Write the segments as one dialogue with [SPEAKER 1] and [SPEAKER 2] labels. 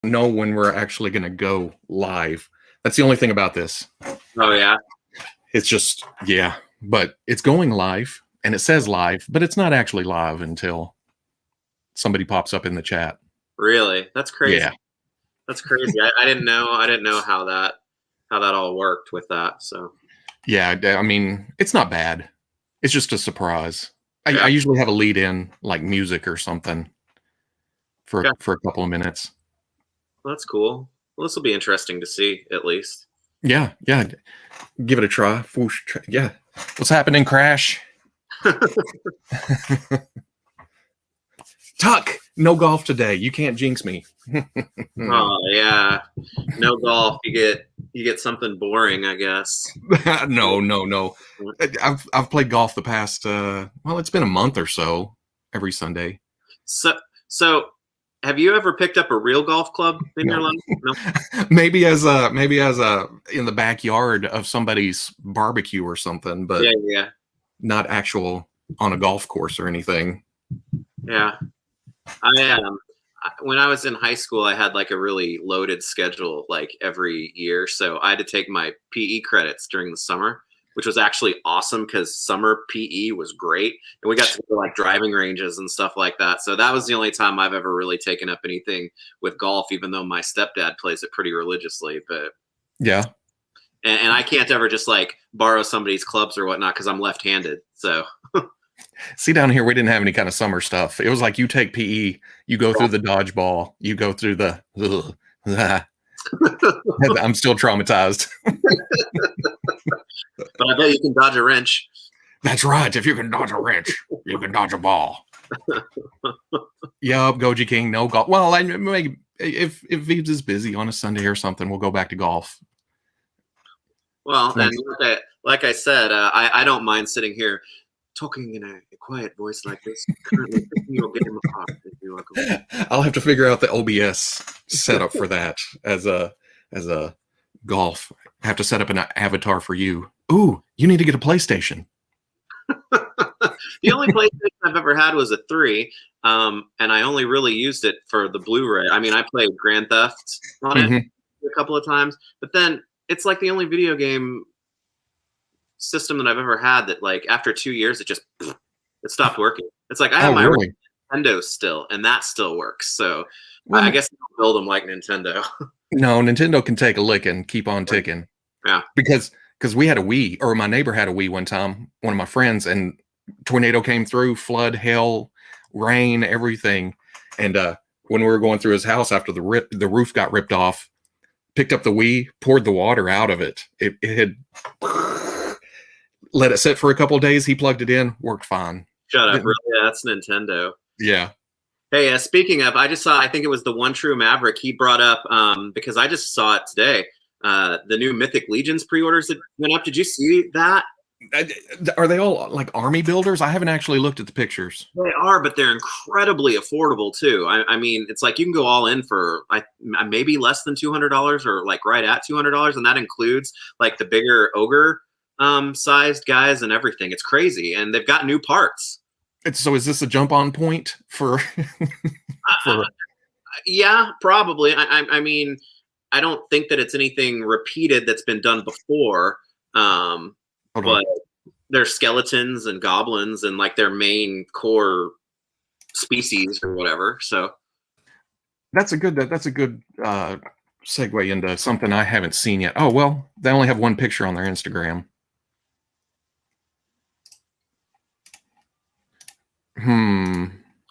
[SPEAKER 1] know when we're actually going to go live. That's the only thing about this.
[SPEAKER 2] Oh, yeah?
[SPEAKER 1] It's just, yeah. But it's going live, and it says live, but it's not actually live until somebody pops up in the chat.
[SPEAKER 2] Really? That's crazy.
[SPEAKER 1] Yeah.
[SPEAKER 2] That's crazy. I didn't know. I didn't know how that all worked with that. So
[SPEAKER 1] Yeah, I mean, it's not bad. It's just a surprise.
[SPEAKER 2] yeah.
[SPEAKER 1] I usually have a lead in, like music or something, for
[SPEAKER 2] Okay.
[SPEAKER 1] a couple of minutes.
[SPEAKER 2] Well, that's cool. Well, this will be interesting to see, at least.
[SPEAKER 1] Yeah, yeah. Give it a try. Yeah. What's happening, Crash? Tuck, no golf today. You can't jinx me.
[SPEAKER 2] Oh yeah, no golf. You get something boring, I guess.
[SPEAKER 1] No. I've played golf the past well, it's been a month or so every Sunday.
[SPEAKER 2] So have you ever picked up a real golf club in your life? No.
[SPEAKER 1] maybe as a in the backyard of somebody's barbecue or something, but
[SPEAKER 2] Yeah.
[SPEAKER 1] not actual on a golf course or anything.
[SPEAKER 2] Yeah. When I was in high school, I had like a really loaded schedule like every year. So I had to take my PE credits during the summer, which was actually awesome because summer PE was great. And we got to go like driving ranges and stuff like that. So that was the only time I've ever really taken up anything with golf, even though my stepdad plays it pretty religiously. But
[SPEAKER 1] yeah.
[SPEAKER 2] And I can't ever just like borrow somebody's clubs or whatnot because I'm left-handed. So
[SPEAKER 1] see, down here we didn't have any kind of summer stuff. It was like you take PE, you go through the dodgeball, you go through the I'm still traumatized.
[SPEAKER 2] But I bet you can dodge a wrench.
[SPEAKER 1] That's right. If you can dodge a wrench, you can dodge a ball. Yup, Goji King, no golf. Well, if Veebs is busy on a Sunday or something, we'll go back to golf.
[SPEAKER 2] Well, and like I said, I don't mind sitting here talking in a quiet voice like this. Currently, you'll get in the car if you want to go.
[SPEAKER 1] I'll have to figure out the OBS setup for that as a golf. I have to set up an avatar for you. Ooh, you need to get a PlayStation.
[SPEAKER 2] The only PlayStation I've ever had was a 3, and I only really used it for the Blu-ray. I mean, I played Grand Theft on it a couple of times, but then it's like the only video game system that I've ever had that, like, after 2 years, it stopped working. It's like I have my Nintendo still, and that still works. So I guess I don't build them like Nintendo.
[SPEAKER 1] No, Nintendo can take a lick and keep on ticking.
[SPEAKER 2] Yeah,
[SPEAKER 1] because we had a Wii, or my neighbor had a Wii one time, one of my friends, and tornado came through, flood, hail, rain, everything. And when we were going through his house after the roof got ripped off, picked up the Wii, poured the water out of it. It had let it sit for a couple of days. He plugged it in, worked fine.
[SPEAKER 2] Shut up, really? Yeah, that's Nintendo.
[SPEAKER 1] Yeah.
[SPEAKER 2] Hey, speaking of, I just saw, I think it was the One True Maverick. He brought up, because I just saw it today, the new Mythic Legions pre-orders that went up. Did you see that?
[SPEAKER 1] Are they all like army builders? I haven't actually looked at the pictures.
[SPEAKER 2] They are, but they're incredibly affordable too. I mean, it's like you can go all in for maybe less than $200 or like right at $200, and that includes like the bigger ogre sized guys and everything. It's crazy, and they've got new parts.
[SPEAKER 1] So is this a jump on point for?
[SPEAKER 2] Yeah, probably. I mean, I don't think that it's anything repeated that's been done before. But they're skeletons and goblins and like their main core species or whatever. So
[SPEAKER 1] that's a good segue into something I haven't seen yet. Oh, well, they only have one picture on their Instagram.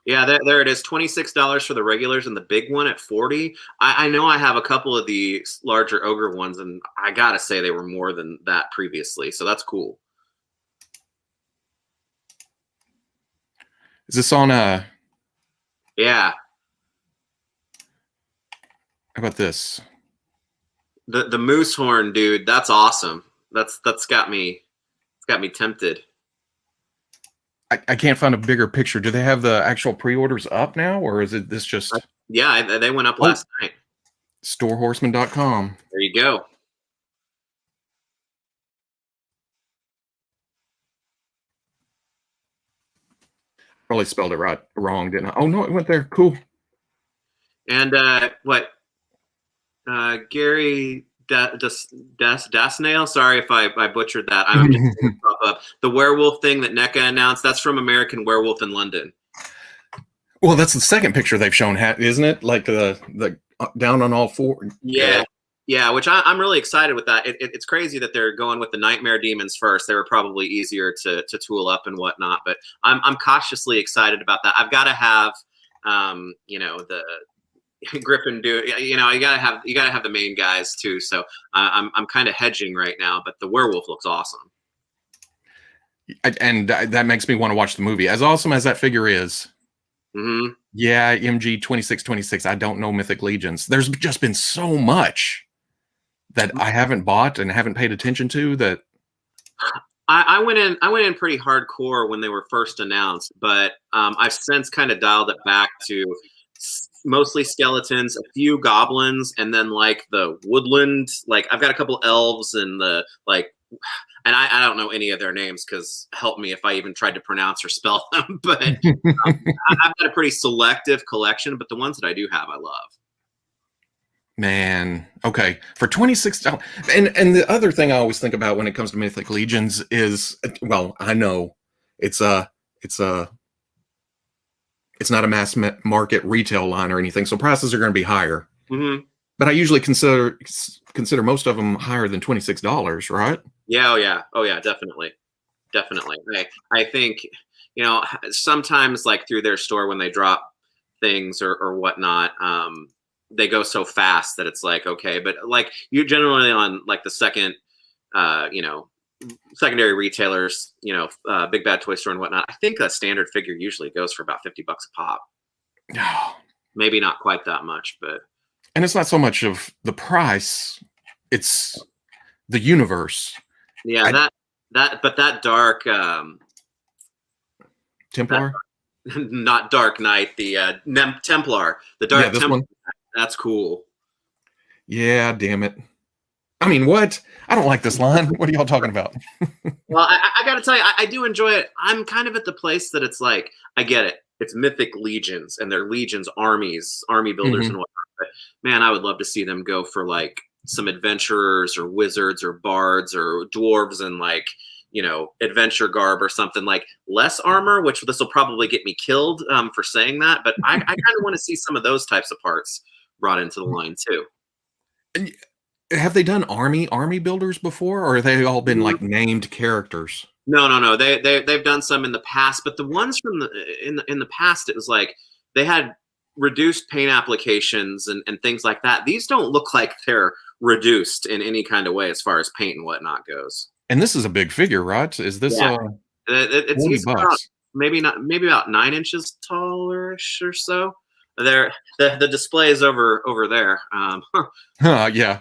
[SPEAKER 2] Yeah, there it is. $26 for the regulars and the big one at $40. I know I have a couple of the larger ogre ones, and I gotta say they were more than that previously. So that's cool.
[SPEAKER 1] Is this on
[SPEAKER 2] Yeah.
[SPEAKER 1] How about this?
[SPEAKER 2] The moose horn, dude. That's awesome. That's got me tempted.
[SPEAKER 1] I can't find a bigger picture. Do they have the actual pre-orders up now, or is it this just?
[SPEAKER 2] Yeah, they went up last night.
[SPEAKER 1] Storehorseman.com.
[SPEAKER 2] There you go.
[SPEAKER 1] Probably spelled it wrong, didn't I? Oh no, it went there. Cool.
[SPEAKER 2] And what Gary Dasnail. Sorry if I butchered that. I'm just up. The werewolf thing that NECA announced. That's from American Werewolf in London.
[SPEAKER 1] Well, that's the second picture they've shown, isn't it? Like the down on all four.
[SPEAKER 2] Yeah. Yeah, which I'm really excited with that. It's crazy that they're going with the Nightmare Demons first. They were probably easier to tool up and whatnot, but I'm cautiously excited about that. I've got to have, the Griffin dude. You gotta have the main guys too. So I'm kind of hedging right now, but the werewolf looks awesome.
[SPEAKER 1] And that makes me want to watch the movie. As awesome as that figure is.
[SPEAKER 2] Mm-hmm.
[SPEAKER 1] Yeah, MG 2626. I don't know Mythic Legions. There's just been so much that I haven't bought and haven't paid attention to. That
[SPEAKER 2] I went in pretty hardcore when they were first announced, but I've since kind of dialed it back to mostly skeletons, a few goblins, and then like the woodland. Like I've got a couple elves and and I don't know any of their names because help me if I even tried to pronounce or spell them. But I've got a pretty selective collection, but the ones that I do have, I love.
[SPEAKER 1] Man, okay, for $26. And the other thing I always think about when it comes to Mythic Legions is, well, I know it's not a mass market retail line or anything, so prices are going to be higher.
[SPEAKER 2] Mm-hmm.
[SPEAKER 1] But I usually consider most of them higher than $26, right?
[SPEAKER 2] Yeah, oh yeah, definitely. I think sometimes like through their store when they drop things or whatnot, they go so fast that it's like okay, but like you generally on like the secondary retailers, Big Bad Toy Store and whatnot. I think a standard figure usually goes for about $50 a pop. Maybe not quite that much, but.
[SPEAKER 1] And it's not so much of the price; it's the universe.
[SPEAKER 2] Yeah, that dark
[SPEAKER 1] Templar,
[SPEAKER 2] not Dark Knight, the Templar, the dark Templar. One. That's cool.
[SPEAKER 1] Yeah, damn it. I mean, what? I don't like this line. What are y'all talking about?
[SPEAKER 2] Well, I got to tell you, I do enjoy it. I'm kind of at the place that it's like, I get it. It's Mythic Legions, and they're Legions army builders and whatnot. But man, I would love to see them go for like some adventurers or wizards or bards or dwarves and like, adventure garb or something, like less armor, which this will probably get me killed for saying that. But I kind of want to see some of those types of parts brought into the line too.
[SPEAKER 1] And have they done army builders before, or have they all been like named characters?
[SPEAKER 2] No. They've done some in the past, but the ones from in the past, it was like they had reduced paint applications and things like that. These don't look like they're reduced in any kind of way as far as paint and whatnot goes.
[SPEAKER 1] And this is a big figure, right? Is this
[SPEAKER 2] it's about, maybe about 9 inches tallerish or so. The display is over there.
[SPEAKER 1] Yeah.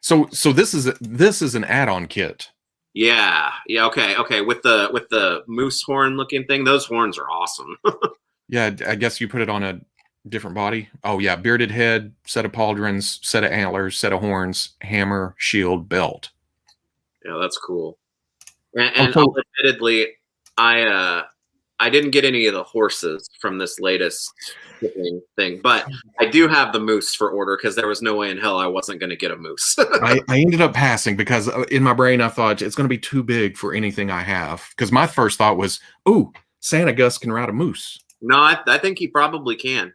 [SPEAKER 1] So this is an add-on kit.
[SPEAKER 2] Yeah. Okay. With the moose horn looking thing, those horns are awesome.
[SPEAKER 1] Yeah, I guess you put it on a different body. Oh yeah, bearded head, set of pauldrons, set of antlers, set of horns, hammer, shield, belt.
[SPEAKER 2] Yeah, that's cool. And admittedly, I didn't get any of the horses from this latest thing, but I do have the moose for order because there was no way in hell I wasn't going to get a moose.
[SPEAKER 1] I ended up passing because in my brain I thought it's going to be too big for anything I have. Because my first thought was, "Ooh, Santa Gus can ride a moose."
[SPEAKER 2] No, I think he probably can.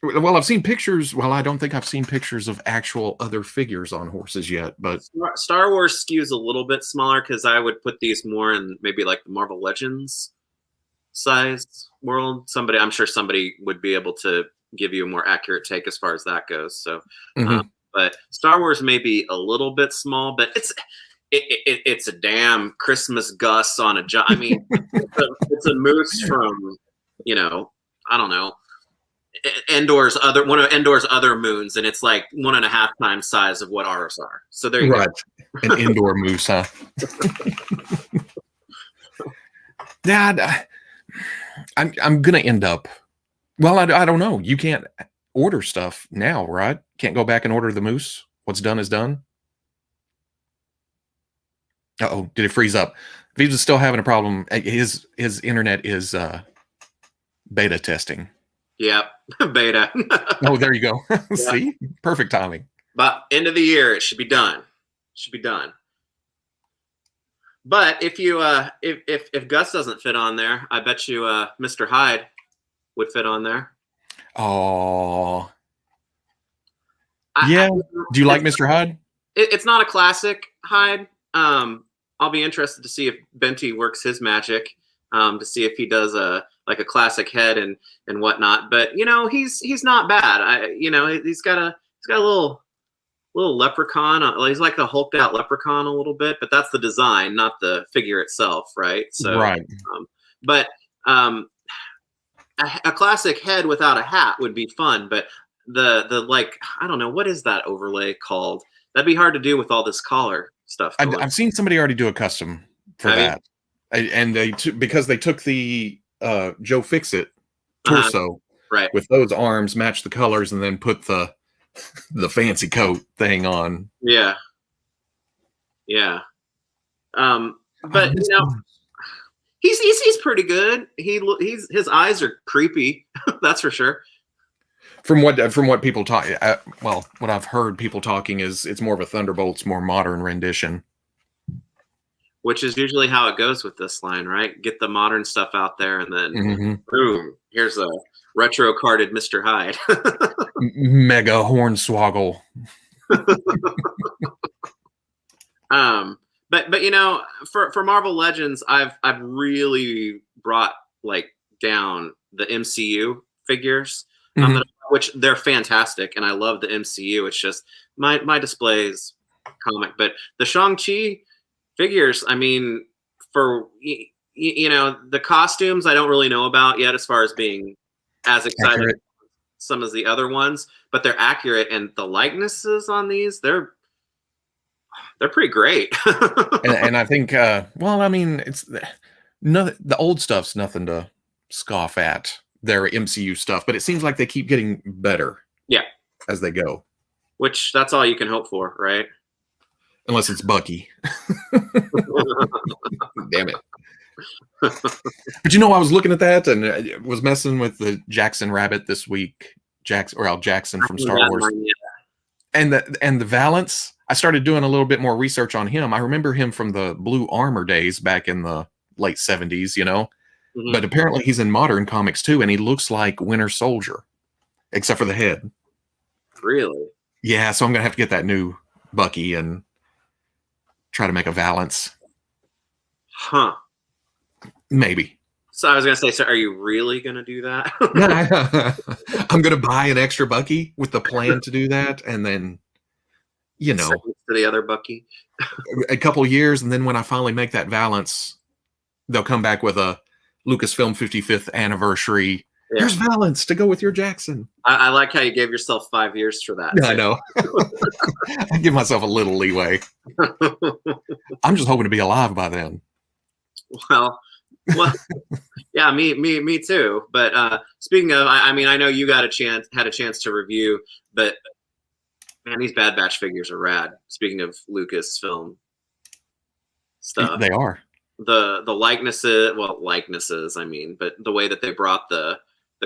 [SPEAKER 1] Well, I've seen pictures. Well, I don't think I've seen pictures of actual other figures on horses yet. But
[SPEAKER 2] Star Wars skews a little bit smaller because I would put these more in maybe like the Marvel Legends size world. I'm sure somebody would be able to give you a more accurate take as far as that goes. So, but Star Wars may be a little bit small, but it's a damn Christmas Gus on a job. I mean, it's a moose from, I don't know, one of Endor's other moons, and it's like 1.5 times size of what ours are. So there you go.
[SPEAKER 1] An indoor moose, huh? Dad, I'm gonna end up. Well, I don't know. You can't order stuff now, right? Can't go back and order the moose. What's done is done. Uh-oh, did it freeze up? Veebs is still having a problem. His internet is beta testing.
[SPEAKER 2] Yep, beta.
[SPEAKER 1] Oh, there you go. See? Perfect timing.
[SPEAKER 2] But end of the year, it should be done. Should be done. But if you if Gus doesn't fit on there, I bet you Mr. Hyde would fit on there.
[SPEAKER 1] Oh, yeah. Do you like Mr. Hyde?
[SPEAKER 2] It's not a classic Hyde. I'll be interested to see if Benty works his magic, to see if he does a classic head and whatnot. But he's not bad. He's got a little leprechaun. He's like the hulked out leprechaun a little bit, but that's the design, not the figure itself, right? So,
[SPEAKER 1] right.
[SPEAKER 2] But a classic head without a hat would be fun. But the I don't know, what is that overlay called? That'd be hard to do with all this collar stuff.
[SPEAKER 1] I've seen somebody already do a custom for that, and because they took the Joe Fixit torso,
[SPEAKER 2] right,
[SPEAKER 1] with those arms, matched the colors, and then put the fancy coat thing on.
[SPEAKER 2] Yeah. But he's pretty good. His eyes are creepy. That's for sure.
[SPEAKER 1] From what people talk, what I've heard people talking is it's more of a Thunderbolts, more modern rendition.
[SPEAKER 2] Which is usually how it goes with this line, right? Get the modern stuff out there, and then boom, here's a retro carded Mr. Hyde.
[SPEAKER 1] Mega Hornswoggle.
[SPEAKER 2] But for Marvel Legends, I've really brought down the MCU figures, which they're fantastic, and I love the MCU. It's just my displays comic, but the Shang-Chi figures, I mean, for the costumes, I don't really know about yet as far as being as excited as some of the other ones, but they're accurate, and the likenesses on these, they're pretty great.
[SPEAKER 1] and I think it's the old stuff's nothing to scoff at, their MCU stuff, but it seems like they keep getting better as they go,
[SPEAKER 2] which that's all you can hope for, right?
[SPEAKER 1] Unless it's Bucky. Damn it. But I was looking at that and I was messing with the Jackson Rabbit this week. Jackson from Star Wars. And the Valance, I started doing a little bit more research on him. I remember him from the Blue Armor days back in the late 70s, But apparently he's in modern comics too, and he looks like Winter Soldier, except for the head.
[SPEAKER 2] Really?
[SPEAKER 1] Yeah, so I'm going to have to get that new Bucky and try to make a Valance.
[SPEAKER 2] Huh.
[SPEAKER 1] Maybe.
[SPEAKER 2] So I was going to say, so are you really going to do that?
[SPEAKER 1] I'm going to buy an extra Bucky with the plan to do that. And then,
[SPEAKER 2] to the other Bucky.
[SPEAKER 1] A couple years. And then when I finally make that Valance, they'll come back with a Lucasfilm 55th anniversary. Yeah. Here's Valance to go with your Jackson.
[SPEAKER 2] I like how you gave yourself 5 years for that.
[SPEAKER 1] I know. I give myself a little leeway. I'm just hoping to be alive by then.
[SPEAKER 2] Well, yeah, me too. But speaking of, I mean, I know you had a chance to review, but man, these Bad Batch figures are rad. Speaking of Lucasfilm stuff,
[SPEAKER 1] they are
[SPEAKER 2] the likenesses. I mean, but the way that they brought the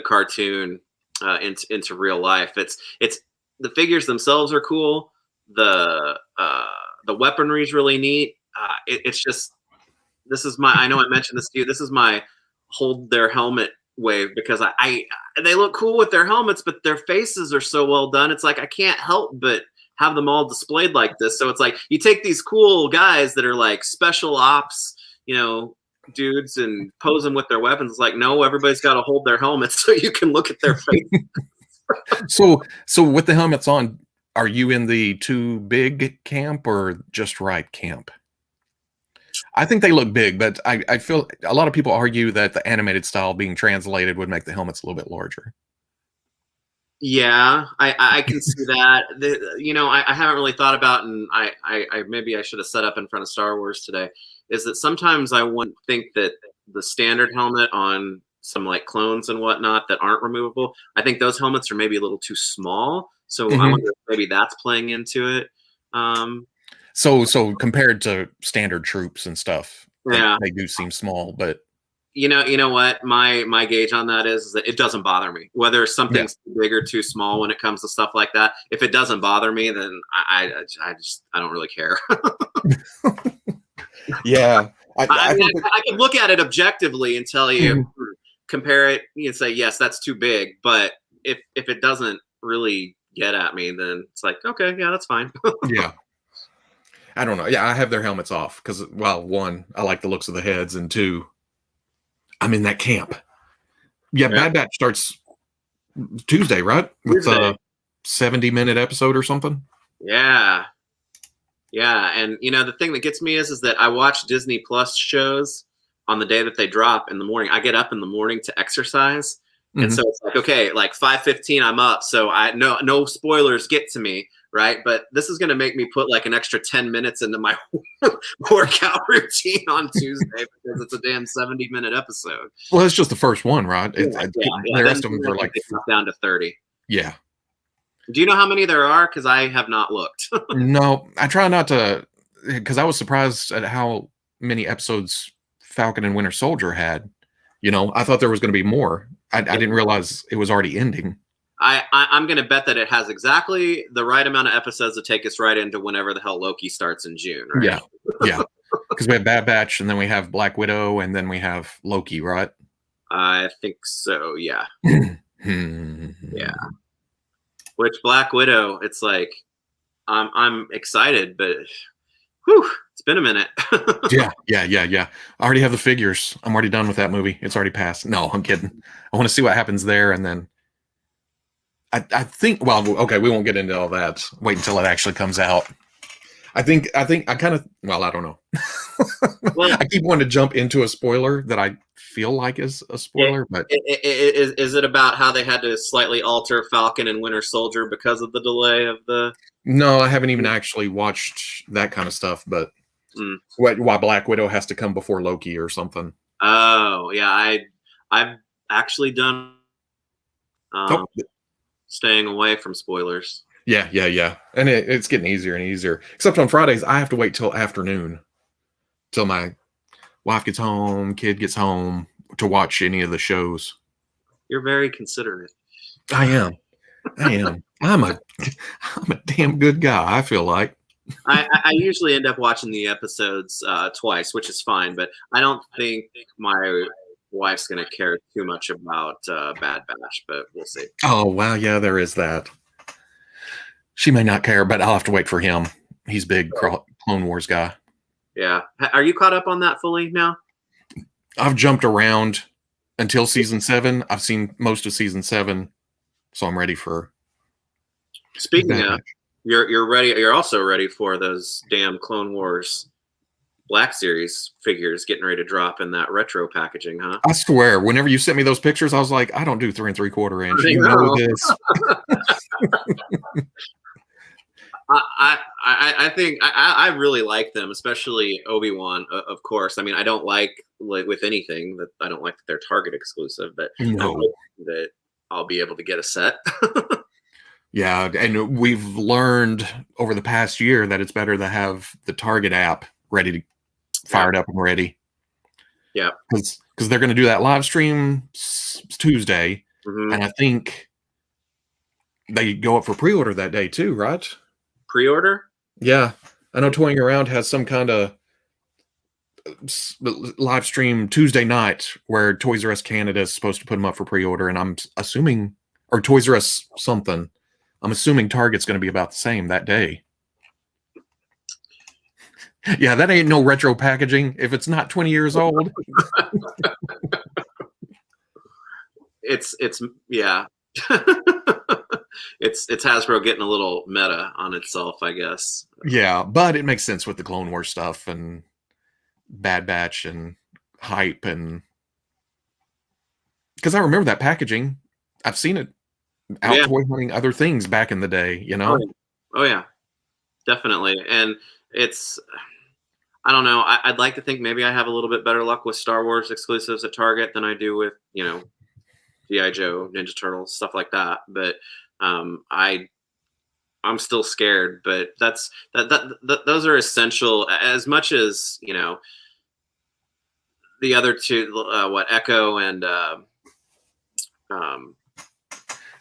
[SPEAKER 2] cartoon into real life, it's the figures themselves are cool. The weaponry is really neat. It's just. I know I mentioned this to you. This is my hold their helmet wave, because they look cool with their helmets, but their faces are so well done. It's like I can't help but have them all displayed like this. So it's like you take these cool guys that are like special ops, dudes, and pose them with their weapons. It's like, no, everybody's got to hold their helmets so you can look at their face.
[SPEAKER 1] So with the helmets on, are you in the too big camp or just right camp? I think they look big, but I feel a lot of people argue that the animated style being translated would make the helmets a little bit larger.
[SPEAKER 2] Yeah, I can see that. I haven't really thought about, and I maybe I should have set up in front of Star Wars today, is that sometimes I wouldn't think that the standard helmet on some like clones and whatnot that aren't removable, I think those helmets are maybe a little too small. So I wonder if maybe that's playing into it.
[SPEAKER 1] So compared to standard troops and stuff,
[SPEAKER 2] yeah,
[SPEAKER 1] they do seem small, but
[SPEAKER 2] You know what my gauge on that is that it doesn't bother me whether something's too big or too small when it comes to stuff like that. If it doesn't bother me, then I don't really care.
[SPEAKER 1] Yeah,
[SPEAKER 2] I
[SPEAKER 1] I
[SPEAKER 2] mean,
[SPEAKER 1] think that,
[SPEAKER 2] I can look at it objectively and tell you,
[SPEAKER 1] Mhm.
[SPEAKER 2] compare it, you can say yes, that's too big. But if it doesn't really get at me, then it's like, okay, yeah, that's fine.
[SPEAKER 1] Yeah, I don't know. Yeah, I have their helmets off because, well, one, I like the looks of the heads, and two, I'm in that camp. Yeah,
[SPEAKER 2] Yeah,
[SPEAKER 1] Bad Batch starts Tuesday, right? With
[SPEAKER 2] Tuesday.
[SPEAKER 1] a 70-minute episode or something.
[SPEAKER 2] Yeah, yeah, and the thing that gets me is that I watch Disney Plus shows on the day that they drop in the morning. I get up in the morning to exercise, and so
[SPEAKER 1] Hmm.
[SPEAKER 2] it's like, okay, like 5:15, I'm up, so I no spoilers get to me, right? But this is going to make me put like an extra 10 minutes into my workout routine on Tuesday because it's a damn 70-minute episode.
[SPEAKER 1] Well, it's just the first one, right?
[SPEAKER 2] Yeah, yeah,
[SPEAKER 1] The
[SPEAKER 2] yeah.
[SPEAKER 1] rest of them
[SPEAKER 2] Then I
[SPEAKER 1] are
[SPEAKER 2] can
[SPEAKER 1] like,
[SPEAKER 2] take it down to 30.
[SPEAKER 1] yeah.
[SPEAKER 2] Do you know how many there are? Because I have not looked.
[SPEAKER 1] No, I try not to, because I was surprised at how many episodes Falcon and Winter Soldier had. I thought there was going to be more. I didn't realize it was already ending.
[SPEAKER 2] I'm going to bet that it has exactly the right amount of episodes to take us right into whenever the hell Loki starts in June, right?
[SPEAKER 1] Yeah, yeah. Because we have Bad Batch, and then we have Black Widow, and then we have Loki, right?
[SPEAKER 2] I think so. Yeah,
[SPEAKER 1] Hmm.
[SPEAKER 2] yeah. Which Black Widow? It's like I'm excited, but whew, it's been a minute.
[SPEAKER 1] Yeah. I already have the figures. I'm already done with that movie. It's already passed. No, I'm kidding. I want to see what happens there, and then I think. Well, okay, we won't get into all that. Wait until it actually comes out. I think I kind of. Well, I don't know.
[SPEAKER 2] Well,
[SPEAKER 1] I keep wanting to jump into a spoiler that I feel like is a spoiler, but
[SPEAKER 2] is it about how they had to slightly alter Falcon and Winter Soldier because of the delay of the?
[SPEAKER 1] no, I haven't even actually watched that kind of stuff. But
[SPEAKER 2] Mm.
[SPEAKER 1] why Black Widow has to come before Loki or something?
[SPEAKER 2] Oh yeah, I've actually done
[SPEAKER 1] Oh,
[SPEAKER 2] staying away from spoilers.
[SPEAKER 1] yeah, and it's getting easier and easier. Except on Fridays, I have to wait till afternoon, till my wife gets home, kid gets home, to watch any of the shows.
[SPEAKER 2] You're very considerate.
[SPEAKER 1] I am. I'm a damn good guy, I feel like.
[SPEAKER 2] I usually end up watching the episodes twice, which is fine, but I don't think my wife's going to care too much about Bad Batch, but we'll see.
[SPEAKER 1] Oh, wow, yeah, there is that. She may not care, but I'll have to wait for him. He's big Clone Wars guy.
[SPEAKER 2] Yeah. Are you caught up on that fully now?
[SPEAKER 1] I've jumped around until season 7. I've seen most of season 7, so I'm ready for.
[SPEAKER 2] Speaking of, you're ready. You're also ready for those damn Clone Wars Black Series figures getting ready to drop in that retro packaging, huh?
[SPEAKER 1] I swear, whenever you sent me those pictures, I was like, I don't do 3 3/4 inch.
[SPEAKER 2] I
[SPEAKER 1] You know this.
[SPEAKER 2] I think I really like them, especially Obi-Wan, of course. I mean, I don't like with anything that I don't like that they're Target exclusive, but
[SPEAKER 1] No.
[SPEAKER 2] that I'll be able to get a set.
[SPEAKER 1] Yeah, and we've learned over the past year that it's better to have the Target app ready to fired up and ready.
[SPEAKER 2] Yeah,
[SPEAKER 1] because they're going to do that live stream Tuesday, and I think they go up for pre-order that day too, right?
[SPEAKER 2] Pre-order?
[SPEAKER 1] Yeah, I know Toying Around has some kind of live stream Tuesday night where Toys R Us Canada is supposed to put them up for pre-order, and I'm assuming, or Toys R Us something, I'm assuming Target's going to be about the same that day. Yeah, that ain't no retro packaging if it's not 20 years old.
[SPEAKER 2] It's yeah. It's Hasbro getting a little meta on itself, I guess.
[SPEAKER 1] Yeah, but it makes sense with the Clone Wars stuff and Bad Batch and hype, and because I remember that packaging. I've seen it out toy hunting other things back in the day, you know?
[SPEAKER 2] Oh yeah. Definitely. And it's, I don't know. I'd like to think maybe I have a little bit better luck with Star Wars exclusives at Target than I do with, G.I. Joe, Ninja Turtles, stuff like that. But I'm still scared. But those are essential as much as the other two, Echo and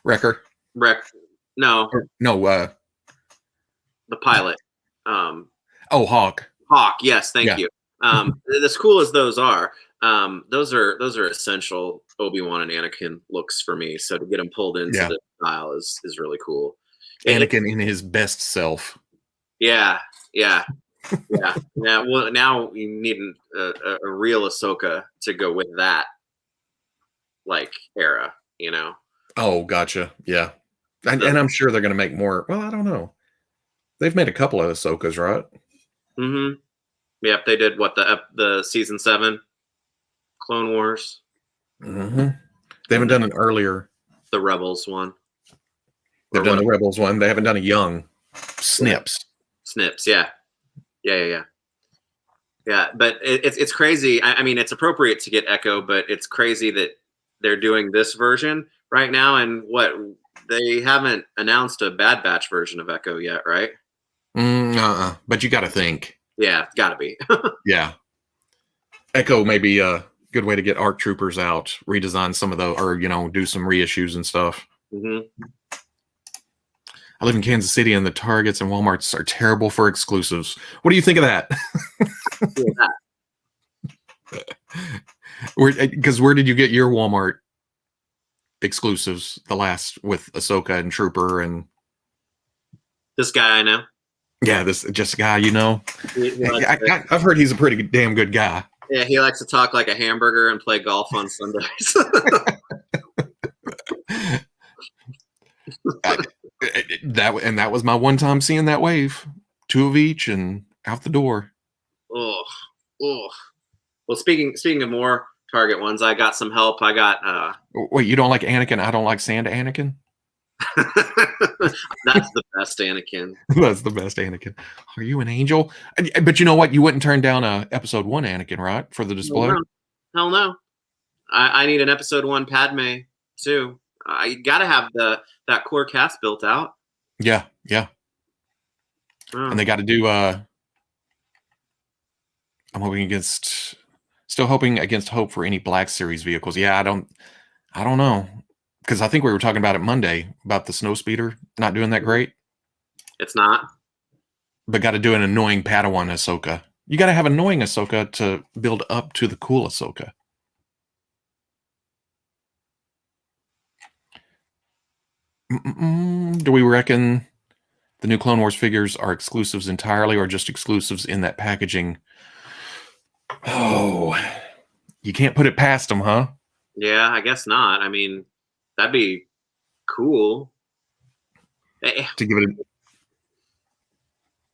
[SPEAKER 1] Wrecker.
[SPEAKER 2] No,
[SPEAKER 1] No.
[SPEAKER 2] the pilot.
[SPEAKER 1] Hawk.
[SPEAKER 2] Hawk. Yes, thank
[SPEAKER 1] Yeah.
[SPEAKER 2] you. As cool as those are essential Obi-Wan and Anakin looks for me. So to get them pulled into the style is really cool.
[SPEAKER 1] Anakin in his best self.
[SPEAKER 2] Yeah. Well, now you need a real Ahsoka to go with that like era, you know.
[SPEAKER 1] Oh, gotcha. Yeah, and I'm sure they're going to make more. Well, I don't know. They've made a couple of Ahsokas, right?
[SPEAKER 2] Mm-hmm. Yep, they did the season 7 Clone Wars.
[SPEAKER 1] Mm-hmm. They haven't done an earlier.
[SPEAKER 2] The Rebels one.
[SPEAKER 1] They've done the Rebels one. They haven't done a young Snips.
[SPEAKER 2] Snips, yeah. Yeah. But it's crazy. I mean, it's appropriate to get Echo, but it's crazy that they're doing this version right now. And they haven't announced a Bad Batch version of Echo yet, right?
[SPEAKER 1] But you got to think.
[SPEAKER 2] Yeah, got to be.
[SPEAKER 1] Yeah. Echo may be a good way to get ARC troopers out, redesign some of or do some reissues and stuff.
[SPEAKER 2] Mm-hmm.
[SPEAKER 1] I live in Kansas City, and the Targets and Walmarts are terrible for exclusives. What do you think of that? Where did you get your Walmart exclusives? The last with Ahsoka and Trooper and
[SPEAKER 2] this guy I know.
[SPEAKER 1] Yeah, this just a guy you know. I've heard he's a pretty damn good guy.
[SPEAKER 2] Yeah, he likes to talk like a hamburger and play golf on Sundays.
[SPEAKER 1] That was my one time seeing that wave. 2 of each and out the door.
[SPEAKER 2] Oh. Well, speaking of more Target ones, I got some help. I got
[SPEAKER 1] Wait, you don't like Anakin? I don't like Sand Anakin?
[SPEAKER 2] That's the best Anakin.
[SPEAKER 1] That's the best Anakin. Are you an angel? But you know what? You wouldn't turn down episode 1 Anakin, right? For the display?
[SPEAKER 2] Hell no. I need an episode 1 Padme too. You got to have that core cast built out.
[SPEAKER 1] Yeah. And they got to do still hoping against hope for any Black Series vehicles. Yeah, I don't know. Because I think we were talking about it Monday about the Snowspeeder not doing that great.
[SPEAKER 2] It's not.
[SPEAKER 1] But got to do an annoying Padawan Ahsoka. You got to have annoying Ahsoka to build up to the cool Ahsoka. Do we reckon the new Clone Wars figures are exclusives entirely or just exclusives in that packaging? Oh, you can't put it past them, huh?
[SPEAKER 2] Yeah, I guess not. I mean, that'd be cool.
[SPEAKER 1] To give it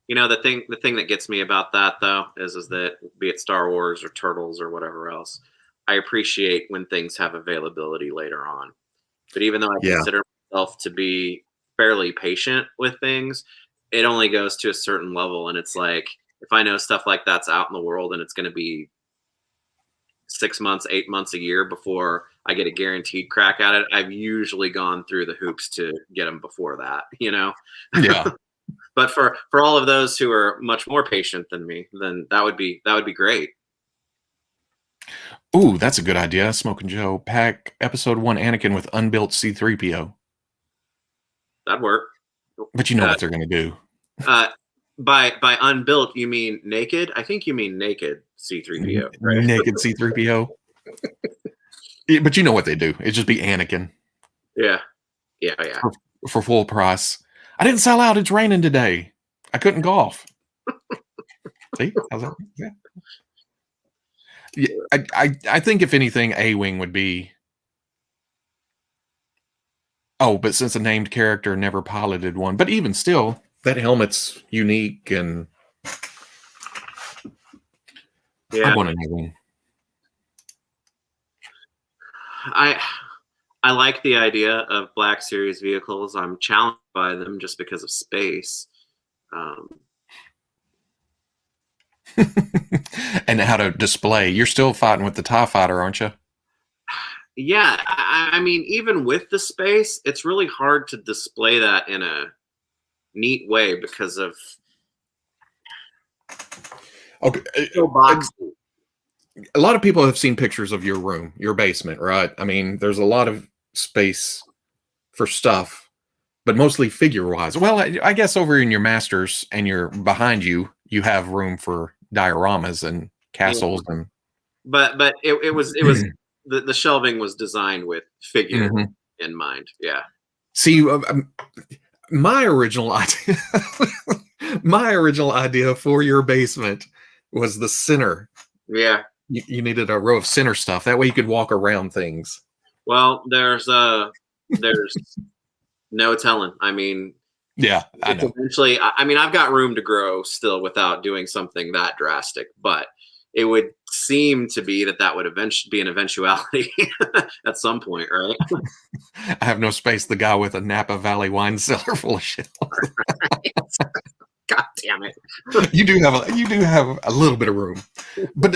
[SPEAKER 2] the thing that gets me about that though is that be it Star Wars or Turtles or whatever else, I appreciate when things have availability later on. But even though I consider myself to be fairly patient with things, it only goes to a certain level. And it's like, if I know stuff like that's out in the world and it's going to be 6 months, 8 months, a year before I get a guaranteed crack at it, I've usually gone through the hoops to get them before that, Yeah. But for all of those who are much more patient than me, then that would be great.
[SPEAKER 1] Ooh, that's a good idea. Smoking Joe, pack episode 1 Anakin with unbuilt C-3PO.
[SPEAKER 2] That'd work.
[SPEAKER 1] But you know what they're going to do.
[SPEAKER 2] By unbuilt, you mean naked? I think you mean naked C-3PO. Right?
[SPEAKER 1] Naked C-3PO. Yeah, but you know what they do. It'd just be Anakin.
[SPEAKER 2] Yeah.
[SPEAKER 1] For full price. I didn't sell out. It's raining today. I couldn't golf. See? How's that? Yeah. I think if anything, A-Wing would be. Oh, but since a named character never piloted one. But even still, that helmet's unique and I want an A-Wing.
[SPEAKER 2] I like the idea of Black Series vehicles. I'm challenged by them just because of space.
[SPEAKER 1] And how to display. You're still fighting with the TIE Fighter, aren't you?
[SPEAKER 2] Yeah. I mean, even with the space, it's really hard to display that in a neat way because of
[SPEAKER 1] okay.
[SPEAKER 2] boxy.
[SPEAKER 1] a lot of people have seen pictures of your room, your basement, right? I mean, there's a lot of space for stuff, but mostly figure wise. Well, I guess over in your masters and your behind you, you have room for dioramas and
[SPEAKER 2] Yeah.
[SPEAKER 1] castles and.
[SPEAKER 2] But it was the shelving was designed with figure
[SPEAKER 1] Mhm.
[SPEAKER 2] in mind. Yeah.
[SPEAKER 1] See, my original idea, my original idea for your basement was the center.
[SPEAKER 2] Yeah.
[SPEAKER 1] You needed a row of center stuff. That way you could walk around things.
[SPEAKER 2] Well, there's no telling. I mean,
[SPEAKER 1] Yeah, I
[SPEAKER 2] it's
[SPEAKER 1] know.
[SPEAKER 2] eventually. I mean, I've got room to grow still without doing something that drastic, but it would seem to be that would eventually be an eventuality at some point, right?
[SPEAKER 1] I have no space. The guy with a Napa Valley wine cellar full of shit.
[SPEAKER 2] God damn it!
[SPEAKER 1] You do have a little bit of room, but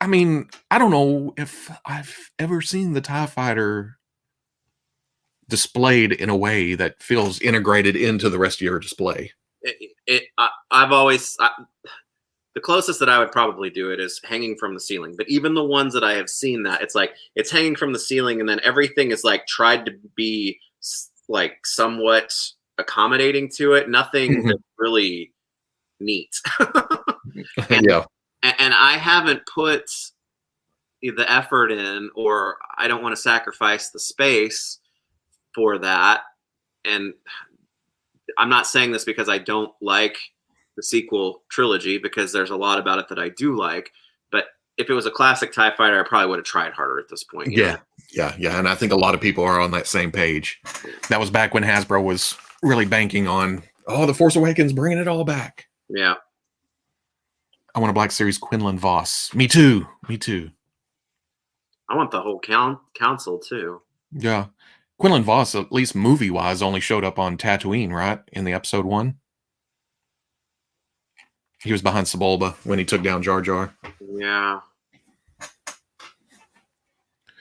[SPEAKER 1] I mean, I don't know if I've ever seen the TIE fighter displayed in a way that feels integrated into the rest of your display.
[SPEAKER 2] I've always the closest that I would probably do it is hanging from the ceiling. But even the ones that I have seen, that it's like it's hanging from the ceiling, and then everything is like tried to be like somewhat accommodating to it. Nothing that's really neat. and,
[SPEAKER 1] Yeah.
[SPEAKER 2] and I haven't put the effort in, or I don't want to sacrifice the space for that. And I'm not saying this because I don't like the sequel trilogy, because there's a lot about it that I do like. But if it was a classic TIE fighter, I probably would have tried harder at this point.
[SPEAKER 1] Yeah. And I think a lot of people are on that same page. That was back when Hasbro was really banking on, the Force Awakens, bringing it all back.
[SPEAKER 2] Yeah.
[SPEAKER 1] I want a Black Series Quinlan Voss. Me too.
[SPEAKER 2] I want the whole council too.
[SPEAKER 1] Yeah. Quinlan Voss, at least movie-wise, only showed up on Tatooine, right? In the episode 1. He was behind Sebulba when he took down Jar Jar.
[SPEAKER 2] Yeah.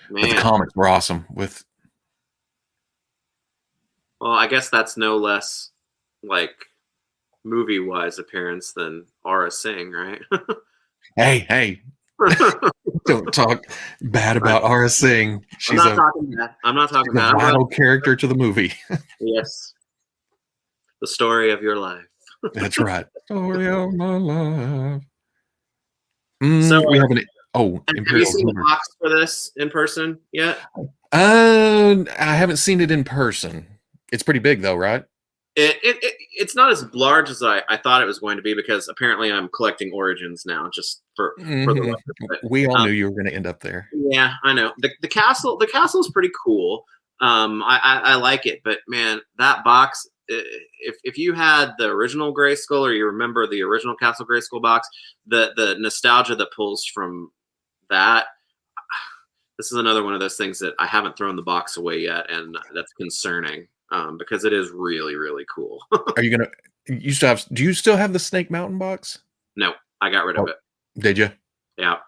[SPEAKER 2] Man.
[SPEAKER 1] But the comics were awesome.
[SPEAKER 2] Well, I guess that's no less like movie-wise appearance than Aura Singh, right?
[SPEAKER 1] Hey. Don't talk bad about Aura Singh. She's
[SPEAKER 2] I'm not talking bad.
[SPEAKER 1] a vital character to the movie.
[SPEAKER 2] Yes. The story of your life.
[SPEAKER 1] That's right. Story of my life.
[SPEAKER 2] So
[SPEAKER 1] we have an
[SPEAKER 2] have you seen the box for this in person yet?
[SPEAKER 1] I haven't seen it in person. It's pretty big though, right?
[SPEAKER 2] It's not as large as I thought it was going to be, because apparently I'm collecting Origins now, just for the record.
[SPEAKER 1] We all knew you were going to end up there.
[SPEAKER 2] Yeah, I know. The castle is pretty cool. I like it, but man, that box. If you had the original Grayskull, or you remember the original Castle Grayskull box, the nostalgia that pulls from that. This is another one of those things that I haven't thrown the box away yet, and that's concerning. Because it is really, really cool.
[SPEAKER 1] Are you gonna? Do you still have the Snake Mountain box?
[SPEAKER 2] No, I got rid of it.
[SPEAKER 1] Did you?
[SPEAKER 2] Yeah,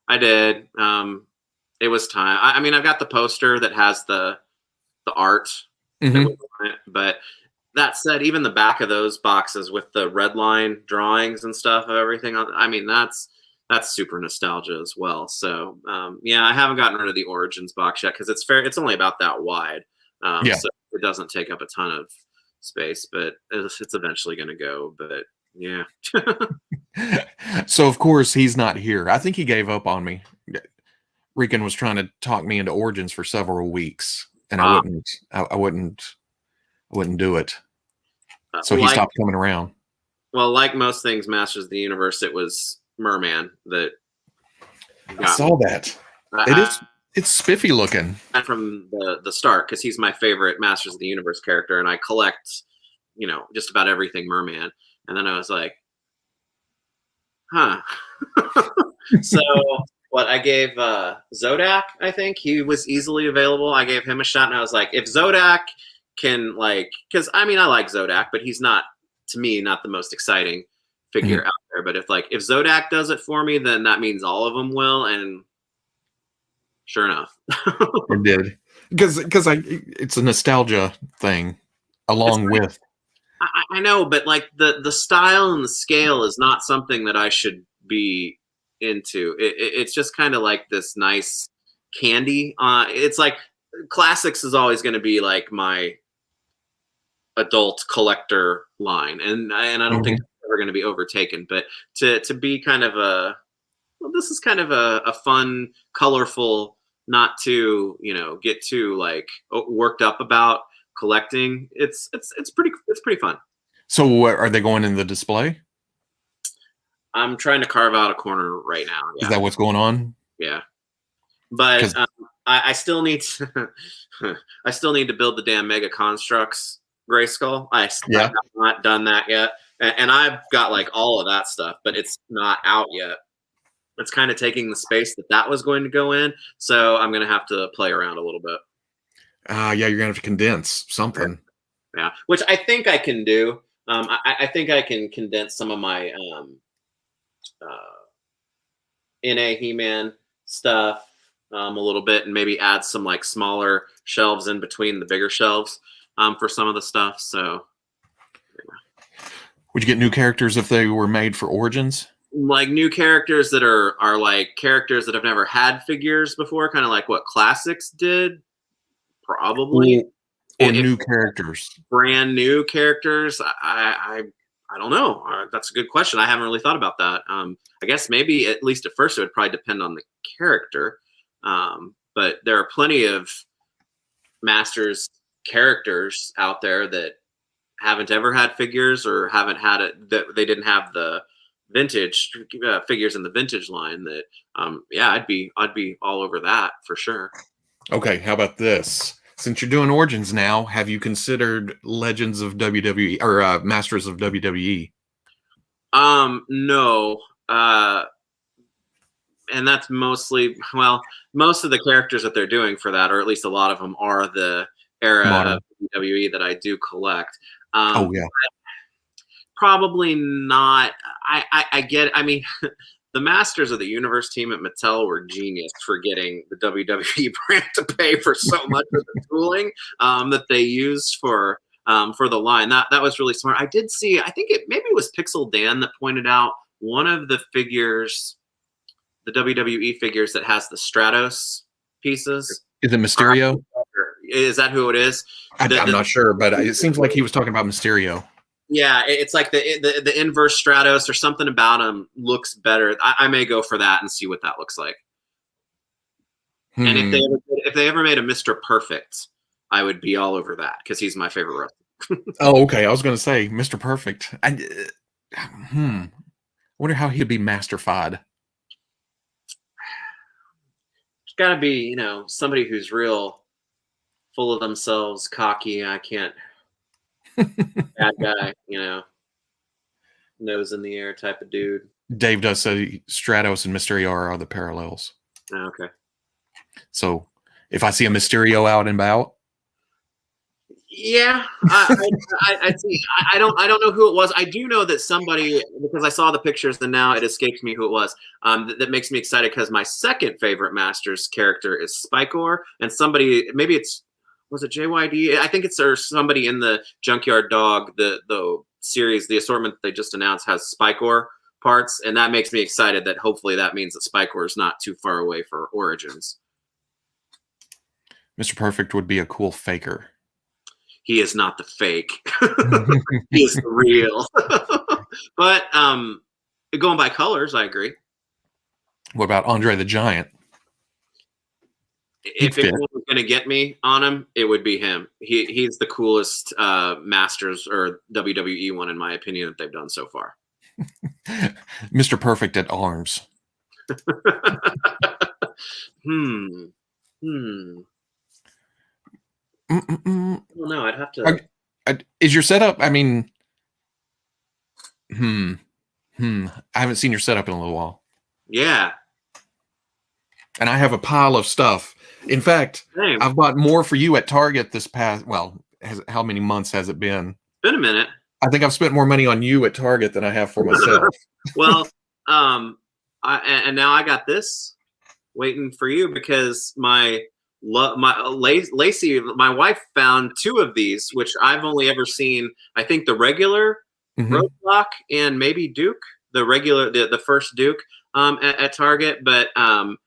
[SPEAKER 2] I did. It was time. I mean, I've got the poster that has the art, but that said, even the back of those boxes with the red line drawings and stuff of everything, I mean, that's super nostalgia as well. So yeah, I haven't gotten rid of the Origins box yet, because it's only about that wide. So it doesn't take up a ton of space, but it's eventually going to go. But yeah.
[SPEAKER 1] So of course he's not here. I think he gave up on me. Rican was trying to talk me into Origins for several weeks, and I wouldn't do it. So he stopped coming around.
[SPEAKER 2] Well, like most things Masters of the Universe, it was Merman that
[SPEAKER 1] I saw that. It's spiffy looking
[SPEAKER 2] from the start, because he's my favorite Masters of the Universe character, and I collect, just about everything Merman. And then I was like, huh. So what I gave Zodak, I think he was easily available. I gave him a shot, and I was like, if Zodak can, because I mean, I like Zodak, but he's not, to me, not the most exciting figure out there. But if Zodak does it for me, then that means all of them will. And sure enough,
[SPEAKER 1] it did, because it's a nostalgia thing, along with.
[SPEAKER 2] I know, but the style and the scale is not something that I should be into. It's just kind of like this nice candy. It's like classics is always going to be like my adult collector line, and I don't think it's ever going to be overtaken. But to be kind of this is kind of a fun, colorful, not to get too like worked up about collecting. It's pretty fun.
[SPEAKER 1] So are they going in the display?
[SPEAKER 2] I'm trying to carve out a corner right now. Yeah.
[SPEAKER 1] Is that what's going on?
[SPEAKER 2] Yeah, but I still need to, I still need to build the damn Mega Constructs Grayskull. I have not done that yet, and I've got like all of that stuff, but it's not out yet. It's kind of taking the space that was going to go in, so I'm going to have to play around a little bit.
[SPEAKER 1] Yeah, you're going to have to condense something.
[SPEAKER 2] Yeah, which I think I can do. I think I can condense some of my NA He-Man stuff a little bit, and maybe add some like smaller shelves in between the bigger shelves for some of the stuff. So,
[SPEAKER 1] would you get new characters if they were made for Origins?
[SPEAKER 2] Like new characters that are like characters that have never had figures before, kind of like what Classics did, probably.
[SPEAKER 1] Or new characters,
[SPEAKER 2] brand new characters. I don't know. That's a good question. I haven't really thought about that. I guess maybe at least at first it would probably depend on the character. But there are plenty of Masters characters out there that haven't ever had figures or haven't had it, that they didn't have the vintage figures in the vintage line. That I'd be all over that for sure. Okay,
[SPEAKER 1] how about this? Since you're doing Origins now, have you considered Legends of WWE or Masters of WWE?
[SPEAKER 2] No. And that's mostly, most of the characters that they're doing for that, or at least a lot of them, are the era of WWE that I do collect. Probably not. I get it. I mean, the Masters of the Universe team at Mattel were genius for getting the WWE brand to pay for so much of the tooling that they used for the line. That was really smart. I did see, I think maybe it was Pixel Dan that pointed out one of the figures, the WWE figures that has the Stratos pieces.
[SPEAKER 1] Is it Mysterio?
[SPEAKER 2] Is that who it is?
[SPEAKER 1] I'm not sure, but it seems like he was talking about Mysterio.
[SPEAKER 2] Yeah, it's like the inverse Stratos or something about him looks better. I may go for that and see what that looks like. And if they ever made a Mr. Perfect, I would be all over that because he's my favorite wrestler.
[SPEAKER 1] Oh, okay. I was going to say Mr. Perfect. I wonder how he'd be masterfied.
[SPEAKER 2] It's got to be, somebody who's real full of themselves, cocky. I can't. Bad guy, nose in the air type of dude.
[SPEAKER 1] Dave does say Stratos and Mysterio are the parallels.
[SPEAKER 2] Oh, okay.
[SPEAKER 1] So if I see a Mysterio out and about,
[SPEAKER 2] yeah, I see. I don't know who it was. I do know that somebody, because I saw the pictures and now it escapes me who it was. That makes me excited because my second favorite Masters character is Spikor, and somebody, maybe was it JYD? I think it's somebody in the Junkyard Dog, the series, the assortment that they just announced has Spikor parts, and that makes me excited that hopefully that means that Spikor is not too far away for Origins.
[SPEAKER 1] Mr. Perfect would be a cool faker.
[SPEAKER 2] He is not the fake. He is the real. But going by colors, I agree.
[SPEAKER 1] What about Andre the Giant?
[SPEAKER 2] If anyone was going to get me on him, it would be him. He's the coolest Masters or WWE one, in my opinion, that they've done so far.
[SPEAKER 1] Mr. Perfect at arms.
[SPEAKER 2] I don't know. I'd have to.
[SPEAKER 1] Is your setup? I mean, I haven't seen your setup in a little while.
[SPEAKER 2] Yeah.
[SPEAKER 1] And I have a pile of stuff. In fact,
[SPEAKER 2] Same.
[SPEAKER 1] I've bought more for you at Target this past. Well, how many months has it been?
[SPEAKER 2] It's been a minute.
[SPEAKER 1] I think I've spent more money on you at Target than I have for myself.
[SPEAKER 2] Well, and now I got this waiting for you because Lacey, my wife, found two of these, which I've only ever seen. I think the regular Roadblock and maybe Duke, the regular, the first Duke. at Target, but I'm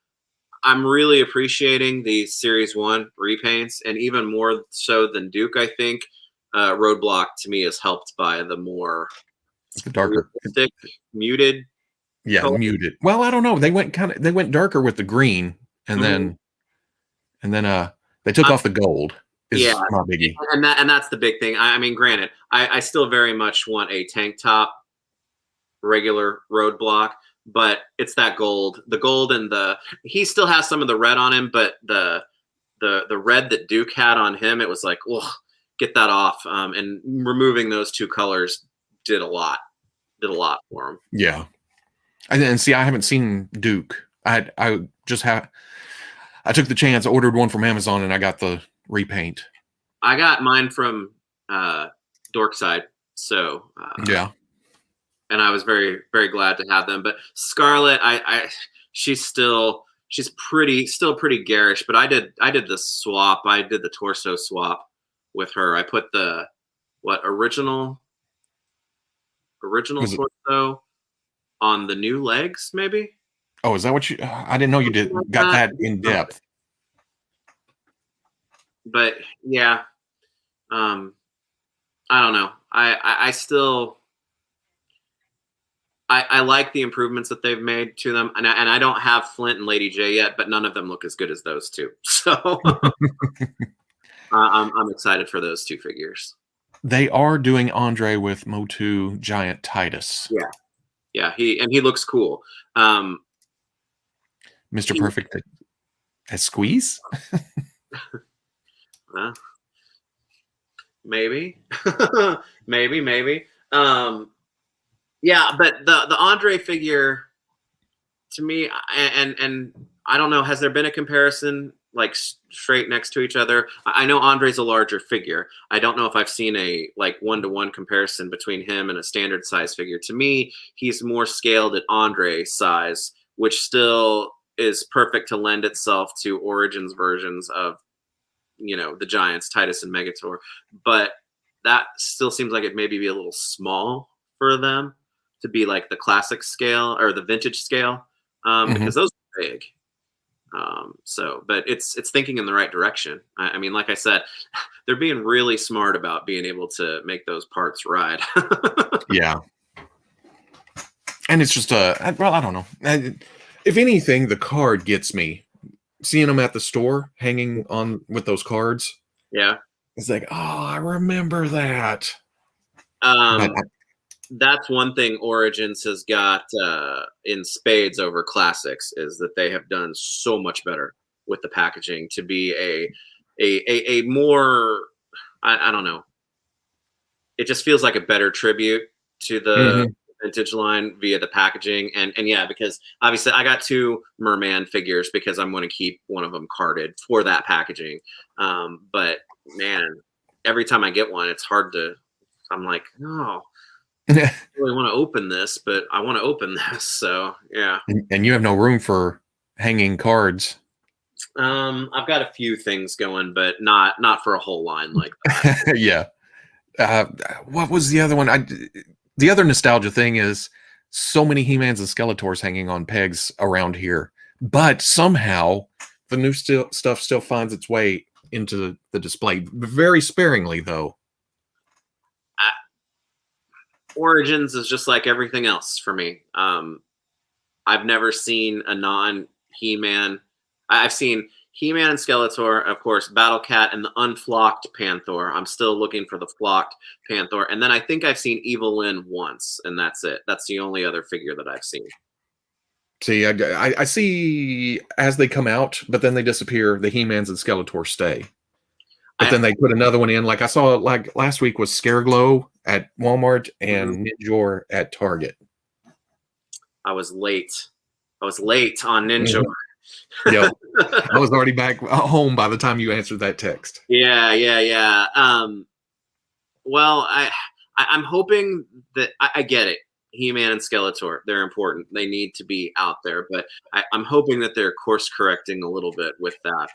[SPEAKER 2] really appreciating the Series 1 repaints, and even more so than Duke, I think. Roadblock to me is helped by the more
[SPEAKER 1] The darker,
[SPEAKER 2] realistic, muted.
[SPEAKER 1] yeah,
[SPEAKER 2] color.
[SPEAKER 1] muted. Well, I don't know. They went darker with the green, and
[SPEAKER 2] Mhm.
[SPEAKER 1] then they took off the gold.
[SPEAKER 2] Yeah,
[SPEAKER 1] Is my biggie.
[SPEAKER 2] and that's the big thing. I mean, granted, I still very much want a tank top regular Roadblock, but it's that gold. The gold and he still has some of the red on him, but the red that Duke had on him, it was like, oh, get that off. And removing those two colors did a lot for him.
[SPEAKER 1] Yeah, and see, I haven't seen Duke. I just have. I took the chance, ordered one from Amazon, and I got the repaint.
[SPEAKER 2] I got mine from Dorkside, so
[SPEAKER 1] Yeah.
[SPEAKER 2] And I was very, very glad to have them. But Scarlet, she's still pretty garish. But I did the swap. I did the torso swap with her. I put the original torso on the new legs, maybe.
[SPEAKER 1] Oh, is that what you? I didn't know you did. Got that in depth.
[SPEAKER 2] But yeah, I don't know. I still. I like the improvements that they've made to them, and I don't have Flint and Lady J yet, but none of them look as good as those two. So I'm excited for those two figures.
[SPEAKER 1] They are doing Andre with Motu Giant Titus.
[SPEAKER 2] Yeah, he looks cool.
[SPEAKER 1] Mr. Perfect as Squeeze.
[SPEAKER 2] Maybe, maybe. Yeah, but the Andre figure, to me, and I don't know, has there been a comparison like straight next to each other? I know Andre's a larger figure. I don't know if I've seen a like 1-to-1 comparison between him and a standard size figure. To me, he's more scaled at Andre size, which still is perfect to lend itself to Origins versions of, the Giants, Titus and Megator. But that still seems like it maybe be a little small for them to be like the classic scale or the vintage scale, because those are big. But it's thinking in the right direction. I mean, like I said, they're being really smart about being able to make those parts ride.
[SPEAKER 1] Yeah. And it's just I don't know. If anything, the card gets me. Seeing them at the store hanging on with those cards.
[SPEAKER 2] Yeah.
[SPEAKER 1] It's like, oh, I remember that.
[SPEAKER 2] That's one thing Origins has got in spades over Classics, is that they have done so much better with the packaging to be a more, I don't know. It just feels like a better tribute to the vintage line via the packaging. And yeah, because obviously I got 2 Merman figures because I'm going to keep one of them carded for that packaging. But man, every time I get one, it's hard to, I'm like, no. I really want to open this, but I want to open this. So yeah.
[SPEAKER 1] And you have no room for hanging cards.
[SPEAKER 2] I've got a few things going, but not for a whole line like that.
[SPEAKER 1] Yeah. What was the other one? The other nostalgia thing is so many He-Mans and Skeletors hanging on pegs around here, but somehow the new stuff still finds its way into the display. Very sparingly, though.
[SPEAKER 2] Origins is just like everything else for me. I've never seen a non-He-Man. I've seen He-Man and Skeletor, of course, Battle Cat, and the unflocked Panther. I'm still looking for the flocked Panther. And then I think I've seen Evil Lyn once, and that's it. That's the only other figure that I've seen.
[SPEAKER 1] See, I see as they come out, but then they disappear. The He-Mans and Skeletor stay. But then they put another one in. Like I saw, like last week was Scareglow at Walmart and Ninjor at Target.
[SPEAKER 2] I was late on Ninjor.
[SPEAKER 1] Yep. I was already back home by the time you answered that text.
[SPEAKER 2] Yeah. Well, I'm hoping that I get it. He-Man and Skeletor, they're important. They need to be out there. But I'm hoping that they're course correcting a little bit with that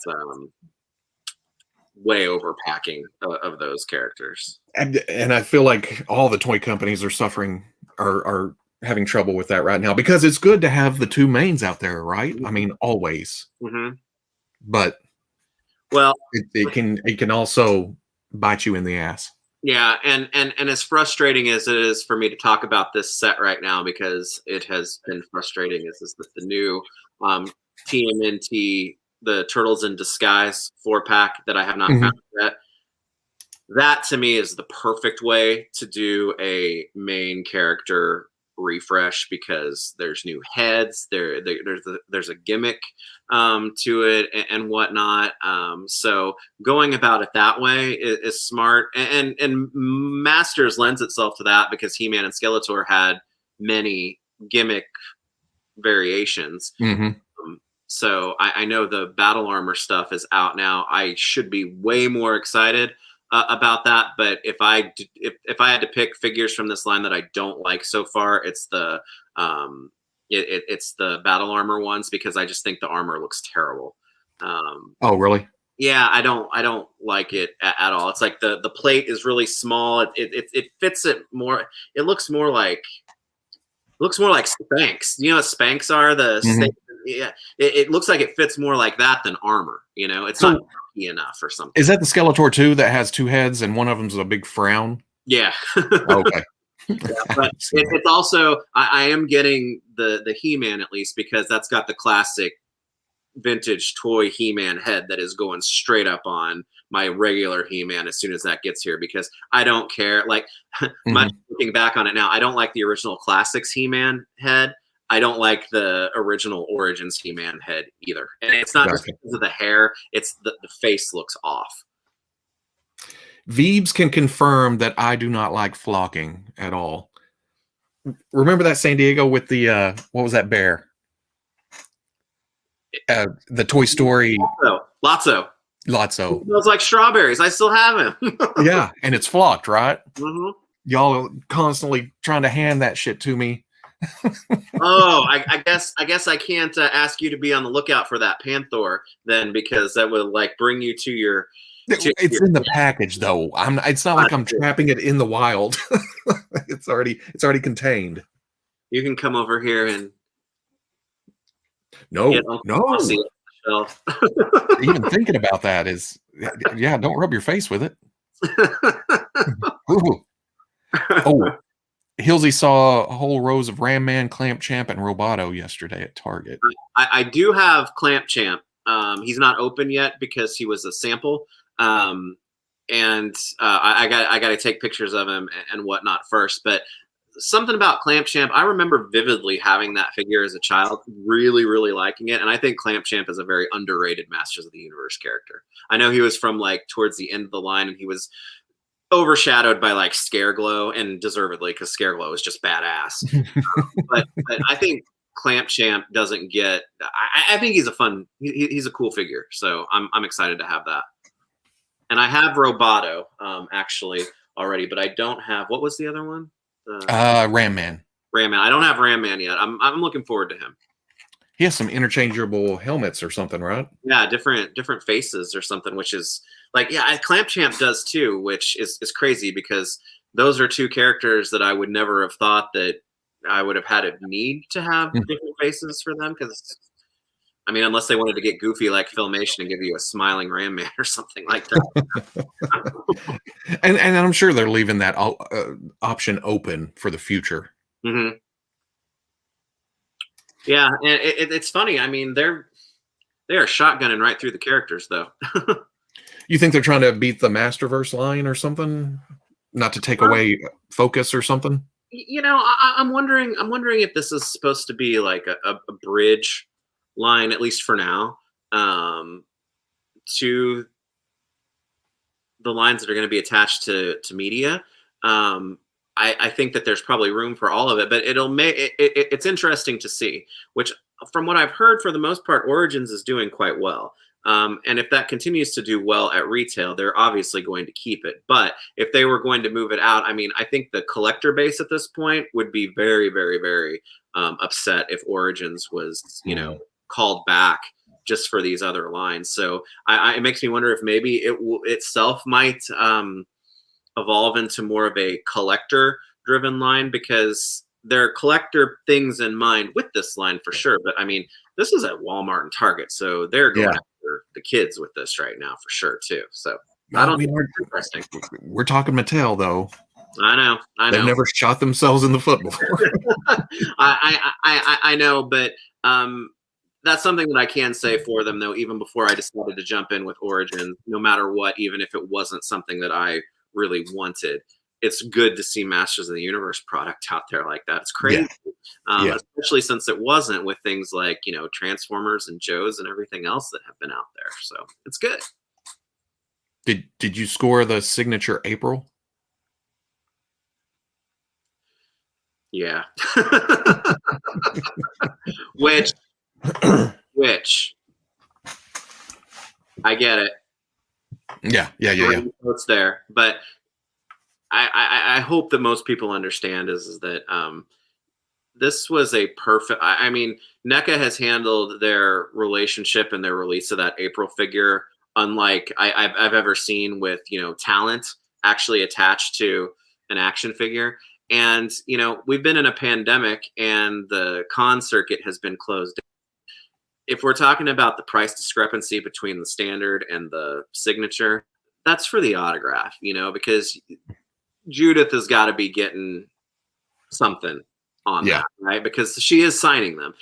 [SPEAKER 2] way overpacking of those characters.
[SPEAKER 1] And I feel like all the toy companies are suffering, are having trouble with that right now because it's good to have the two mains out there, right? I mean, always.
[SPEAKER 2] Mm-hmm.
[SPEAKER 1] But
[SPEAKER 2] well,
[SPEAKER 1] it can also bite you in the ass.
[SPEAKER 2] Yeah, and as frustrating as it is for me to talk about this set right now, because it has been frustrating, is the new TMNT, the Turtles in Disguise 4-pack that I have not found yet. That to me is the perfect way to do a main character refresh, because there's new heads, there's a gimmick to it and whatnot. So going about it that way is smart, and Masters lends itself to that because He-Man and Skeletor had many gimmick variations. So I know the battle armor stuff is out now. I should be way more excited about that. But if I had to pick figures from this line that I don't like so far, it's the it's the battle armor ones, because I just think the armor looks terrible.
[SPEAKER 1] Oh, really?
[SPEAKER 2] Yeah, I don't like it at all. It's like the plate is really small. It fits it more. It looks more like Spanx. You know what Spanx are? Yeah, it looks like it fits more like that than armor. You know, it's not enough or something.
[SPEAKER 1] Is that the Skeletor 2 that has two heads and one of them's a big frown?
[SPEAKER 2] Yeah.
[SPEAKER 1] Okay.
[SPEAKER 2] Yeah, but it's also I am getting the He-Man, at least, because that's got the classic vintage toy He-Man head that is going straight up on my regular He-Man as soon as that gets here, because I don't care. Like, much looking back on it now, I don't like the original classics He-Man head. I don't like the original Origins He-Man head either. And it's not just because of the hair, it's the face looks off.
[SPEAKER 1] Veebs can confirm that I do not like flocking at all. Remember that San Diego with the what was that bear? The Toy Story
[SPEAKER 2] Lotso.
[SPEAKER 1] It
[SPEAKER 2] smells like strawberries. I still have him.
[SPEAKER 1] Yeah, and it's flocked, right? Y'all are constantly trying to hand that shit to me.
[SPEAKER 2] Oh, I guess I can't ask you to be on the lookout for that Panther then, because that would like bring you to your.
[SPEAKER 1] It's in the package though. It's not like I'm trapping it in the wild. It's already contained.
[SPEAKER 2] You can come over here and.
[SPEAKER 1] No. Even thinking about that is, yeah. Don't rub your face with it. Oh, Hilsey saw whole rows of Ram Man, Clamp Champ, and Roboto yesterday at Target.
[SPEAKER 2] I do have Clamp Champ. He's not open yet because he was a sample, and I got to take pictures of him and whatnot first. But something about Clamp Champ, I remember vividly having that figure as a child, really, really liking it. And I think Clamp Champ is a very underrated Masters of the Universe character. I know he was from like towards the end of the line, and he was overshadowed by like Scareglow, and deservedly, because Scareglow is just badass. but I think Clamp Champ doesn't get. I think he's a fun. He's a cool figure, so I'm excited to have that. And I have Roboto actually already, but I don't have. What was the other one?
[SPEAKER 1] Ram Man.
[SPEAKER 2] Ram Man. I don't have Ram Man yet. I'm looking forward to him.
[SPEAKER 1] He has some interchangeable helmets or something, right?
[SPEAKER 2] Yeah, different faces or something, which is like, yeah, Clamp Champ does too, which is crazy, because those are two characters that I would never have thought that I would have had a need to have different faces for them, because I mean, unless they wanted to get goofy like Filmation and give you a smiling Ram Man or something like that.
[SPEAKER 1] and I'm sure they're leaving that option open for the future.
[SPEAKER 2] Yeah, and it's funny. I mean, they are shotgunning right through the characters, though.
[SPEAKER 1] You think they're trying to beat the Masterverse line or something? Not to take away focus or something?
[SPEAKER 2] You know, I'm wondering if this is supposed to be like a bridge line, at least for now, to the lines that are going to be attached to media. I think that there's probably room for all of it, but it's interesting to see, which from what I've heard, for the most part, Origins is doing quite well. And if that continues to do well at retail, they're obviously going to keep it. But if they were going to move it out, I mean, I think the collector base at this point would be very, very, very upset if Origins was, you know, called back just for these other lines. So it makes me wonder if maybe it itself might evolve into more of a collector driven line, because there are collector things in mind with this line for sure. But I mean, this is at Walmart and Target, so they're going after the kids with this right now for sure too. So I don't think it's interesting.
[SPEAKER 1] We're talking Mattel though.
[SPEAKER 2] I know.
[SPEAKER 1] They've never shot themselves in the foot before.
[SPEAKER 2] I know, but that's something that I can say for them though. Even before I decided to jump in with Origins, no matter what, even if it wasn't something that I really wanted, it's good to see Masters of the Universe product out there like that. It's crazy, especially since it wasn't with things like, you know, Transformers and Joes and everything else that have been out there. So it's good.
[SPEAKER 1] Did you score the signature April?
[SPEAKER 2] Yeah. which I get it.
[SPEAKER 1] Yeah.
[SPEAKER 2] It's there, but I hope that most people understand is that this was a perfect. I mean, NECA has handled their relationship and their release of that April figure unlike I've ever seen with, you know, talent actually attached to an action figure. And, you know, we've been in a pandemic and the con circuit has been closed down. If we're talking about the price discrepancy between the standard and the signature, that's for the autograph, you know, because Judith has got to be getting something on that, right? Because she is signing them.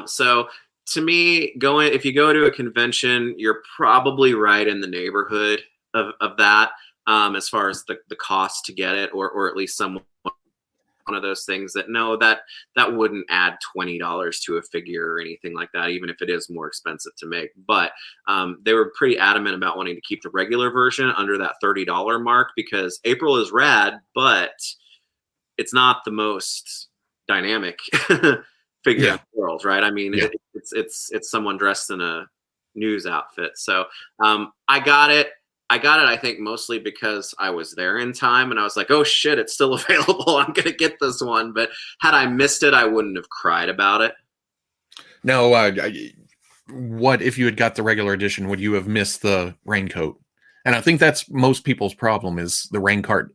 [SPEAKER 2] So to me, if you go to a convention, you're probably right in the neighborhood of that as far as the cost to get it, or at least one of those things that that wouldn't add $20 to a figure or anything like that, even if it is more expensive to make. But they were pretty adamant about wanting to keep the regular version under that $30 mark because April is rad, but it's not the most dynamic figure in the world, right? I mean, it's someone dressed in a news outfit. So I got it. I think mostly because I was there in time and I was like, oh shit, it's still available. I'm going to get this one. But had I missed it, I wouldn't have cried about it.
[SPEAKER 1] No, what if you had got the regular edition, would you have missed the raincoat? And I think that's most people's problem is the raincoat,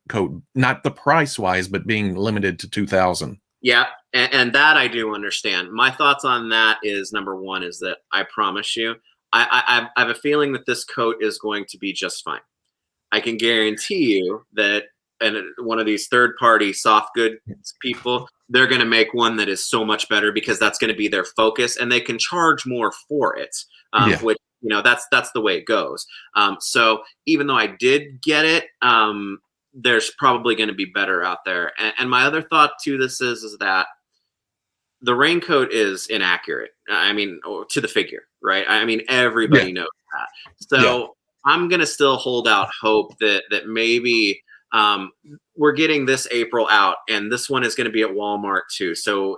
[SPEAKER 1] not the price wise, but being limited to 2,000.
[SPEAKER 2] Yeah. And that I do understand. My thoughts on that is number one is that I promise you, I have a feeling that this coat is going to be just fine. I can guarantee you that one of these third-party soft goods people, they're going to make one that is so much better because that's going to be their focus, and they can charge more for it, which, you know, that's the way it goes. So even though I did get it, there's probably going to be better out there. And my other thought to this is that the raincoat is inaccurate. I mean, to the figure, right? I mean, everybody knows that. So I'm going to still hold out hope that maybe we're getting this April out and this one is going to be at Walmart too. So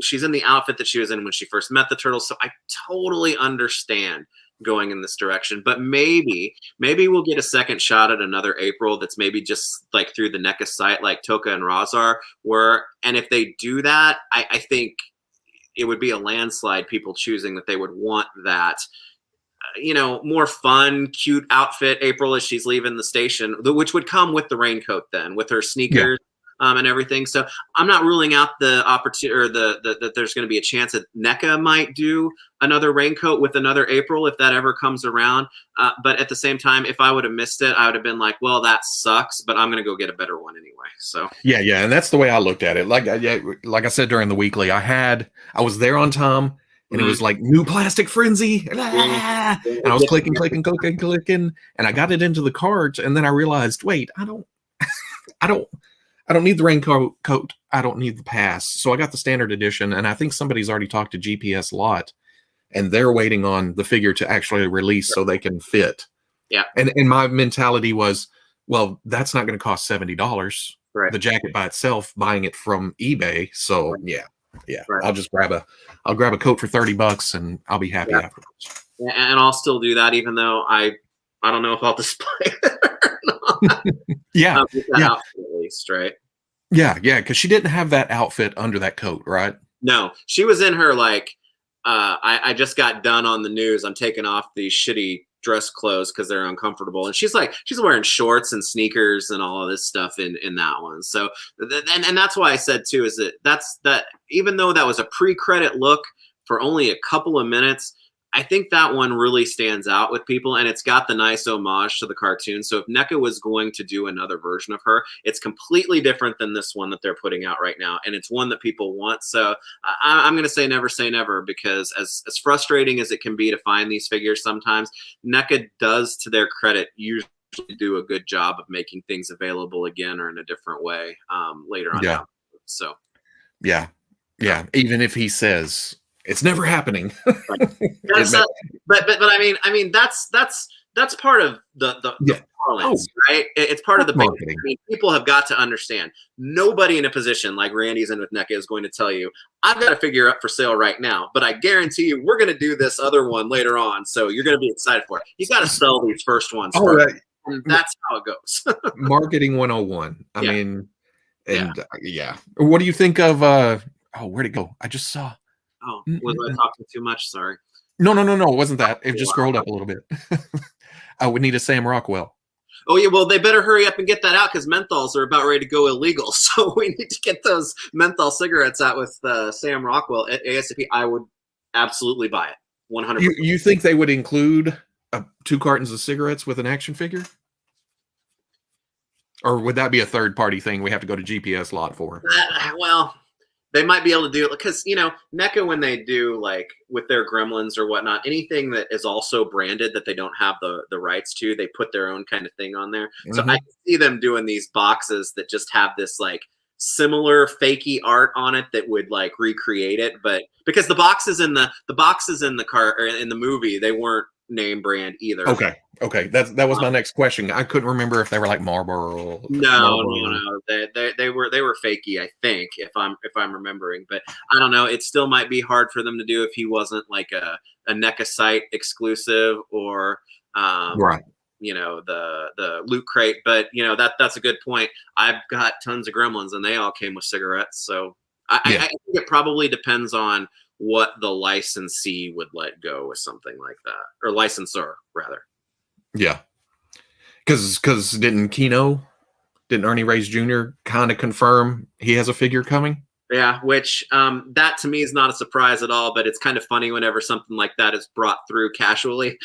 [SPEAKER 2] she's in the outfit that she was in when she first met the turtles. So I totally understand going in this direction, but maybe we'll get a second shot at another April that's maybe just like through the NECA site like Toka and Razar were. And if they do that, I think it would be a landslide people choosing that they would want that, you know, more fun, cute outfit April as she's leaving the station, which would come with the raincoat then with her sneakers. And everything. So I'm not ruling out the opportunity or that there's going to be a chance that NECA might do another raincoat with another April if that ever comes around. But at the same time, if I would have missed it, I would have been like, well, that sucks, but I'm going to go get a better one anyway. So
[SPEAKER 1] yeah. And that's the way I looked at it. Like I said during the weekly, I was there on time and it was like new plastic frenzy. And I was clicking, and I got it into the cart. And then I realized, wait, I don't need the raincoat. I don't need the pass. So I got the standard edition, and I think somebody's already talked to GPS Lot, and they're waiting on the figure to actually release so they can fit.
[SPEAKER 2] Yeah.
[SPEAKER 1] And my mentality was, well, that's not going to cost $70.
[SPEAKER 2] Right.
[SPEAKER 1] The jacket by itself, buying it from eBay. So yeah.
[SPEAKER 2] Right.
[SPEAKER 1] I'll grab a coat for $30 and I'll be happy afterwards.
[SPEAKER 2] And I'll still do that, even though I don't know if I'll display it or not. Outfit at least, right?
[SPEAKER 1] Yeah, because she didn't have that outfit under that coat, right?
[SPEAKER 2] No, she was in her like, I just got done on the news. I'm taking off these shitty dress clothes because they're uncomfortable, and she's wearing shorts and sneakers and all of this stuff in that one. So and that's why I said too is that even though that was a pre-credit look for only a couple of minutes, I think that one really stands out with people, and it's got the nice homage to the cartoon. So if NECA was going to do another version of her, it's completely different than this one that they're putting out right now, and it's one that people want. So I'm going to say never, because as frustrating as it can be to find these figures sometimes, NECA does, to their credit, usually do a good job of making things available again or in a different way later on.
[SPEAKER 1] Yeah.
[SPEAKER 2] So
[SPEAKER 1] yeah. Even if he says it's never happening.
[SPEAKER 2] Right. But I mean that's part of the parlance, right? It's part of the marketing. I mean, people have got to understand. Nobody in a position like Randy's in with NECA is going to tell you, "I've got a figure up for sale right now, but I guarantee you, we're going to do this other one later on, so you're going to be excited for it." You got to sell these first ones first. Right. And that's how it goes.
[SPEAKER 1] Marketing 101. I mean, and what do you think of? Where'd it go? I just saw.
[SPEAKER 2] Oh, was I talking too much? Sorry.
[SPEAKER 1] No, it wasn't that. It just scrolled up a little bit. I would need a Sam Rockwell.
[SPEAKER 2] Oh, yeah, well, they better hurry up and get that out because menthols are about ready to go illegal. So we need to get those menthol cigarettes out with Sam Rockwell at ASAP. I would absolutely buy it, 100%.
[SPEAKER 1] You think they would include 2 cartons of cigarettes with an action figure? Or would that be a third-party thing we have to go to GPS lot for?
[SPEAKER 2] Well, they might be able to do it because, NECA, when they do like with their Gremlins or whatnot, anything that is also branded that they don't have the rights to, they put their own kind of thing on there. So I can see them doing these boxes that just have this like similar fakey art on it that would like recreate it. But because the boxes in the car or in the movie, they weren't name brand either.
[SPEAKER 1] Okay. That was my next question. I couldn't remember if they were like Marlboro.
[SPEAKER 2] No. They were fakey, I think, if I'm remembering. But I don't know. It still might be hard for them to do if he wasn't like a NECA site exclusive or
[SPEAKER 1] right.
[SPEAKER 2] The Loot Crate. But that's a good point. I've got tons of Gremlins and they all came with cigarettes. So I think it probably depends on what the licensee would let go with something like that, or licensor rather.
[SPEAKER 1] Yeah, because didn't Ernie Reyes Jr. kind of confirm he has a figure coming?
[SPEAKER 2] Yeah, which that to me is not a surprise at all, but it's kind of funny whenever something like that is brought through casually,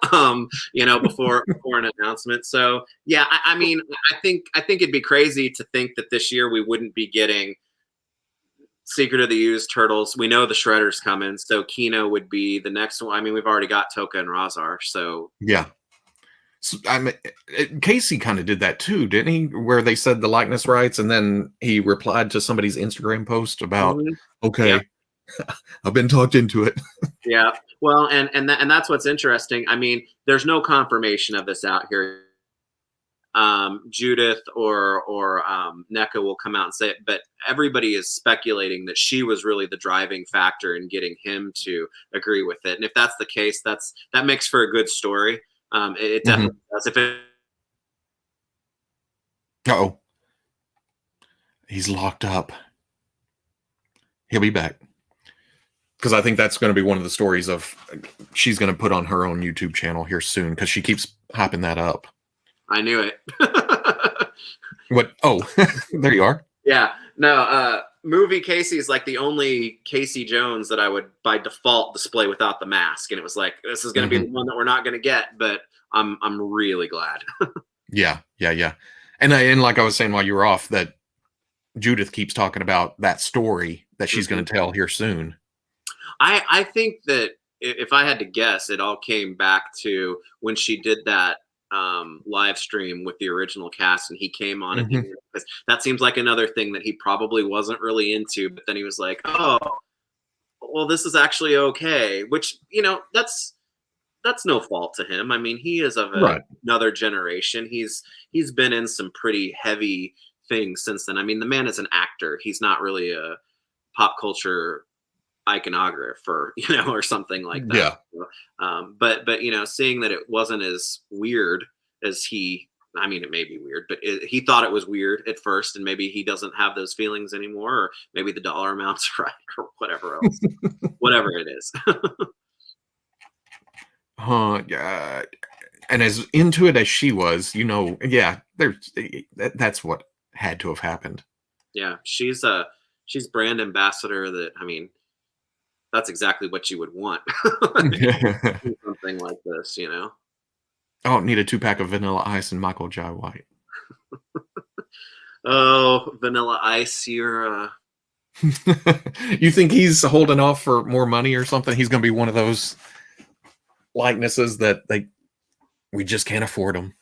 [SPEAKER 2] before an announcement. So yeah, I mean, I think it'd be crazy to think that this year we wouldn't be getting Secret of the Used Turtles. We know the Shredder's coming, so Kino would be the next one. I mean, we've already got Toka and Razar, so
[SPEAKER 1] yeah. So, Casey kind of did that too, didn't he? Where they said the likeness rights, and then he replied to somebody's Instagram post about, I've been talked into it.
[SPEAKER 2] Yeah, well, and that's what's interesting. I mean, there's no confirmation of this out here. Judith or NECA will come out and say it, but everybody is speculating that she was really the driving factor in getting him to agree with it. And if that's the case, that makes for a good story. It definitely does. If it
[SPEAKER 1] he's locked up. He'll be back. Because I think that's going to be one of the stories of she's going to put on her own YouTube channel here soon because she keeps hyping that up.
[SPEAKER 2] I knew it.
[SPEAKER 1] What? Oh, there you are.
[SPEAKER 2] Yeah. No, movie Casey is like the only Casey Jones that I would by default display without the mask. And it was like, this is going to be the one that we're not going to get, but I'm really glad.
[SPEAKER 1] Yeah. And like I was saying while you were off, that Judith keeps talking about that story that she's going to tell here soon.
[SPEAKER 2] I think that if I had to guess, it all came back to when she did that live stream with the original cast and he came on and because that seems like another thing that he probably wasn't really into, but then he was like, oh well, this is actually okay, which that's no fault to him. I mean, he is of another generation. He's been in some pretty heavy things since then. I mean, the man is an actor. He's not really a pop culture iconographer, or something like that.
[SPEAKER 1] Yeah.
[SPEAKER 2] So, but seeing that it wasn't as weird as it may be weird, but he thought it was weird at first, and maybe he doesn't have those feelings anymore, or maybe the dollar amount's right, or whatever else, whatever it is.
[SPEAKER 1] Yeah. And as into it as she was, yeah, that's what had to have happened.
[SPEAKER 2] Yeah, she's brand ambassador. That I mean, that's exactly what you would want.
[SPEAKER 1] I
[SPEAKER 2] Something like this.
[SPEAKER 1] don't need a 2-pack of Vanilla Ice and Michael Jai White.
[SPEAKER 2] Oh, Vanilla Ice, you're
[SPEAKER 1] You think he's holding off for more money or something? He's going to be one of those likenesses that we just can't afford them.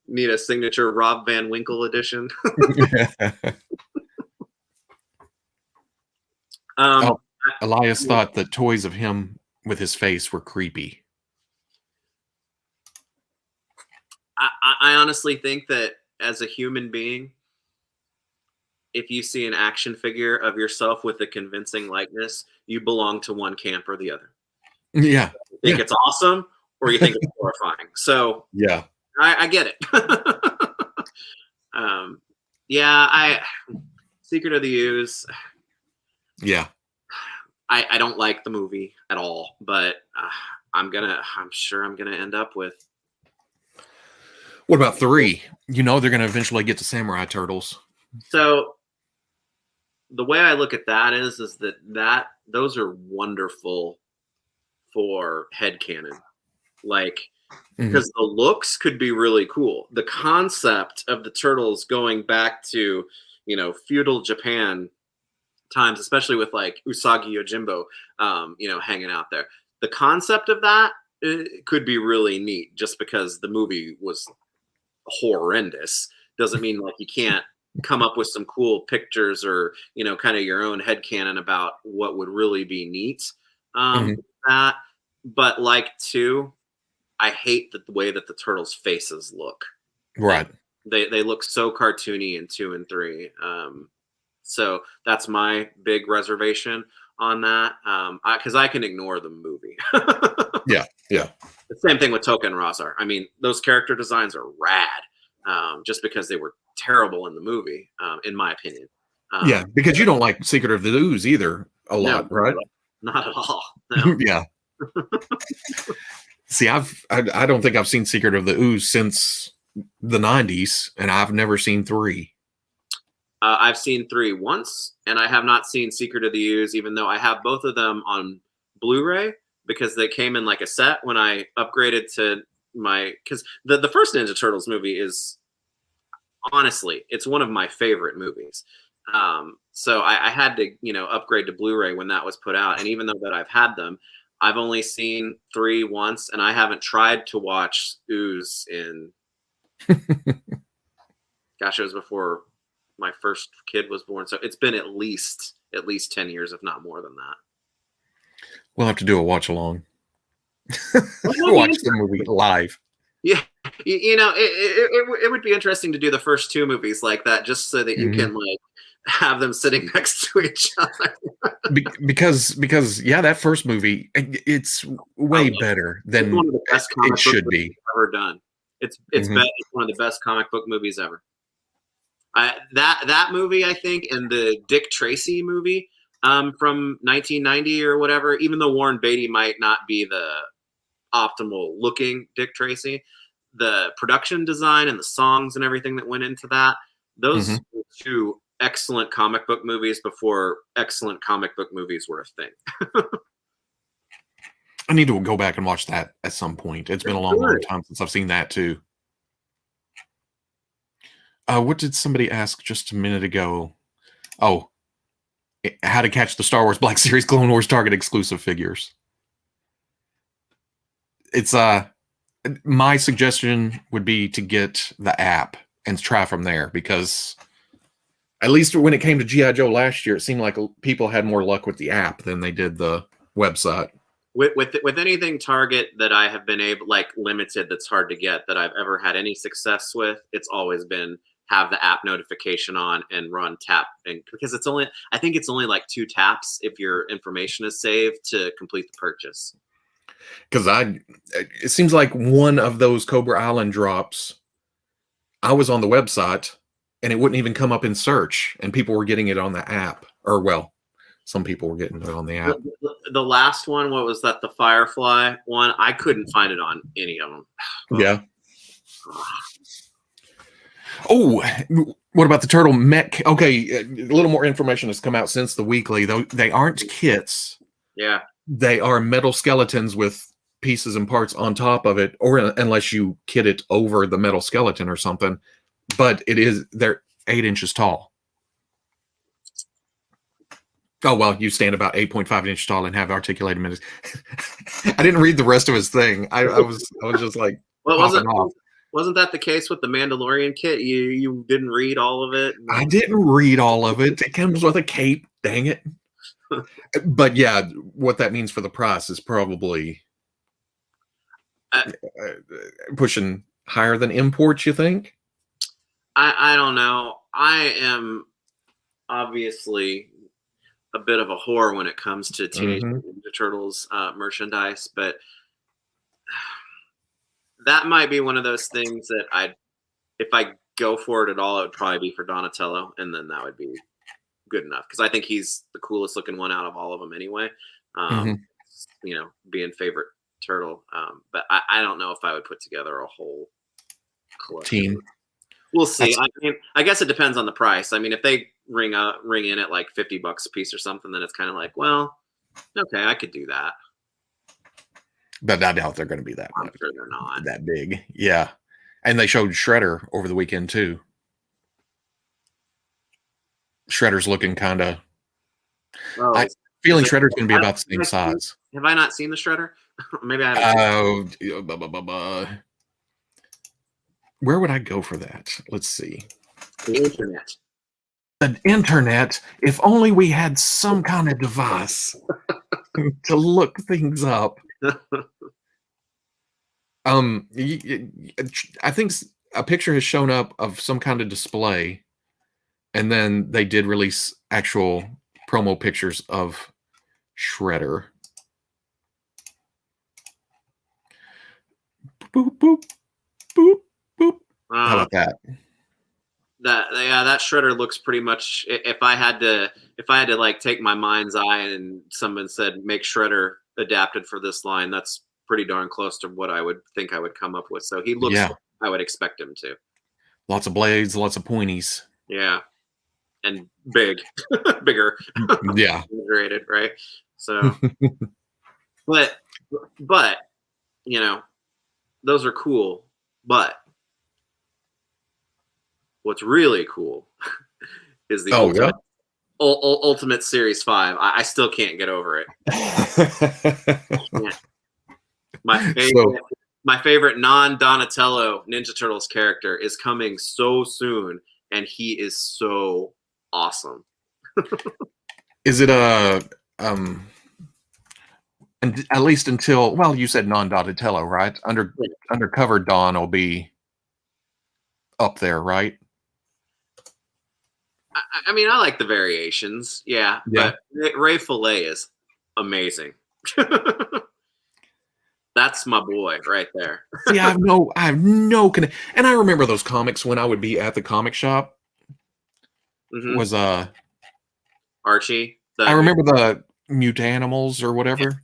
[SPEAKER 2] need a signature Rob Van Winkle edition.
[SPEAKER 1] Elias thought that toys of him with his face were creepy.
[SPEAKER 2] I honestly think that as a human being, if you see an action figure of yourself with a convincing likeness, you belong to one camp or the other.
[SPEAKER 1] Yeah.
[SPEAKER 2] You think it's awesome or you think it's horrifying. So
[SPEAKER 1] yeah,
[SPEAKER 2] I get it. Secret of the Ooze.
[SPEAKER 1] Yeah.
[SPEAKER 2] I don't like the movie at all, but I'm sure I'm gonna end up with.
[SPEAKER 1] What about 3? They're gonna eventually get to Samurai Turtles.
[SPEAKER 2] So the way I look at that is that those are wonderful for headcanon. Like, because the looks could be really cool. The concept of the turtles going back to, feudal Japan times, especially with like Usagi Yojimbo, hanging out there. The concept of that could be really neat just because the movie was horrendous. Doesn't mean like you can't come up with some cool pictures or, kind of your own headcanon about what would really be neat. That, but like 2, I hate the way that the turtles' faces look.
[SPEAKER 1] Right.
[SPEAKER 2] They look so cartoony in 2 and 3. So that's my big reservation on that. Because I can ignore the movie.
[SPEAKER 1] Yeah.
[SPEAKER 2] The same thing with Toka and Razar. I mean, those character designs are rad. Just because they were terrible in the movie, in my opinion.
[SPEAKER 1] Yeah, because you don't like Secret of the Ooze either a lot, right?
[SPEAKER 2] Not at all. No.
[SPEAKER 1] Yeah. See, I don't think I've seen Secret of the Ooze since the 90s, and I've never seen 3.
[SPEAKER 2] I've seen 3 once, and I have not seen Secret of the Ooze, even though I have both of them on Blu-ray because they came in like a set when I upgraded to because the first Ninja Turtles movie is, honestly, it's one of my favorite movies. So I had to, upgrade to Blu-ray when that was put out. And even though that I've had them, I've only seen 3 once, and I haven't tried to watch Ooze in, gosh, it was before my first kid was born. So it's been at least 10 years, if not more than that.
[SPEAKER 1] We'll have to do a watch along. Watch the movie live.
[SPEAKER 2] Yeah, it would be interesting to do the first 2 movies like that, just so that you can like have them sitting next to each other.
[SPEAKER 1] because yeah, that first movie, it's way better than
[SPEAKER 2] one of the best
[SPEAKER 1] it should be
[SPEAKER 2] ever done. It's one of the best comic book movies ever. That movie, I think, and the Dick Tracy movie from 1990 or whatever, even though Warren Beatty might not be the optimal looking Dick Tracy, the production design and the songs and everything that went into that, those were 2 excellent comic book movies before excellent comic book movies were a thing.
[SPEAKER 1] I need to go back and watch that at some point. It's been a long time since I've seen that too. What did somebody ask just a minute ago? Oh, how to catch the Star Wars Black Series Clone Wars Target exclusive figures. It's my suggestion would be to get the app and try from there, because at least when it came to G.I. Joe last year, it seemed like people had more luck with the app than they did the website.
[SPEAKER 2] With anything Target that I have been able, like limited, that's hard to get, that I've ever had any success with, it's always been have the app notification on and run tap, and because I think it's only like 2 taps if your information is saved to complete the purchase.
[SPEAKER 1] Because it seems like one of those Cobra Island drops, I was on the website and it wouldn't even come up in search, and people were getting it on the app, or some people were getting it on the app.
[SPEAKER 2] The last one, what was that? The Firefly one? I couldn't find it on any of them.
[SPEAKER 1] Yeah. Oh, what about the turtle mech? Okay, a little more information has come out since the weekly, though. They aren't kits.
[SPEAKER 2] Yeah.
[SPEAKER 1] They are metal skeletons with pieces and parts on top of it, or unless you kit it over the metal skeleton or something. But they're 8 inches tall. Oh, well, you stand about 8.5 inches tall and have articulated minutes. I didn't read the rest of his thing. I was just like,
[SPEAKER 2] well, wasn't that the case with the Mandalorian kit? You didn't read all of it?
[SPEAKER 1] I didn't read all of it. It comes with a cape, dang it. But yeah, what that means for the price is probably pushing higher than imports, you think?
[SPEAKER 2] I don't know. I am obviously a bit of a whore when it comes to Teenage Mutant Ninja Turtles merchandise, but that might be one of those things that if I go for it at all, it would probably be for Donatello, and then that would be good enough, because I think he's the coolest looking one out of all of them anyway. You know, being favorite turtle, but I don't know if I would put together a whole collection.
[SPEAKER 1] Team.
[SPEAKER 2] We'll see. I mean, I guess it depends on the price. I mean, if they ring in at like $50 a piece or something, then it's kind of like, well, okay, I could do that.
[SPEAKER 1] But I doubt they're going to be that
[SPEAKER 2] I'm sure they're not
[SPEAKER 1] that big. Yeah, and they showed Shredder over the weekend too. Shredder's looking kind of. I'm feeling Shredder's going to be about the same size.
[SPEAKER 2] Have I not seen the Shredder? Maybe I haven't.
[SPEAKER 1] Where would I go for that? Let's see.
[SPEAKER 2] The internet.
[SPEAKER 1] The internet. If only we had some kind of device to look things up. I think a picture has shown up of some kind of display, and then they did release actual promo pictures of Shredder. Boop boop boop boop. How about that?
[SPEAKER 2] That Shredder looks pretty much. If I had to like take my mind's eye and someone said make Shredder adapted for this line, that's pretty darn close to what I would think I would come up with. So he looks like I would expect him to. Lots
[SPEAKER 1] of blades, lots of pointies.
[SPEAKER 2] Yeah, and bigger.
[SPEAKER 1] Yeah,
[SPEAKER 2] integrated, right? So, but you know, those are cool. But what's really cool is the Ultimate Series 5. I still can't get over it. My favorite non-Donatello Ninja Turtles character is coming so soon, and he is so awesome.
[SPEAKER 1] Is it and at least until, well, you said non-Donatello, right? Undercover Don will be up there, right?
[SPEAKER 2] I mean, I like the variations, yeah. But Ray Fillet is amazing. That's my boy right there.
[SPEAKER 1] See, I have no connection. And I remember those comics when I would be at the comic shop. Was
[SPEAKER 2] Archie.
[SPEAKER 1] I remember the Mutanimals or whatever.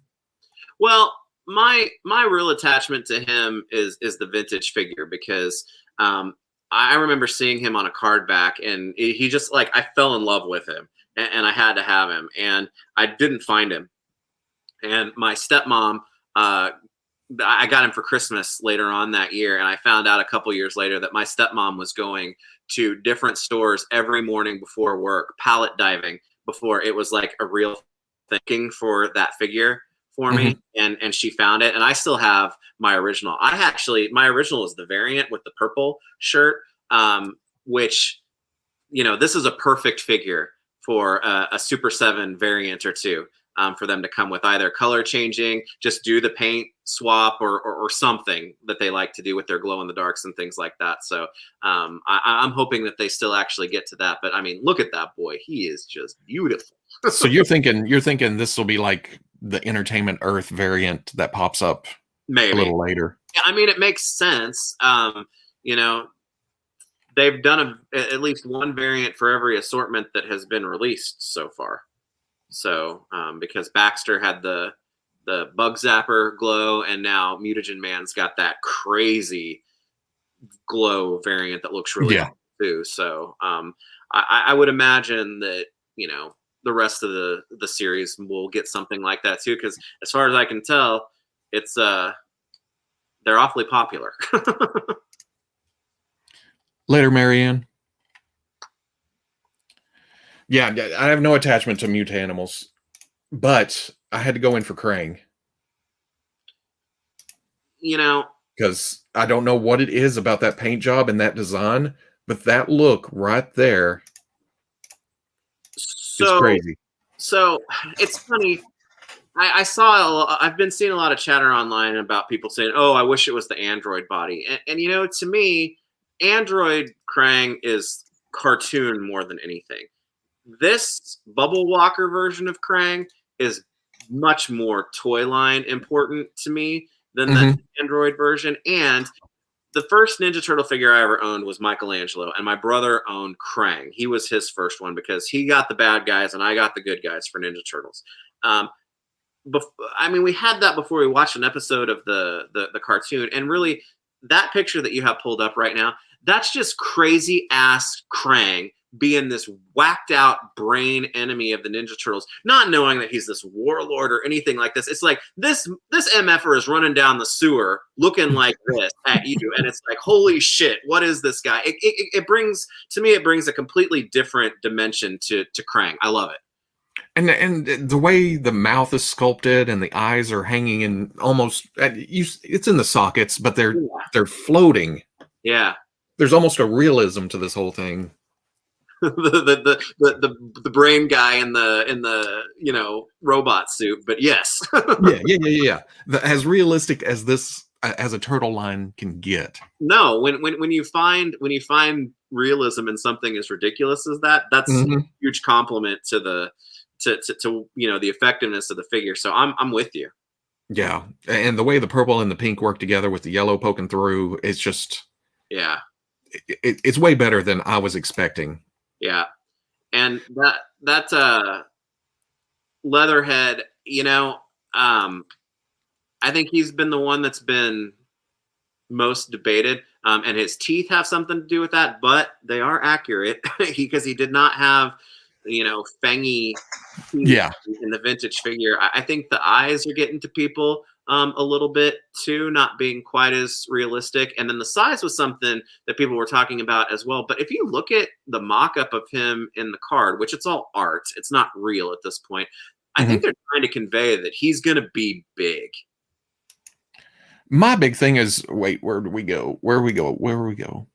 [SPEAKER 2] Well, my real attachment to him is the vintage figure, because I remember seeing him on a card back, and he just, like, I fell in love with him, and I had to have him, and I didn't find him. And my stepmom, I got him for Christmas later on that year, and I found out a couple years later that my stepmom was going to different stores every morning before work, pallet diving, before it was like a real thing for that figure for me, and she found it, and I still have my original. My original is the variant with the purple shirt, which, you know, this is a perfect figure for a Super 7 variant or two, for them to come with, either color changing, just do the paint swap, or something that they like to do with their glow in the darks and things like that. So I'm hoping that they still actually get to that. But I mean, look at that boy. He is just beautiful.
[SPEAKER 1] So you're thinking this will be like the Entertainment Earth variant that pops up maybe a little later.
[SPEAKER 2] Yeah, I mean, it makes sense. You know, they've done at least one variant for every assortment that has been released so far. So because Baxter had the bug zapper glow, and now Mutagen Man's got that crazy glow variant that looks really
[SPEAKER 1] Yeah.
[SPEAKER 2] cool too. So I would imagine that, you know, the rest of the series will get something like that too, because as far as I can tell, it's they're awfully popular.
[SPEAKER 1] Later, Marianne. Yeah, I have no attachment to mute animals, but I had to go in for Krang.
[SPEAKER 2] You know,
[SPEAKER 1] Because I don't know what it is about that paint job and that design, but that look right there is
[SPEAKER 2] so
[SPEAKER 1] crazy.
[SPEAKER 2] so it's funny. I've been seeing a lot of chatter online about people saying, "Oh, I wish it was the Android body," and you know, to me, Android Krang is cartoon more than anything. This Bubble Walker version of Krang is much more toy line important to me than the
[SPEAKER 1] Mm-hmm.
[SPEAKER 2] Android version. And the first Ninja Turtle figure I ever owned was Michelangelo, and my brother owned Krang. He was his first one because he got the bad guys and I got the good guys for Ninja Turtles. Um, I mean, we had that before we watched an episode of the cartoon, and really, that picture that you have pulled up right now, that's just crazy ass Krang being this whacked out brain enemy of the Ninja Turtles, not knowing that he's this warlord or anything like this. It's like this MFer is running down the sewer looking like this at you, and it's like, holy shit, what is this guy? It brings, to me, it brings a completely different dimension to Krang. I love it.
[SPEAKER 1] And the way the mouth is sculpted and the eyes are hanging in almost it's in the sockets, but they're floating.
[SPEAKER 2] Yeah.
[SPEAKER 1] There's almost a realism to this whole thing.
[SPEAKER 2] the brain guy in the you know, robot suit, but yes.
[SPEAKER 1] Yeah. As realistic as this as a turtle line can get.
[SPEAKER 2] No, when you find realism in something as ridiculous as that, that's a huge compliment to the to you know, the effectiveness of the figure. So I'm with you.
[SPEAKER 1] Yeah, and the way the purple and the pink work together with the yellow poking through, it's just
[SPEAKER 2] Yeah.
[SPEAKER 1] it's way better than I was expecting.
[SPEAKER 2] Yeah. And that Leatherhead, you know, I think he's been the one that's been most debated, and his teeth have something to do with that, but they are accurate because he did not have, you know, fangy teeth
[SPEAKER 1] Yeah,
[SPEAKER 2] in the vintage figure. I think the eyes are getting to people a little bit too, not being quite as realistic, and then the size was something that people were talking about as well. But if you look at the mock-up of him in the card, which it's all art, it's not real at this point, I think they're trying to convey that he's going to be big.
[SPEAKER 1] my big thing is, wait, where do we go? Where we go?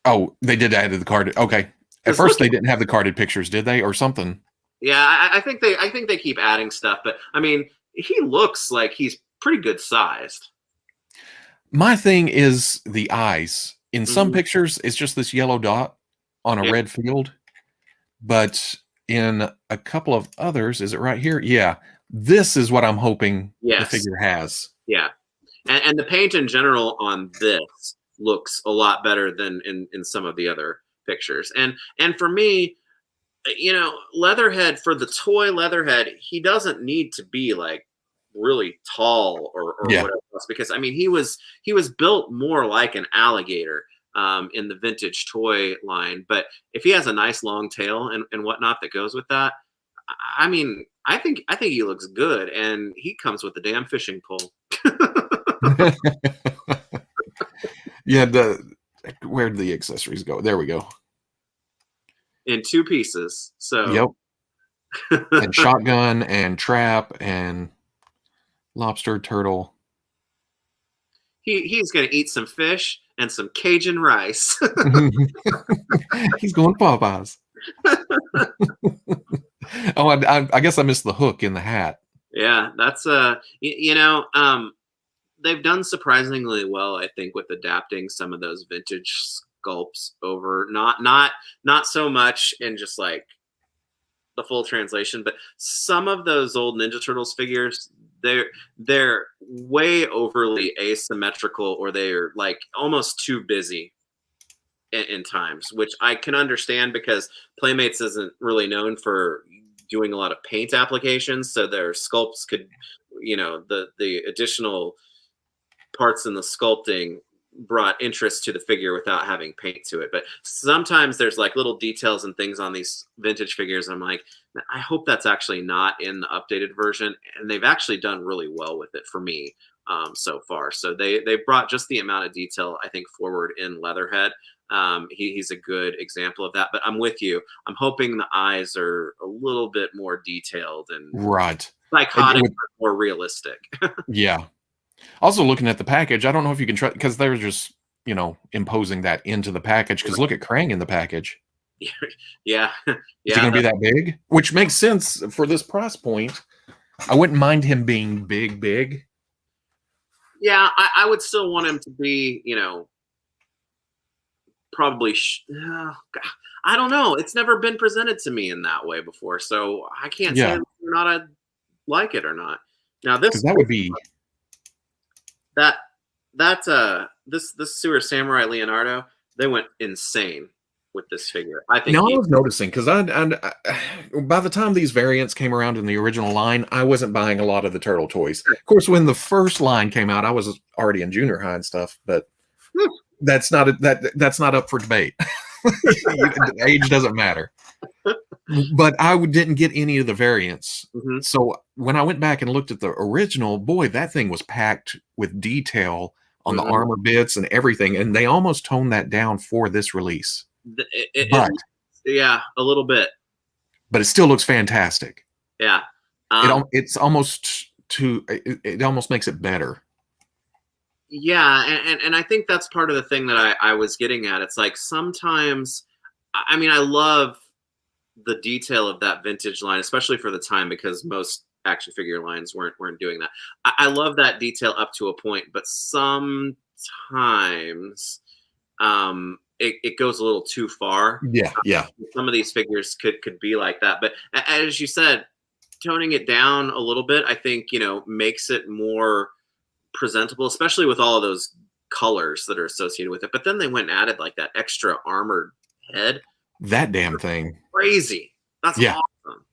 [SPEAKER 1] Oh, they did add the card. Okay, at first they didn't have the carded pictures, did they, or something?
[SPEAKER 2] Yeah, I think they keep adding stuff, but I mean, he looks like he's pretty good sized.
[SPEAKER 1] My thing is the eyes. In some pictures, it's just this yellow dot on a red field, but in a couple of others, is it right here? Yeah, this is what I'm hoping the figure has.
[SPEAKER 2] Yeah, and the paint in general on this looks a lot better than in some of the other pictures. And for me, you know, Leatherhead, for the toy Leatherhead, he doesn't need to be like really tall or whatever else, because I mean, he was built more like an alligator in the vintage toy line. But if he has a nice long tail and whatnot that goes with that, I mean, I think he looks good, and he comes with a damn fishing pole.
[SPEAKER 1] Yeah, where'd the accessories go? There we go.
[SPEAKER 2] In 2 pieces. So
[SPEAKER 1] yep. And shotgun and trap and lobster turtle.
[SPEAKER 2] He's gonna eat some fish and some Cajun rice.
[SPEAKER 1] He's going Popeyes. Oh, I guess I missed the hook in the hat.
[SPEAKER 2] Yeah, that's you know, they've done surprisingly well, I think, with adapting some of those vintage sculpts over. Not so much in just like the full translation, but some of those old Ninja Turtles figures, they're way overly asymmetrical, or they're like almost too busy in times, which I can understand because Playmates isn't really known for doing a lot of paint applications, so their sculpts could, the additional parts in the sculpting brought interest to the figure without having paint to it. But sometimes there's like little details and things on these vintage figures. I'm like, I hope that's actually not in the updated version. And they've actually done really well with it for me so far. So they brought just the amount of detail, I think, forward in Leatherhead. He's a good example of that. But I'm with you. I'm hoping the eyes are a little bit more detailed and psychotic, but more realistic.
[SPEAKER 1] Yeah. Also, looking at the package, I don't know if you can try, because they're just, imposing that into the package. Because look at Krang in the package.
[SPEAKER 2] Yeah.
[SPEAKER 1] Is he going to be that big? Which makes sense for this price point. I wouldn't mind him being big.
[SPEAKER 2] Yeah, I would still want him to be, probably. I don't know. It's never been presented to me in that way before, so I can't say whether or not I'd like it or not. Now, this
[SPEAKER 1] that would be
[SPEAKER 2] this Sewer Samurai Leonardo. They went insane with this figure. I think.
[SPEAKER 1] Now I was noticing, because I by the time these variants came around in the original line, I wasn't buying a lot of the turtle toys. Of course, when the first line came out, I was already in junior high and stuff, but that's not up for debate. Age doesn't matter. But I didn't get any of the variants.
[SPEAKER 2] Mm-hmm.
[SPEAKER 1] So when I went back and looked at the original, boy, that thing was packed with detail on the armor bits and everything, and they almost toned that down for this release.
[SPEAKER 2] Yeah, a little bit.
[SPEAKER 1] But it still looks fantastic.
[SPEAKER 2] Yeah.
[SPEAKER 1] It almost makes it better.
[SPEAKER 2] Yeah, and I think that's part of the thing that I was getting at. It's like sometimes, I mean, I love the detail of that vintage line, especially for the time, because most action figure lines weren't doing that. I love that detail up to a point, but sometimes it goes a little too far.
[SPEAKER 1] Yeah.
[SPEAKER 2] Some of these figures could be like that, but as you said, toning it down a little bit, I think, makes it more presentable, especially with all of those colors that are associated with it. But then they went and added like that extra armored head.
[SPEAKER 1] That damn thing.
[SPEAKER 2] Crazy. That's awesome.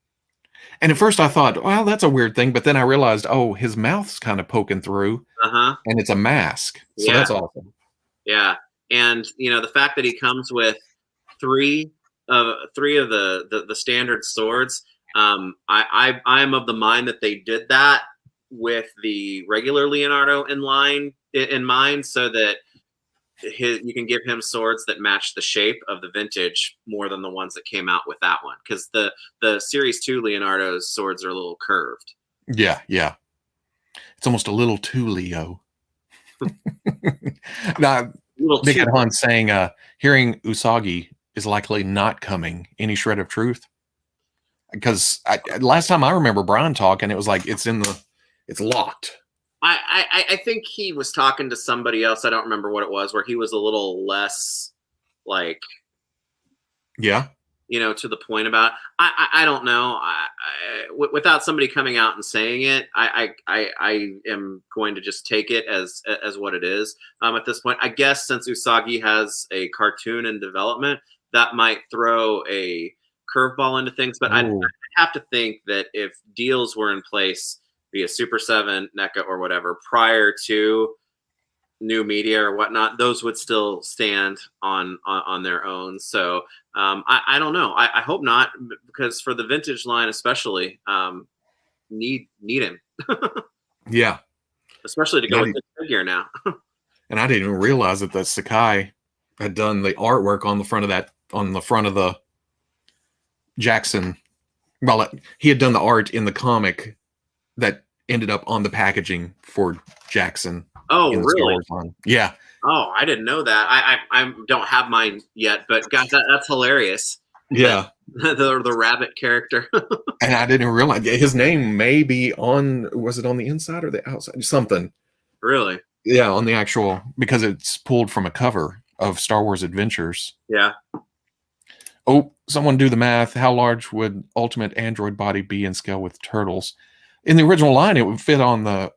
[SPEAKER 1] And at first I thought, well, that's a weird thing. But then I realized, oh, his mouth's kind of poking through. And it's a mask. So that's awesome.
[SPEAKER 2] Yeah. And, the fact that he comes with three of the standard swords, I'm of the mind that they did that with the regular Leonardo in mind, so that you can give him swords that match the shape of the vintage more than the ones that came out with that one, because the Series 2 Leonardo's swords are a little curved.
[SPEAKER 1] Yeah. It's almost a little too Leo. Now, Big Head Han saying, hearing Usagi is likely not coming. Any shred of truth? Because last time I remember Brian talking, it was like it's locked.
[SPEAKER 2] I think he was talking to somebody else. I don't remember what it was, where he was a little less like, to the point about. I don't know. Without somebody coming out and saying it, I am going to just take it as what it is. At this point, I guess since Usagi has a cartoon in development, that might throw a curveball into things. But I have to think that if deals were in place via Super 7, NECA, or whatever, prior to new media or whatnot, those would still stand on their own. So I don't know. I hope not, because for the vintage line especially, need him.
[SPEAKER 1] Yeah.
[SPEAKER 2] Especially to go with this figure now.
[SPEAKER 1] And I didn't even realize that Sakai had done the artwork on the front of the Jackson. Well, he had done the art in the comic that ended up on the packaging for Jackson.
[SPEAKER 2] Oh, really?
[SPEAKER 1] Yeah.
[SPEAKER 2] Oh, I didn't know that. I don't have mine yet, but God, that's hilarious.
[SPEAKER 1] Yeah.
[SPEAKER 2] The rabbit character.
[SPEAKER 1] And I didn't realize his name may be was it on the inside or the outside? Something.
[SPEAKER 2] Really?
[SPEAKER 1] Yeah, on the actual, because it's pulled from a cover of Star Wars Adventures.
[SPEAKER 2] Yeah.
[SPEAKER 1] Oh, someone do the math. How large would Ultimate Android body be in scale with Turtles? In the original line, it would fit on the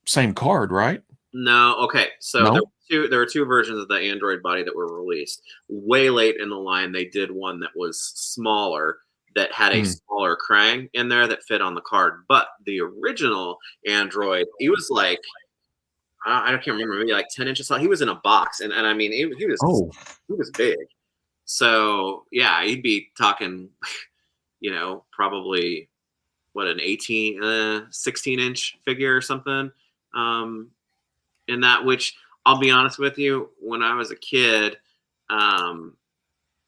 [SPEAKER 1] same card, right?
[SPEAKER 2] No. Okay. So there were two versions of the Android body that were released. Way late in the line, they did one that was smaller. that had a smaller Krang in there that fit on the card. But the original Android, he was like, I can't remember, maybe like 10 inches tall. He was in a box, and I mean, he was big. So yeah, you'd be talking, probably what, an 16-inch figure or something. In that, which I'll be honest with you, when I was a kid,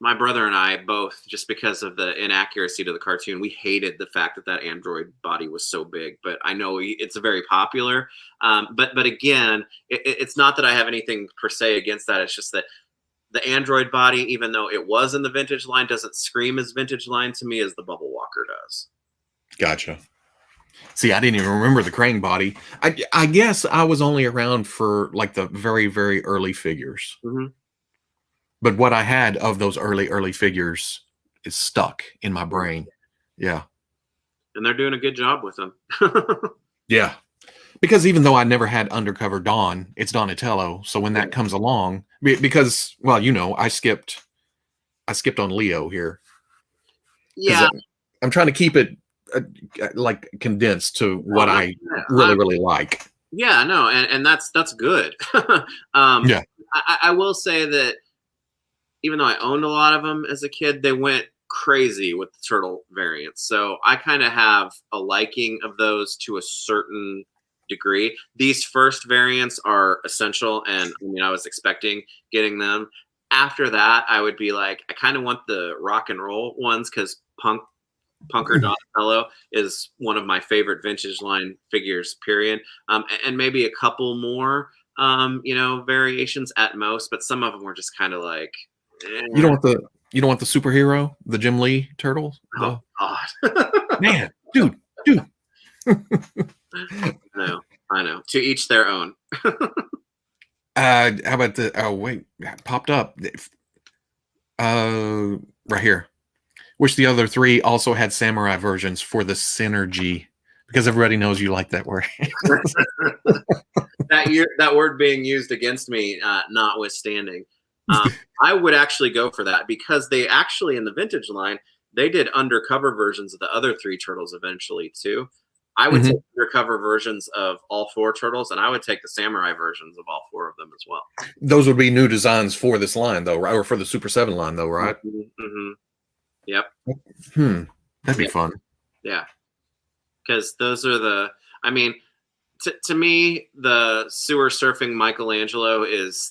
[SPEAKER 2] my brother and I both, just because of the inaccuracy to the cartoon, we hated the fact that android body was so big. But I know it's very popular. But again, it's not that I have anything per se against that. It's just that the android body, even though it was in the vintage line, doesn't scream as vintage line to me as the Bubble Walker does.
[SPEAKER 1] Gotcha. See, I didn't even remember the Krang body. I guess I was only around for like the very, very early figures.
[SPEAKER 2] Mm-hmm.
[SPEAKER 1] But what I had of those early figures is stuck in my brain. Yeah.
[SPEAKER 2] And they're doing a good job with them.
[SPEAKER 1] Yeah. Because even though I never had Undercover Dawn, it's Donatello. So when that comes along, because, well, I skipped on Leo here.
[SPEAKER 2] Yeah.
[SPEAKER 1] I'm trying to keep it like condensed to what I really like.
[SPEAKER 2] Yeah, no, and that's good.
[SPEAKER 1] Yeah.
[SPEAKER 2] I will say that even though I owned a lot of them as a kid, they went crazy with the turtle variants. So I kind of have a liking of those to a certain degree. These first variants are essential, and I mean, I was expecting getting them. After that, I would be like, I kind of want the rock and roll ones, because Punker Donatello is one of my favorite vintage line figures, period. And maybe a couple more, variations at most, but some of them were just kind of like,
[SPEAKER 1] You don't want the superhero, the Jim Lee turtle?
[SPEAKER 2] Oh God.
[SPEAKER 1] Man, dude.
[SPEAKER 2] I know. To each their own.
[SPEAKER 1] How about wait, it popped up. Right here. Wish the other three also had samurai versions for the synergy, because everybody knows you like that word.
[SPEAKER 2] That word being used against me, notwithstanding. I would actually go for that, because they actually, in the vintage line, they did undercover versions of the other three turtles eventually too. I would take undercover versions of all four turtles, and I would take the samurai versions of all four of them as well.
[SPEAKER 1] Those would be new designs for this line, though, right? Or for the Super 7 line, though, right?
[SPEAKER 2] Mm-hmm. Yep.
[SPEAKER 1] That'd be fun.
[SPEAKER 2] Yeah. Because those are I mean, to me, the sewer surfing Michelangelo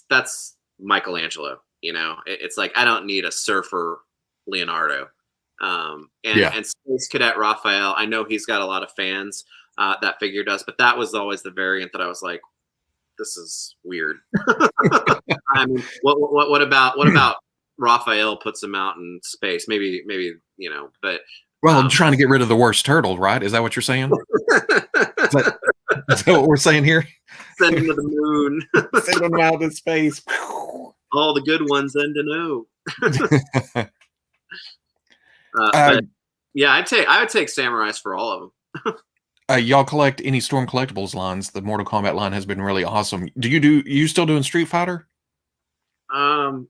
[SPEAKER 2] that's Michelangelo. It's like, I don't need a surfer Leonardo. And Space Cadet Raphael, I know he's got a lot of fans, that figure does, but that was always the variant that I was like, this is weird. I mean, what about Raphael puts him out in space? Maybe, but.
[SPEAKER 1] Well, trying to get rid of the worst turtle, right? Is that what you're saying? Is that what we're saying here?
[SPEAKER 2] Send him to the moon.
[SPEAKER 1] Send him out in space.
[SPEAKER 2] All the good ones then to know. But yeah, I would take samurais for all of them.
[SPEAKER 1] Y'all collect any Storm Collectibles lines? The Mortal Kombat line has been really awesome. You still doing Street Fighter?
[SPEAKER 2] I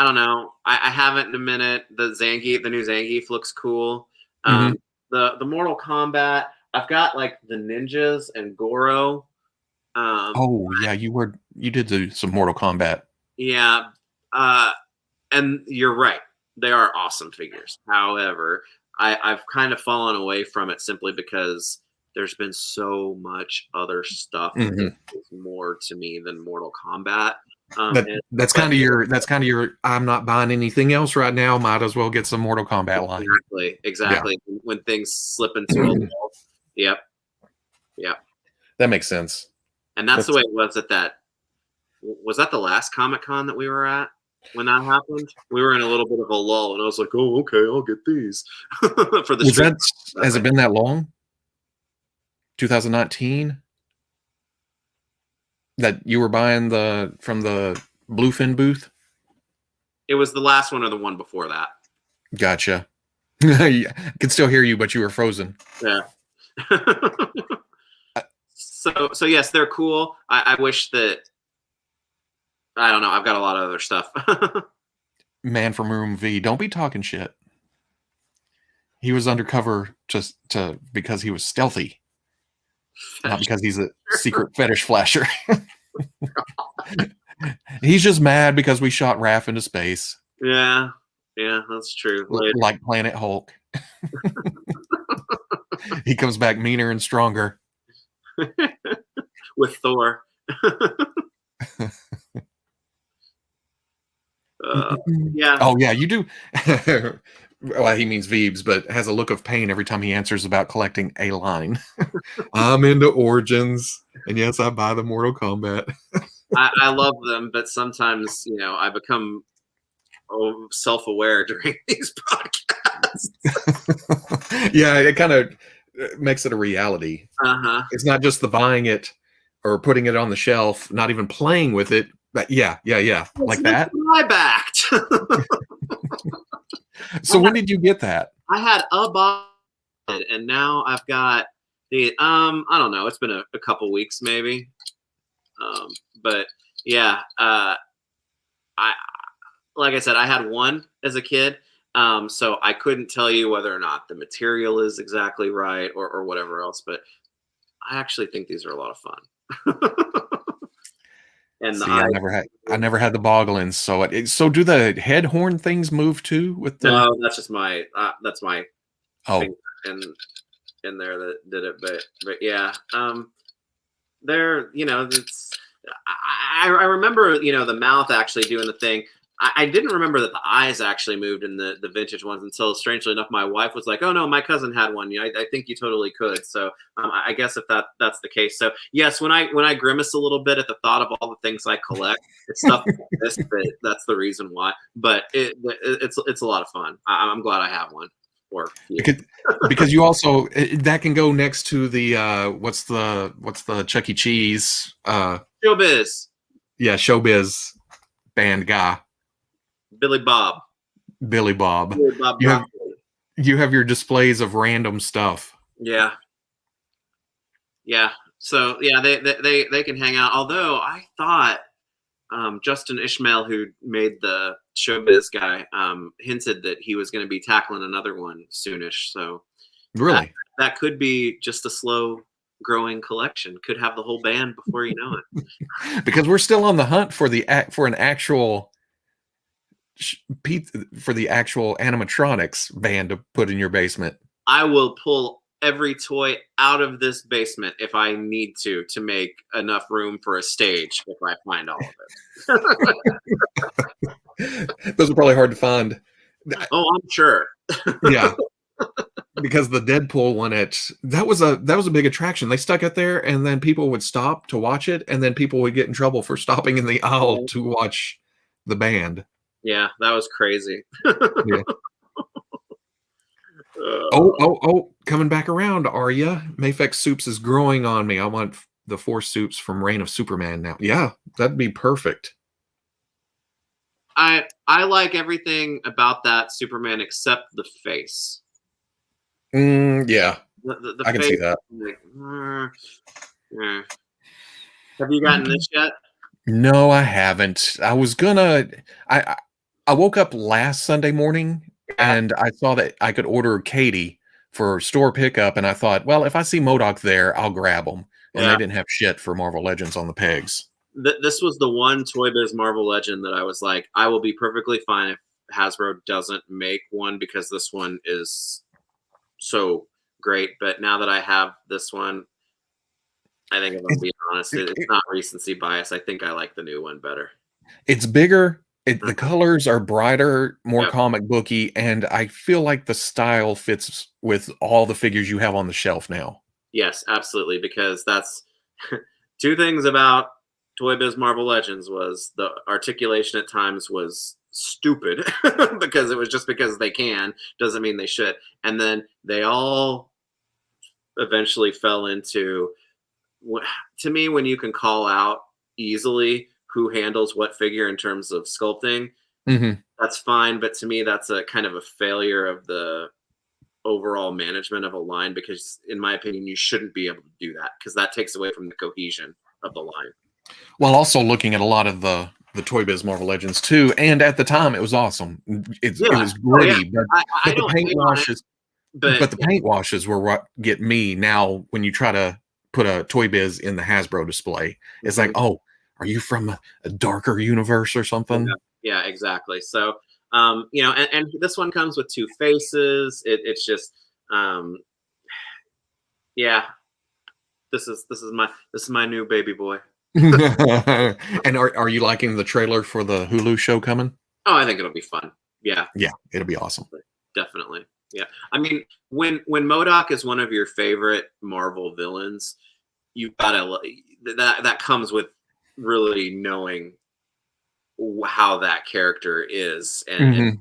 [SPEAKER 2] don't know. I haven't in a minute. The new Zangief looks cool. The Mortal Kombat, I've got like the ninjas and Goro.
[SPEAKER 1] You did do some Mortal Kombat.
[SPEAKER 2] Yeah. And you're right. They are awesome figures. However, I've kind of fallen away from it simply because there's been so much other stuff that is more to me than Mortal Kombat.
[SPEAKER 1] That's kind of your I'm not buying anything else right now, might as well get some Mortal Kombat line.
[SPEAKER 2] Exactly. Yeah. When things slip into a wall. Yep.
[SPEAKER 1] That makes sense.
[SPEAKER 2] And that's the way it was at that. Was that the last Comic-Con that we were at when that happened? We were in a little bit of a lull, and I was like, oh, okay, I'll get these. For the
[SPEAKER 1] has it been that long? 2019? That you were buying from the Bluefin booth?
[SPEAKER 2] It was the last one or the one before that.
[SPEAKER 1] Gotcha. I can still hear you, but you were frozen.
[SPEAKER 2] Yeah. So yes, they're cool. I wish that, I don't know, I've got a lot of other stuff.
[SPEAKER 1] Man from Room V, don't be talking shit. He was undercover just because he was stealthy, not because he's a secret fetish flasher. He's just mad because we shot Raph into space.
[SPEAKER 2] Yeah, that's true. Later.
[SPEAKER 1] Like Planet Hulk. He comes back meaner and stronger.
[SPEAKER 2] With Thor. Yeah.
[SPEAKER 1] Oh, yeah, you do. Well, he means Veebs, but has a look of pain every time he answers about collecting a line. I'm into Origins, and yes, I buy the Mortal Kombat.
[SPEAKER 2] I love them, but sometimes, I become self-aware during these podcasts.
[SPEAKER 1] Yeah, it kind of makes it a reality.
[SPEAKER 2] Uh-huh.
[SPEAKER 1] It's not just the buying it or putting it on the shelf, not even playing with it. But yeah, like that.
[SPEAKER 2] I backed.
[SPEAKER 1] So when did you get that?
[SPEAKER 2] I had a box, and now I've got the I don't know. It's been a couple weeks maybe. But yeah, like I said, I had one as a kid. So I couldn't tell you whether or not the material is exactly right or whatever else, but I actually think these are a lot of fun. And
[SPEAKER 1] see, I never had the Bogglins. So do the head horn things move too with the?
[SPEAKER 2] No, that's just my
[SPEAKER 1] Oh,
[SPEAKER 2] in there that did it, but yeah, they're it's. I remember the mouth actually doing the thing. I didn't remember that the eyes actually moved in the vintage ones until, strangely enough, my wife was like, "Oh no, my cousin had one. I think you totally could." So I guess if that's the case. So yes, when I grimace a little bit at the thought of all the things I collect, it's stuff like this. That's the reason why. But it's a lot of fun. I'm glad I have one. Or
[SPEAKER 1] because you also that can go next to the what's the Chuck E. Cheese
[SPEAKER 2] Showbiz.
[SPEAKER 1] Yeah, Showbiz band guy.
[SPEAKER 2] Billy Bob.
[SPEAKER 1] You have your displays of random stuff.
[SPEAKER 2] Yeah. So yeah, they can hang out. Although I thought Justin Ishmael, who made the Showbiz guy, hinted that he was going to be tackling another one soonish. So
[SPEAKER 1] really,
[SPEAKER 2] that could be just a slow growing collection. Could have the whole band before you know it.
[SPEAKER 1] Because we're still on the hunt for an actual animatronics band to put in your basement.
[SPEAKER 2] I will pull every toy out of this basement if I need to make enough room for a stage if I find all of
[SPEAKER 1] it. Those are probably hard to find.
[SPEAKER 2] Oh, I'm sure.
[SPEAKER 1] Yeah. Because the Deadpool one, that was a big attraction. They stuck it there, and then people would stop to watch it, and then people would get in trouble for stopping in the aisle to watch the band.
[SPEAKER 2] Yeah, that was crazy.
[SPEAKER 1] Yeah. Oh, coming back around, are ya? Mafex Soups is growing on me. I want the 4 soups from Reign of Superman now. Yeah, that'd be perfect.
[SPEAKER 2] I like everything about that Superman except the face.
[SPEAKER 1] Yeah,
[SPEAKER 2] the
[SPEAKER 1] I can
[SPEAKER 2] face,
[SPEAKER 1] see that.
[SPEAKER 2] Like, Have you gotten this yet?
[SPEAKER 1] No, I haven't. I was gonna. I woke up last Sunday morning and I saw that I could order Katie for store pickup, and I thought, well, if I see MODOK there, I'll grab them. And they didn't have shit for Marvel Legends on the pegs.
[SPEAKER 2] This was the one Toy Biz Marvel Legend that I was like, I will be perfectly fine if Hasbro doesn't make one because this one is so great. But now that I have this one, I think if I'm being honest, it's not recency bias. I think I like the new one better.
[SPEAKER 1] It's bigger. The colors are brighter, more comic booky, and I feel like the style fits with all the figures you have on the shelf now.
[SPEAKER 2] Yes, absolutely. Because that's two things about Toy Biz Marvel Legends was the articulation at times was stupid because it was just because they can doesn't mean they should. And then they all eventually fell into, to me, when you can call out easily who handles what figure in terms of sculpting, that's fine. But to me, that's a kind of a failure of the overall management of a line because, in my opinion, you shouldn't be able to do that because that takes away from the cohesion of the line.
[SPEAKER 1] While also looking at a lot of the the Toy Biz Marvel Legends 2, and at the time it was awesome. It
[SPEAKER 2] Yeah.
[SPEAKER 1] was gritty,
[SPEAKER 2] I
[SPEAKER 1] but the
[SPEAKER 2] don't
[SPEAKER 1] paint
[SPEAKER 2] hate on it,
[SPEAKER 1] washes,
[SPEAKER 2] but
[SPEAKER 1] but the paint washes were what get me now when you try to put a Toy Biz in the Hasbro display. It's like, oh, are you from a darker universe or something?
[SPEAKER 2] Yeah, exactly. So, and this one comes with two faces. It's just, yeah, this is my new baby boy.
[SPEAKER 1] And are you liking the trailer for the Hulu show coming?
[SPEAKER 2] Oh, I think it'll be fun. Yeah,
[SPEAKER 1] It'll be awesome.
[SPEAKER 2] definitely. Yeah, I mean, when MODOK is one of your favorite Marvel villains, you gotta that comes with really knowing how that character is, and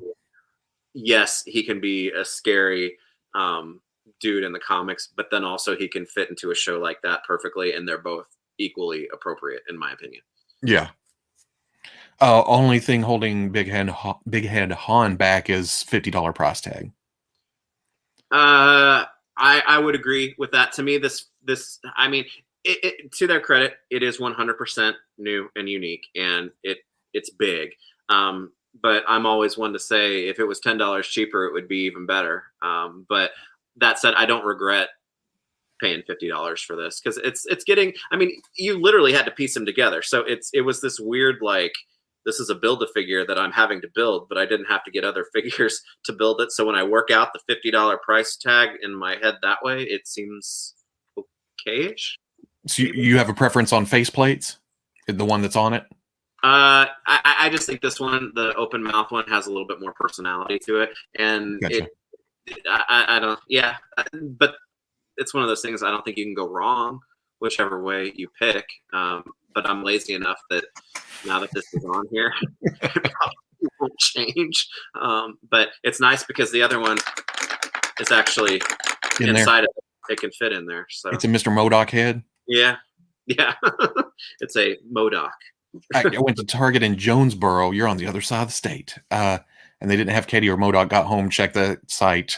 [SPEAKER 2] yes, he can be a scary dude in the comics, but then also he can fit into a show like that perfectly, and they're both equally appropriate, in my opinion.
[SPEAKER 1] Yeah. Only thing holding Big Head Han back is $50 price tag.
[SPEAKER 2] I would agree with that. To me, this I mean, to their credit, it is 100% new and unique, and it's big. But I'm always one to say if it was $10 cheaper, it would be even better. But that said, I don't regret paying $50 for this because it's getting. I mean, you literally had to piece them together, so it was this weird like. This is a build-a-figure that I'm having to build, but I didn't have to get other figures to build it. So when I work out the $50 price tag in my head that way, it seems okay-ish.
[SPEAKER 1] So you have a preference on faceplates? The one that's on it?
[SPEAKER 2] I just think this one, the open mouth one, has a little bit more personality to it, and
[SPEAKER 1] Gotcha.
[SPEAKER 2] I don't, yeah, but it's one of those things. I don't think you can go wrong whichever way you pick. But I'm lazy enough that now that this is on here, it probably won't change. But it's nice because the other one is actually inside of it. It can fit in there. So
[SPEAKER 1] it's a Mr. MODOK head.
[SPEAKER 2] Yeah. It's a MODOK.
[SPEAKER 1] I went to Target in Jonesboro. You're on the other side of the state, and they didn't have Katie or MODOK. Got home, checked the site.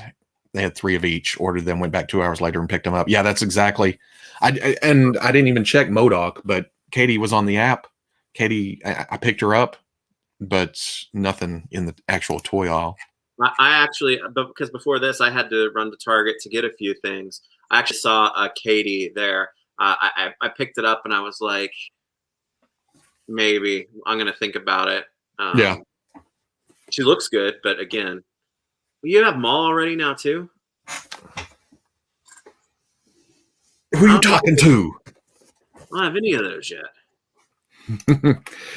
[SPEAKER 1] They had 3 of each. Ordered them. Went back 2 hours later and picked them up. Yeah, that's exactly. I didn't even check MODOK, but Katie was on the app. Katie, I picked her up, but nothing in the actual toy aisle.
[SPEAKER 2] I actually, because before this, I had to run to Target to get a few things. I actually saw a Katie there. I picked it up and I was like, maybe I'm going to think about it.
[SPEAKER 1] Yeah.
[SPEAKER 2] She looks good, but again, you have Maul already now too?
[SPEAKER 1] Who are you talking to?
[SPEAKER 2] I don't have any of those yet.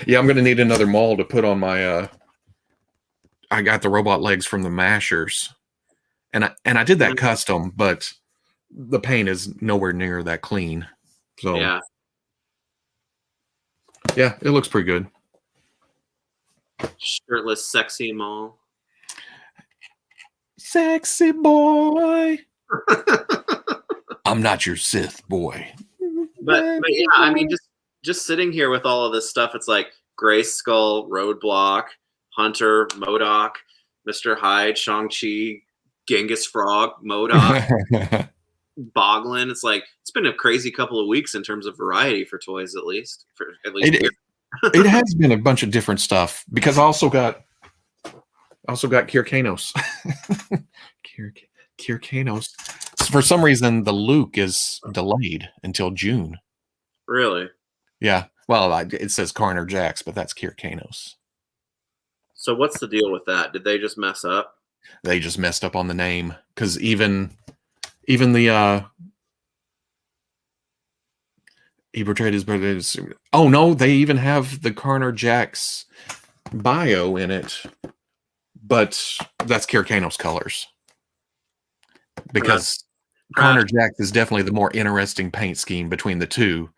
[SPEAKER 1] Yeah, I'm going to need another Maul to put on my I got the robot legs from the Mashers. And I did that custom, but the paint is nowhere near that clean. So yeah, it looks pretty good.
[SPEAKER 2] Shirtless, sexy Maul.
[SPEAKER 1] Sexy boy. I'm not your Sith boy.
[SPEAKER 2] But yeah, I mean, just sitting here with all of this stuff, it's like Grayskull, Roadblock, Hunter, MODOK, Mr. Hyde, Shang-Chi, Genghis Frog, MODOK, Boglin. It's like it's been a crazy couple of weeks in terms of variety for toys, at least.
[SPEAKER 1] It has been a bunch of different stuff because I also got Kyrkanos. Kyrkanos. For some reason, the Luke is delayed until June.
[SPEAKER 2] Really?
[SPEAKER 1] Yeah. Well, it says Carner Jax, but that's Kyrkanos.
[SPEAKER 2] So what's the deal with that? Did they just mess up?
[SPEAKER 1] They just messed up on the name because even the he portrayed his brother. Oh no, they even have the Carner Jax bio in it, but that's Kyrkanos colors because Carner Jax is definitely the more interesting paint scheme between the two.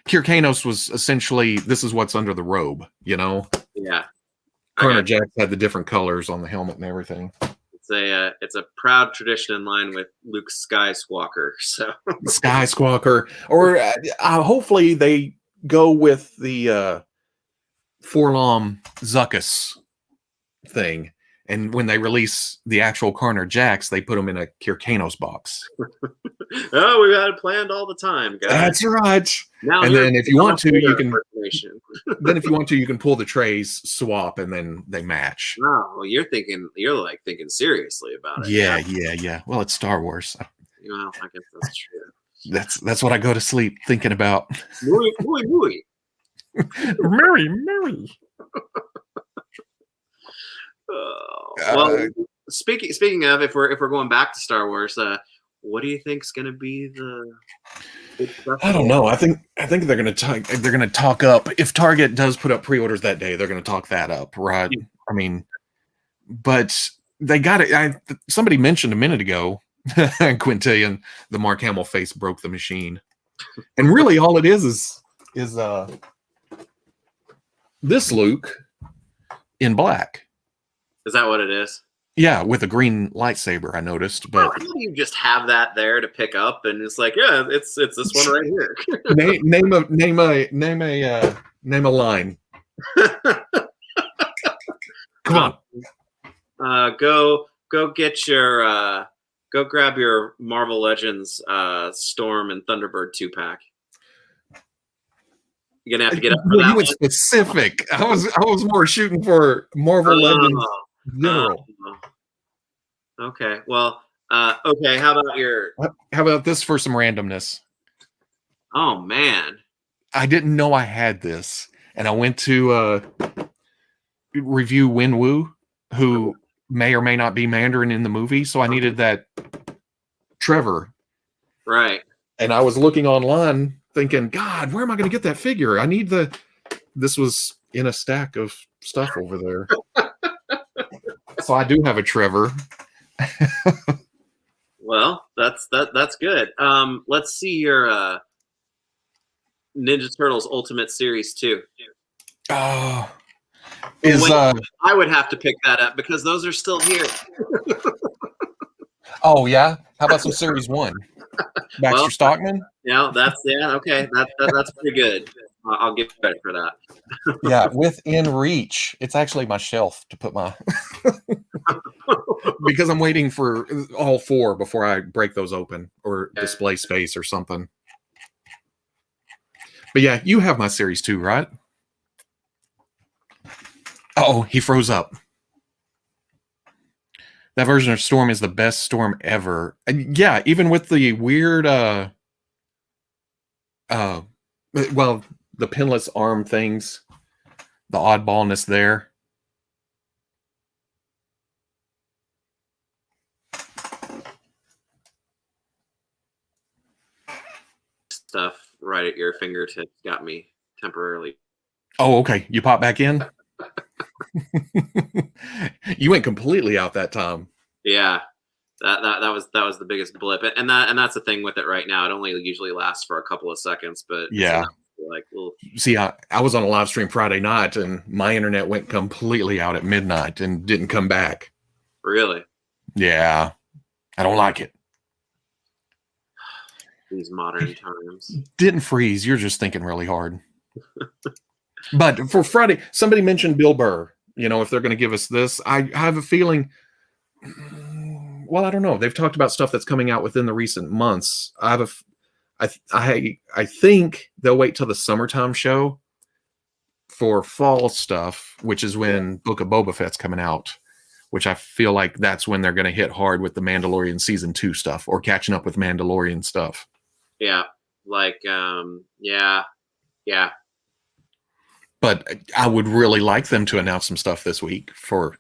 [SPEAKER 1] Kyrkanos was essentially this is what's under the robe, you know.
[SPEAKER 2] Yeah.
[SPEAKER 1] Carner Jax had the different colors on the helmet and everything.
[SPEAKER 2] It's a proud tradition in line with Luke Skywalker. So
[SPEAKER 1] Skywalker, or hopefully they go with the Forlom Zuckuss thing And when they release the actual Carner Jacks, they put them in a Kirkanos box.
[SPEAKER 2] Oh, we've had it planned all the time, guys.
[SPEAKER 1] That's right.
[SPEAKER 2] Now,
[SPEAKER 1] and then if you want to, you can.
[SPEAKER 2] Then
[SPEAKER 1] if you want to, you can pull the trays, swap, and then they match.
[SPEAKER 2] Wow, well, you're thinking seriously about it.
[SPEAKER 1] Yeah. Well, it's Star Wars.
[SPEAKER 2] Well, I guess that's true.
[SPEAKER 1] That's what I go to sleep thinking about.
[SPEAKER 2] Muy.
[SPEAKER 1] Mary.
[SPEAKER 2] Well, speaking of, if we're going back to Star Wars, what do you think's going to be the?
[SPEAKER 1] I don't know. I think they're going to talk up. If Target does put up pre-orders that day, they're going to talk that up, right?
[SPEAKER 2] Yeah.
[SPEAKER 1] I mean, but they got it. Somebody mentioned a minute ago, Quintillion, the Mark Hamill face broke the machine, and really all it is this Luke in black.
[SPEAKER 2] Is that what it is?
[SPEAKER 1] Yeah, with a green lightsaber, I noticed. But
[SPEAKER 2] how do you just have that there to pick up, and it's like, yeah, it's this one right here.
[SPEAKER 1] name a line. Come
[SPEAKER 2] on. Go get your go grab your Marvel Legends Storm and Thunderbird 2-pack. You're gonna have to get up for that.
[SPEAKER 1] You went specific. I was more shooting for Marvel Legends general.
[SPEAKER 2] Okay. Well, okay. How about
[SPEAKER 1] this for some randomness?
[SPEAKER 2] Oh man,
[SPEAKER 1] I didn't know I had this, and I went to review Wenwu, who may or may not be Mandarin in the movie, so I needed that Trevor.
[SPEAKER 2] Right.
[SPEAKER 1] And I was looking online, thinking, God, where am I going to get that figure? I need this was in a stack of stuff over there. So I do have a Trevor.
[SPEAKER 2] Well, that's good. Let's see your Ninja Turtles Ultimate Series 2.
[SPEAKER 1] Oh,
[SPEAKER 2] I would have to pick that up because those are still here.
[SPEAKER 1] Oh yeah, how about some Series 1? Baxter Stockman?
[SPEAKER 2] Yeah, okay. That's pretty good. I'll give credit for that.
[SPEAKER 1] Yeah, within reach. It's actually my shelf to put my because I'm waiting for all 4 before I break those open or display space or something. But yeah, you have my Series 2, right? Oh, he froze up. That version of Storm is the best Storm ever. And yeah, even with the weird well, the pinless arm things, the oddballness there.
[SPEAKER 2] Stuff right at your fingertips got me temporarily.
[SPEAKER 1] Oh, okay. You pop back in? You went completely out that time.
[SPEAKER 2] Yeah. That was the biggest blip. And that's the thing with it right now. It only usually lasts for a couple of seconds, but
[SPEAKER 1] yeah.
[SPEAKER 2] Like, well,
[SPEAKER 1] see, I was on a live stream Friday night and my internet went completely out at midnight and didn't come back.
[SPEAKER 2] Really?
[SPEAKER 1] Yeah. I don't like it.
[SPEAKER 2] These modern times.
[SPEAKER 1] Didn't freeze. You're just thinking really hard. But for Friday, somebody mentioned Bill Burr. You know, if they're going to give us this, I have a feeling. Well, I don't know. They've talked about stuff that's coming out within the recent months. I think they'll wait till the summertime show for fall stuff, which is when Book of Boba Fett's coming out. Which I feel like that's when they're going to hit hard with the Mandalorian season 2 stuff or catching up with Mandalorian stuff.
[SPEAKER 2] Yeah, like yeah.
[SPEAKER 1] But I would really like them to announce some stuff this week for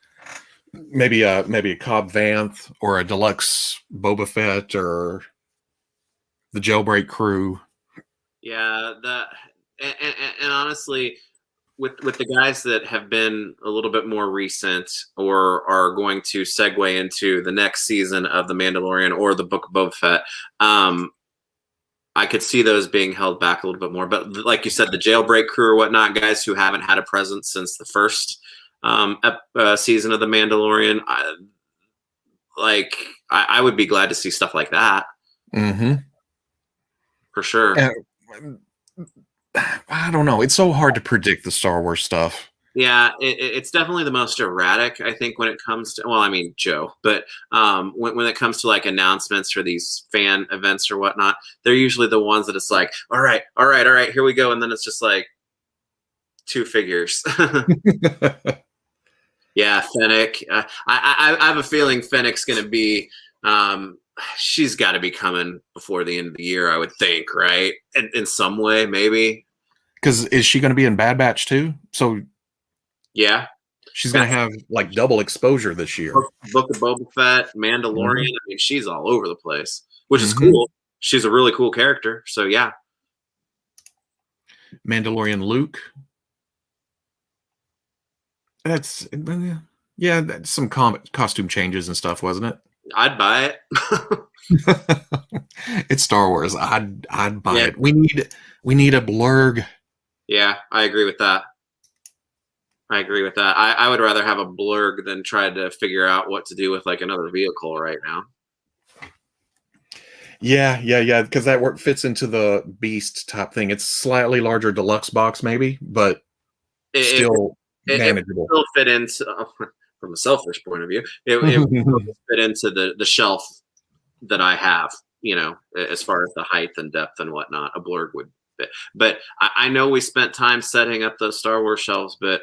[SPEAKER 1] maybe a Cobb Vanth or a deluxe Boba Fett or the Jailbreak crew.
[SPEAKER 2] Yeah, and honestly, with the guys that have been a little bit more recent or are going to segue into the next season of The Mandalorian or the Book of Boba Fett, I could see those being held back a little bit more. But like you said, the Jailbreak crew or whatnot, guys who haven't had a presence since the first season of The Mandalorian, I would be glad to see stuff like that.
[SPEAKER 1] Mm-hmm.
[SPEAKER 2] For sure.
[SPEAKER 1] I don't know. It's so hard to predict the Star Wars stuff.
[SPEAKER 2] Yeah, it's definitely the most erratic, I think, when it comes to, well, I mean, Joe, but when it comes to like announcements for these fan events or whatnot, they're usually the ones that it's like, all right, all right, all right, here we go. And then it's just like two figures. Yeah, Fennec. I have a feeling Fennec's going to be, she's got to be coming before the end of the year, I would think, right? In some way, maybe.
[SPEAKER 1] Because is she going to be in Bad Batch too? So
[SPEAKER 2] yeah,
[SPEAKER 1] she's going to have like double exposure this year.
[SPEAKER 2] Book of Boba Fett, Mandalorian.
[SPEAKER 1] Mm-hmm.
[SPEAKER 2] I mean, she's all over the place, which is
[SPEAKER 1] Mm-hmm.
[SPEAKER 2] cool. She's a really cool character. So yeah.
[SPEAKER 1] Mandalorian Luke. That's yeah. That's some costume changes and stuff, wasn't it?
[SPEAKER 2] I'd buy it.
[SPEAKER 1] It's Star Wars. I'd buy it. We need a blurg.
[SPEAKER 2] Yeah, I agree with that. I would rather have a blurg than try to figure out what to do with like another vehicle right now.
[SPEAKER 1] Yeah. Because that fits into the Beast type thing. It's slightly larger deluxe box, maybe, but still manageable.
[SPEAKER 2] It still fit into, from a selfish point of view, it would fit into the shelf that I have. You know, as far as the height and depth and whatnot, a blurg would fit. But I know we spent time setting up those Star Wars shelves, but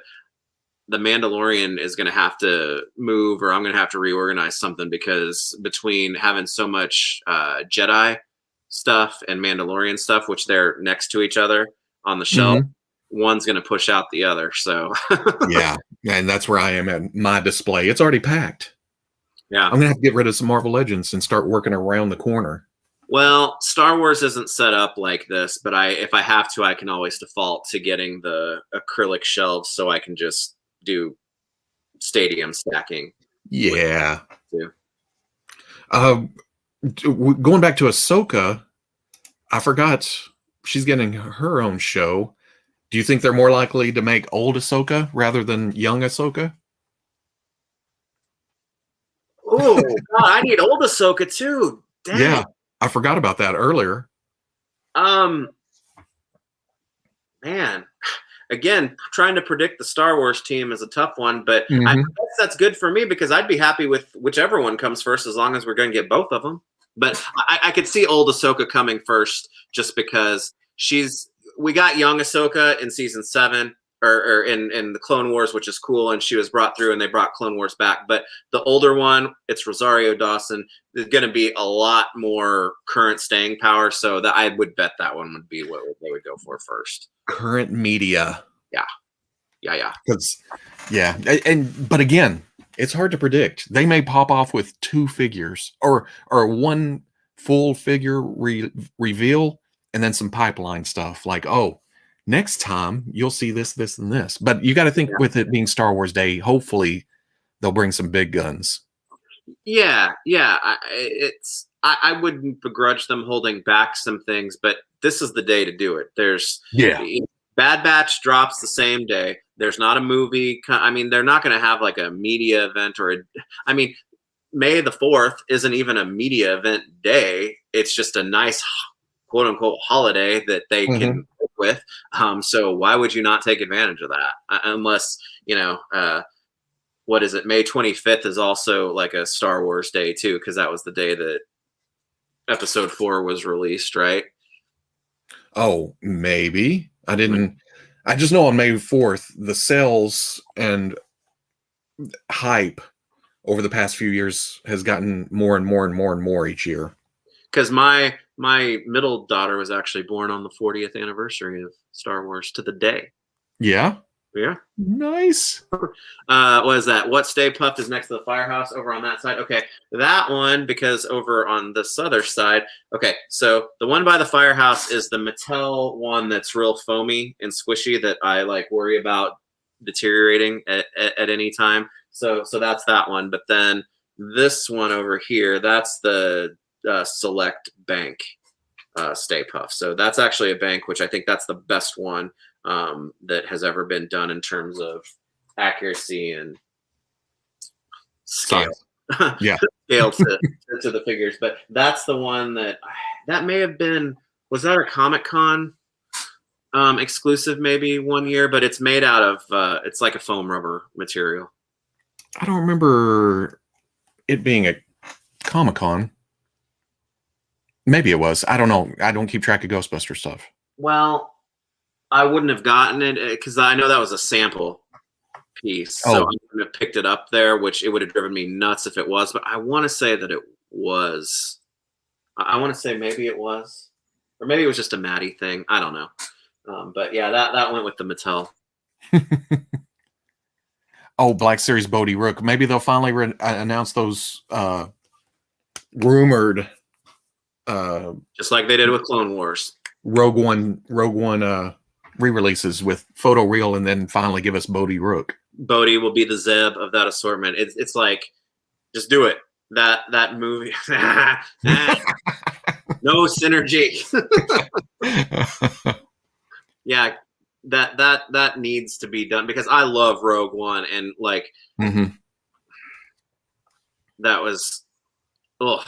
[SPEAKER 2] the Mandalorian is going to have to move, or I'm going to have to reorganize something, because between having so much Jedi stuff and Mandalorian stuff, which they're next to each other on the shelf, one's going to push out the other. So
[SPEAKER 1] yeah, and that's where I am at my display. It's already packed.
[SPEAKER 2] Yeah,
[SPEAKER 1] I'm going to have to get rid of some Marvel Legends and start working around the corner.
[SPEAKER 2] Well, Star Wars isn't set up like this, but if I have to, I can always default to getting the acrylic shelves so I can just do stadium stacking.
[SPEAKER 1] Yeah. Going back to Ahsoka, I forgot she's getting her own show. Do you think they're more likely to make old Ahsoka rather than young Ahsoka?
[SPEAKER 2] Oh, God, I need old Ahsoka too. Dang.
[SPEAKER 1] Yeah, I forgot about that earlier.
[SPEAKER 2] Man. Again, trying to predict the Star Wars team is a tough one, but I guess that's good for me, because I'd be happy with whichever one comes first, as long as we're going to get both of them. But I could see old Ahsoka coming first, just because we got young Ahsoka in season 7 or in the Clone Wars, which is cool, and she was brought through and they brought Clone Wars back. But the older one, it's Rosario Dawson. There's going to be a lot more current staying power, so that I would bet that one would be what they would go for first.
[SPEAKER 1] Current media.
[SPEAKER 2] Yeah.
[SPEAKER 1] But again, it's hard to predict. They may pop off with 2 figures or one full figure reveal, and then some pipeline stuff like, oh, next time you'll see this, and this. But you got to think, with it being Star Wars Day, hopefully they'll bring some big guns.
[SPEAKER 2] Yeah. I wouldn't begrudge them holding back some things, but this is the day to do it. Bad Batch drops the same day. There's not a movie. I mean, they're not going to have like a media event May the 4th isn't even a media event day. It's just a nice, quote unquote, holiday that they can work with. So why would you not take advantage of that? Unless, what is it? May 25th is also like a Star Wars day too, because that was the day that Episode 4 was released, right?
[SPEAKER 1] Oh, maybe. I just know on May 4th, the sales and hype over the past few years has gotten more and more and more and more each year.
[SPEAKER 2] Because my middle daughter was actually born on the 40th anniversary of Star Wars, to the day.
[SPEAKER 1] Yeah?
[SPEAKER 2] Yeah.
[SPEAKER 1] Nice.
[SPEAKER 2] What is that? What Stay Puft is next to the firehouse over on that side? Okay, that one, because over on this other side. Okay, so the one by the firehouse is the Mattel one that's real foamy and squishy that I like worry about deteriorating at any time. So that's that one. But then this one over here, that's the Select Bank Stay Puft. So that's actually a bank, which I think that's the best one that has ever been done in terms of accuracy and scale.
[SPEAKER 1] Yeah.
[SPEAKER 2] Scale to the figures. But that's the one that may have been, was that a Comic-Con Exclusive maybe 1 year, but it's made out of it's like a foam rubber material.
[SPEAKER 1] I don't remember it being a Comic-Con. Maybe it was. I don't know. I don't keep track of Ghostbuster stuff.
[SPEAKER 2] Well, I wouldn't have gotten it because I know that was a sample piece, so I wouldn't have picked it up there, which it would have driven me nuts if it was. But I want to say that it was. I want to say maybe it was, or maybe it was just a Maddie thing. I don't know. But yeah, that went with the Mattel.
[SPEAKER 1] Oh, Black Series Bodhi Rook. Maybe they'll finally announce those rumored,
[SPEAKER 2] just like they did with Clone Wars,
[SPEAKER 1] Rogue One re-releases with photoreal, and then finally give us Bodhi Rook.
[SPEAKER 2] Bodhi will be the Zeb of that assortment. It's like, just do it. That movie, no synergy. Yeah, that needs to be done because I love Rogue One and like that was. Oh,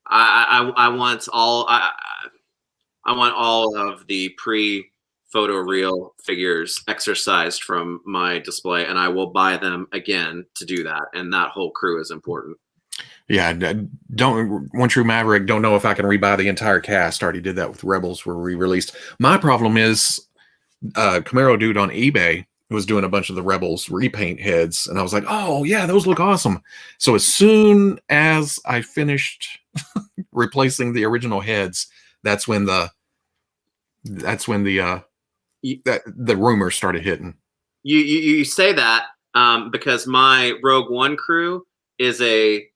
[SPEAKER 2] I want all I want all of the pre-photoreal figures exercised from my display, and I will buy them again to do that. And that whole crew is important.
[SPEAKER 1] Yeah, One True Maverick. Don't know if I can rebuy the entire cast. Already did that with Rebels, were re-released. My problem is Camaro dude on eBay was doing a bunch of the Rebels repaint heads, and I was like, oh yeah, those look awesome. So as soon as I finished replacing the original heads, that's when the rumors started hitting.
[SPEAKER 2] You say that because my Rogue One crew is a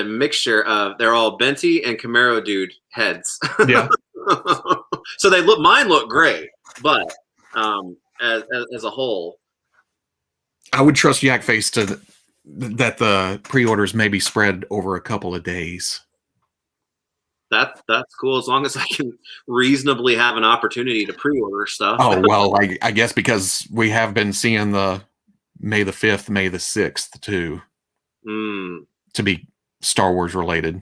[SPEAKER 2] mixture of, they're all Benty and Camaro dude heads.
[SPEAKER 1] Yeah.
[SPEAKER 2] So mine look great, but as a whole,
[SPEAKER 1] I would trust Yakface that the pre-orders may be spread over a couple of days.
[SPEAKER 2] That's cool, as long as I can reasonably have an opportunity to pre-order stuff.
[SPEAKER 1] Oh, well, I guess because we have been seeing the May the 5th, May the 6th too, to be Star Wars related.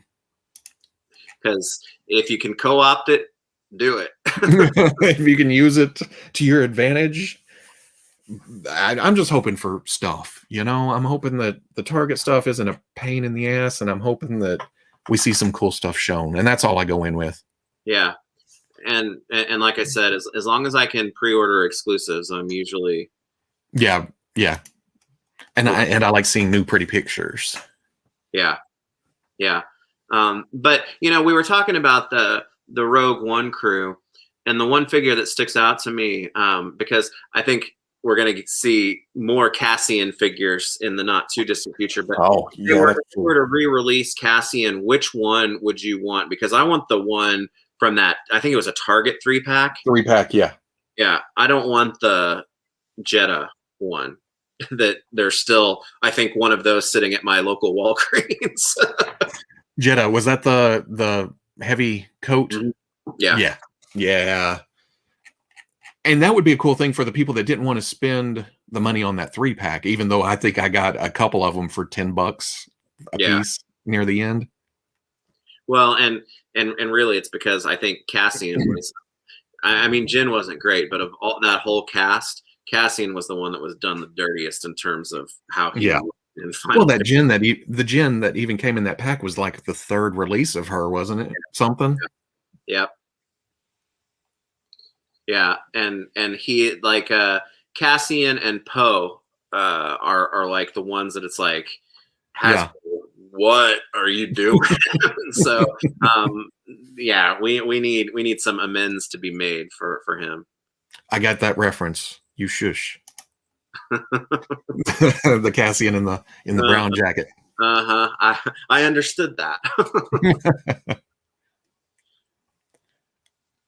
[SPEAKER 2] Because if you can co-opt it, do it.
[SPEAKER 1] If you can use it to your advantage. I'm just hoping for stuff, I'm hoping that the Target stuff isn't a pain in the ass, and I'm hoping that we see some cool stuff shown, and that's all I go in with.
[SPEAKER 2] Yeah. And like I said, as long as I can pre-order exclusives, I'm usually
[SPEAKER 1] yeah. And I like seeing new pretty pictures.
[SPEAKER 2] Yeah. But we were talking about the Rogue One crew, and the one figure that sticks out to me, because I think we're going to see more Cassian figures in the not too distant future. But if they were to re-release Cassian, which one would you want? Because I want the one from that, I think it was a Target 3-pack.
[SPEAKER 1] 3-pack, yeah.
[SPEAKER 2] Yeah, I don't want the Jeddah one. That there's still, I think, one of those sitting at my local Walgreens.
[SPEAKER 1] Jeddah, was that the heavy coat?
[SPEAKER 2] Yeah.
[SPEAKER 1] And that would be a cool thing for the people that didn't want to spend the money on that 3-pack, even though I think I got a couple of them for $10 a piece near the end.
[SPEAKER 2] Well, and really it's because I think Cassian was, I mean, Jin wasn't great, but of all that whole cast, Cassian was the one that was done the dirtiest in terms of how he
[SPEAKER 1] well, that Jin the Jin that even came in that pack was like the 3rd release of her, wasn't it? Something.
[SPEAKER 2] Yep. Yeah, and he, like, Cassian and Poe are like the ones that it's like, what are you doing? So we need some amends to be made for him.
[SPEAKER 1] I got that reference. You shush. The Cassian in the brown jacket.
[SPEAKER 2] I understood that.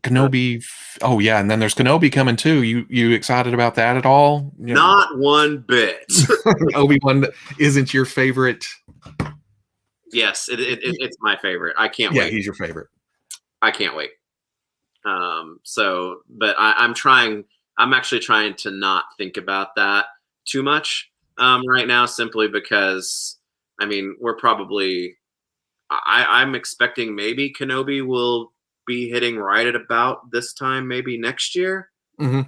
[SPEAKER 1] Kenobi. Oh yeah, and then there's Kenobi coming too. You excited about that at all?
[SPEAKER 2] Not one bit.
[SPEAKER 1] Obi-Wan isn't your favorite?
[SPEAKER 2] Yes, it's my favorite. I can't wait.
[SPEAKER 1] Yeah, he's your favorite.
[SPEAKER 2] I can't wait. But I'm actually trying to not think about that too much right now, simply because, I mean, we're probably, I'm expecting maybe Kenobi will be hitting right at about this time, maybe next year.
[SPEAKER 1] Mm-hmm.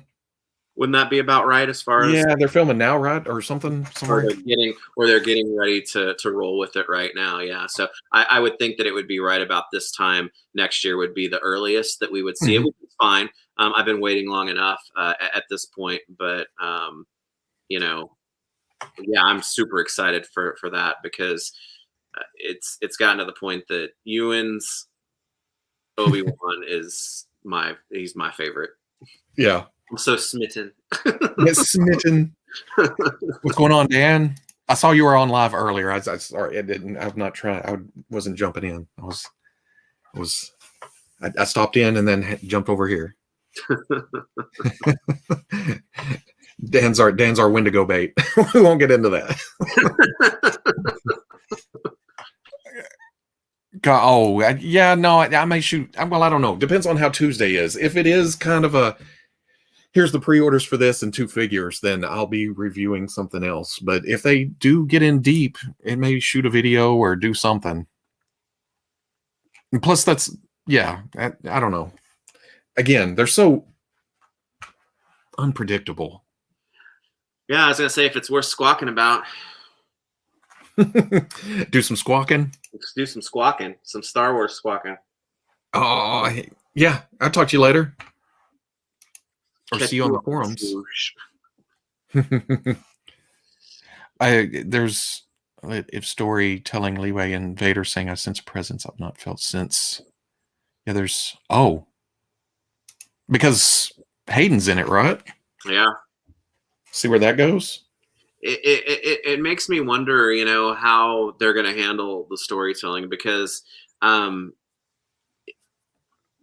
[SPEAKER 2] Wouldn't that be about right as far as?
[SPEAKER 1] Yeah, they're filming now, right, or something somewhere.
[SPEAKER 2] Or they're getting ready to roll with it right now. Yeah, so I would think that it would be right about this time next year would be the earliest that we would see it, which is fine. I've been waiting long enough at this point, but you know, yeah, I'm super excited for that because it's gotten to the point that Ewan's Obi-Wan he's my favorite.
[SPEAKER 1] Yeah.
[SPEAKER 2] I'm so smitten.
[SPEAKER 1] Yes, smitten. What's going on, Dan? I saw you were on live earlier. I sorry, I didn't. I've not tried. Wasn't jumping in. I stopped in and then jumped over here. Dan's our Wendigo bait. We won't get into that. Yeah, no, I may shoot. Well, I don't know. Depends on how Tuesday is. If it is kind of a here's the pre-orders for this and 2 figures, then I'll be reviewing something else. But if they do get in deep, it may shoot a video or do something. And plus, I don't know. Again, they're so unpredictable.
[SPEAKER 2] Yeah, I was gonna say if it's worth squawking about.
[SPEAKER 1] Do some squawking.
[SPEAKER 2] Let's do some squawking, some Star Wars squawking.
[SPEAKER 1] Oh, yeah. I'll talk to you later. Or see you on the forums. There's if storytelling leeway and Vader saying I sense a presence I've not felt since. Yeah, there's because Hayden's in it, right?
[SPEAKER 2] Yeah.
[SPEAKER 1] See where that goes?
[SPEAKER 2] It makes me wonder, how they're going to handle the storytelling because,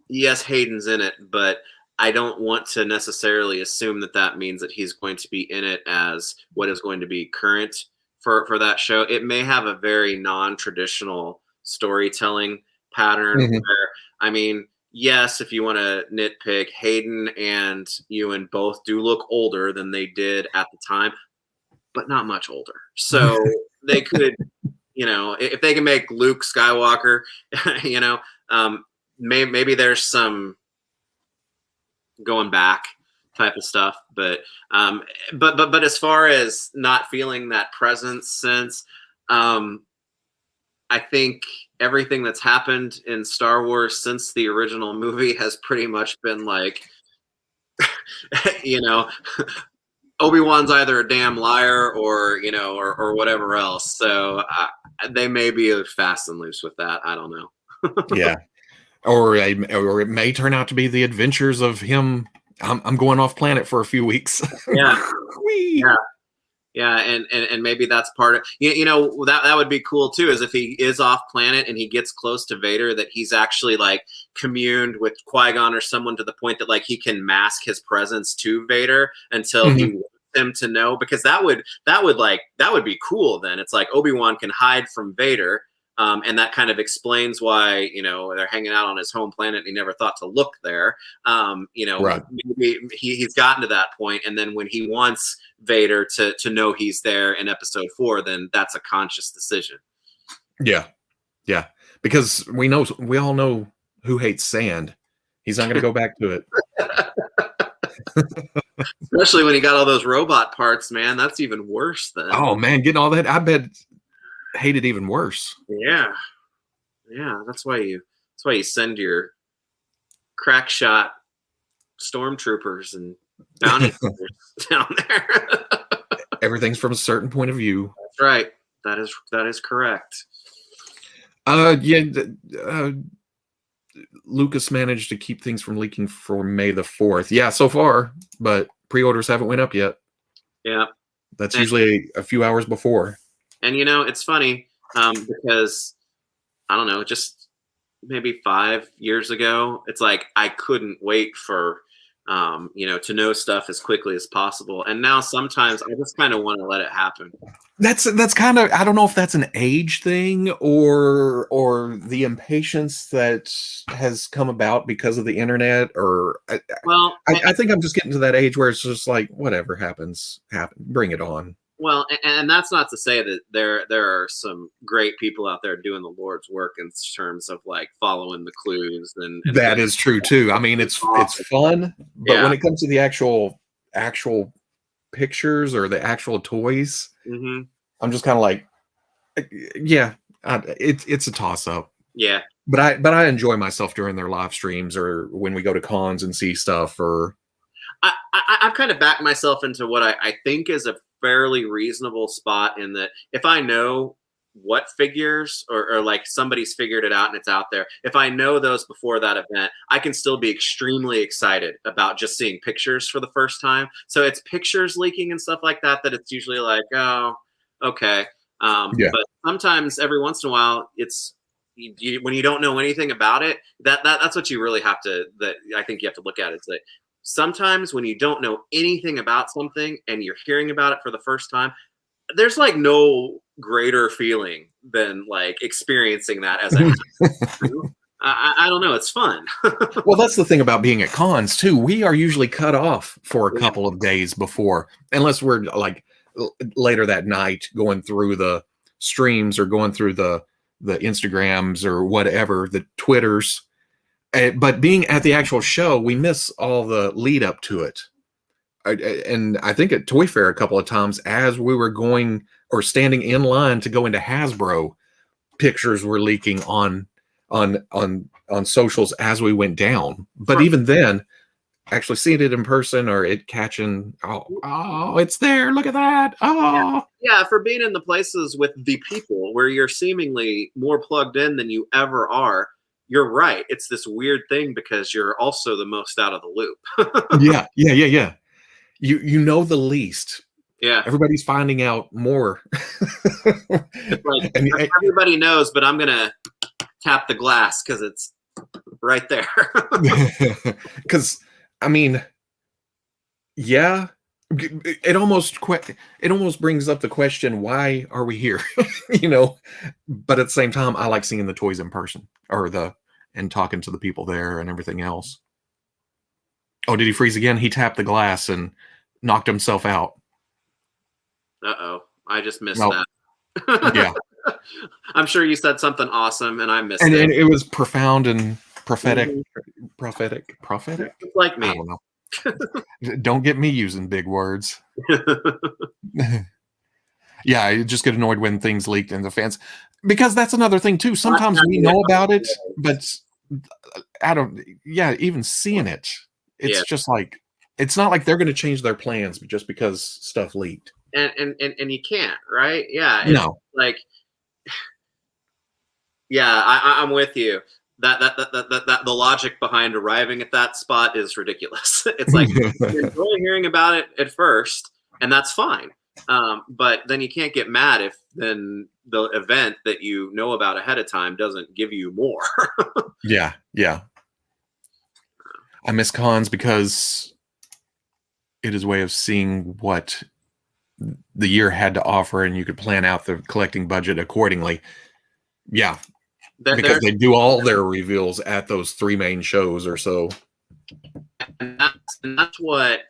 [SPEAKER 2] yes, Hayden's in it, but I don't want to necessarily assume that means that he's going to be in it as what is going to be current for that show. It may have a very non-traditional storytelling pattern where, I mean, yes, if you want to nitpick, Hayden and Ewan both do look older than they did at the time, but not much older. So they could, if they can make Luke Skywalker, maybe there's some going back type of stuff, but as far as not feeling that presence sense, I think everything that's happened in Star Wars since the original movie has pretty much been like, Obi-Wan's either a damn liar or whatever else. So they may be fast and loose with that. I don't know.
[SPEAKER 1] Yeah. Or it may turn out to be the adventures of him. I'm going off planet for a few weeks.
[SPEAKER 2] Yeah. Yeah, and maybe that's part of that would be cool too, is if he is off planet and he gets close to Vader, that he's actually like communed with Qui-Gon or someone to the point that like he can mask his presence to Vader until he wants him to know, because that would be cool. Then it's like Obi-Wan can hide from Vader. And that kind of explains why, they're hanging out on his home planet. And he never thought to look there.
[SPEAKER 1] Right.
[SPEAKER 2] Maybe he's gotten to that point, and then when he wants Vader to know he's there in Episode 4, then that's a conscious decision.
[SPEAKER 1] Yeah, yeah, because we all know who hates sand. He's not going to go back to it.
[SPEAKER 2] Especially when he got all those robot parts, man. That's even worse. Then.
[SPEAKER 1] Oh man, getting all that, I bet. Hate it even worse.
[SPEAKER 2] Yeah, that's why you send your crack shot stormtroopers and bounty hunters down there.
[SPEAKER 1] Everything's from a certain point of view.
[SPEAKER 2] That's right. That is correct.
[SPEAKER 1] Lucas managed to keep things from leaking for May the 4th. Yeah, so far, but pre-orders haven't went up yet.
[SPEAKER 2] Yeah,
[SPEAKER 1] that's usually a few hours before.
[SPEAKER 2] And it's funny because I don't know, just maybe 5 years ago, it's like I couldn't wait for to know stuff as quickly as possible. And now sometimes I just kind of want to let it happen.
[SPEAKER 1] That's kind of, I don't know if that's an age thing or the impatience that has come about because of the internet, or I think I'm just getting to that age where it's just like whatever happens, bring it on.
[SPEAKER 2] Well, and that's not to say that there are some great people out there doing the Lord's work in terms of like following the clues and
[SPEAKER 1] That is true too. I mean, it's fun, but
[SPEAKER 2] yeah.
[SPEAKER 1] when it comes to the actual pictures or the actual toys, I'm just kind of like, yeah, it's a toss up.
[SPEAKER 2] Yeah.
[SPEAKER 1] But I enjoy myself during their live streams or when we go to cons and see stuff. Or
[SPEAKER 2] I've kind of backed myself into what I think is a fairly reasonable spot, in that if I know what figures or like somebody's figured it out and it's out there, if I know those before that event, I can still be extremely excited about just seeing pictures for the first time. So it's pictures leaking and stuff like that it's usually like, oh, okay.
[SPEAKER 1] yeah,
[SPEAKER 2] But sometimes every once in a while, it's when you don't know anything about it, that's what you really have to, that I think you have to look at. It's like sometimes when you don't know anything about something and you're hearing about it for the first time, there's like no greater feeling than like experiencing that as a I don't know, it's fun.
[SPEAKER 1] well, that's the thing about being at cons too. We are usually cut off for a couple of days before, unless we're like later that night going through the streams or going through the Instagrams or whatever, the Twitters. But being at the actual show, we miss all the lead up to it. And I think at Toy Fair a couple of times, as we were going or standing in line to go into Hasbro, pictures were leaking on socials as we went down. But even then, actually seeing it in person or it catching, oh, it's there, look at that. Oh
[SPEAKER 2] yeah, for being in the places with the people where you're seemingly more plugged in than you ever are, you're right, it's this weird thing because you're also the most out of the loop.
[SPEAKER 1] yeah you know the least.
[SPEAKER 2] Yeah,
[SPEAKER 1] everybody's finding out more.
[SPEAKER 2] it's like everybody knows, but I'm gonna tap the glass because it's right there.
[SPEAKER 1] Because I mean, yeah, it almost brings up the question, why are we here? But at the same time, I like seeing the toys in person and talking to the people there and everything else. Oh, did he freeze again? He tapped the glass and knocked himself out.
[SPEAKER 2] Uh-oh, I just missed that.
[SPEAKER 1] Yeah.
[SPEAKER 2] I'm sure you said something awesome and I missed
[SPEAKER 1] it.
[SPEAKER 2] And
[SPEAKER 1] it was profound and prophetic. Prophetic?
[SPEAKER 2] Like me.
[SPEAKER 1] I don't know. Don't get me using big words. Yeah, I just get annoyed when things leaked in the fans. Because that's another thing too. Sometimes we know about it, but even seeing it, it's just like, it's not like they're going to change their plans just because stuff leaked.
[SPEAKER 2] And you can't, right? Yeah.
[SPEAKER 1] No.
[SPEAKER 2] Like, yeah, I'm with you. That the logic behind arriving at that spot is ridiculous. It's like you enjoy hearing about it at first, and that's fine. But then you can't get mad if then the event that you know about ahead of time doesn't give you more.
[SPEAKER 1] Yeah. I miss cons because it is a way of seeing what the year had to offer, and you could plan out the collecting budget accordingly. Yeah. Because they do all their reveals at those three main shows or so.
[SPEAKER 2] And that's what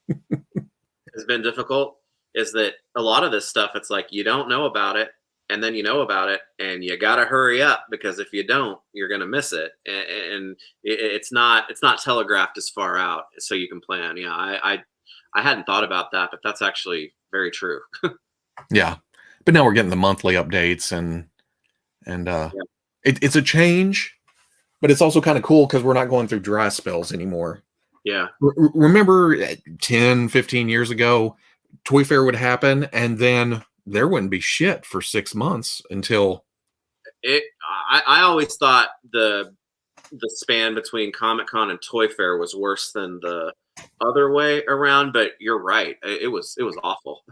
[SPEAKER 2] has been difficult, is that a lot of this stuff, it's like you don't know about it, and then you know about it, and you got to hurry up, because if you don't, you're going to miss it. And it's not telegraphed as far out so you can plan. Yeah, I hadn't thought about that, but that's actually very true.
[SPEAKER 1] Yeah. But now we're getting the monthly updates, and it's a change, but it's also kind of cool because we're not going through dry spells anymore.
[SPEAKER 2] Yeah.
[SPEAKER 1] Remember 10, 15 years ago, Toy Fair would happen, and then there wouldn't be shit for 6 months until
[SPEAKER 2] I always thought the span between Comic-Con and Toy Fair was worse than the other way around, but you're right. It was awful.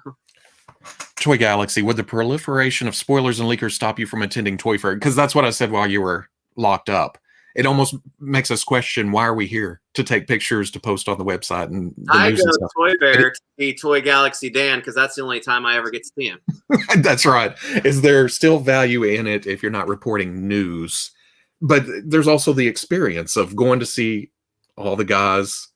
[SPEAKER 1] Toy Galaxy, would the proliferation of spoilers and leakers stop you from attending Toy Fair? Because that's what I said while you were locked up. It almost makes us question, why are we here? To take pictures to post on the website and the
[SPEAKER 2] I
[SPEAKER 1] news
[SPEAKER 2] go
[SPEAKER 1] and
[SPEAKER 2] to
[SPEAKER 1] stuff.
[SPEAKER 2] Toy Fair to see Toy Galaxy Dan, because that's the only time I ever get to see him.
[SPEAKER 1] That's right. Is there still value in it if you're not reporting news? But there's also the experience of going to see all the guys,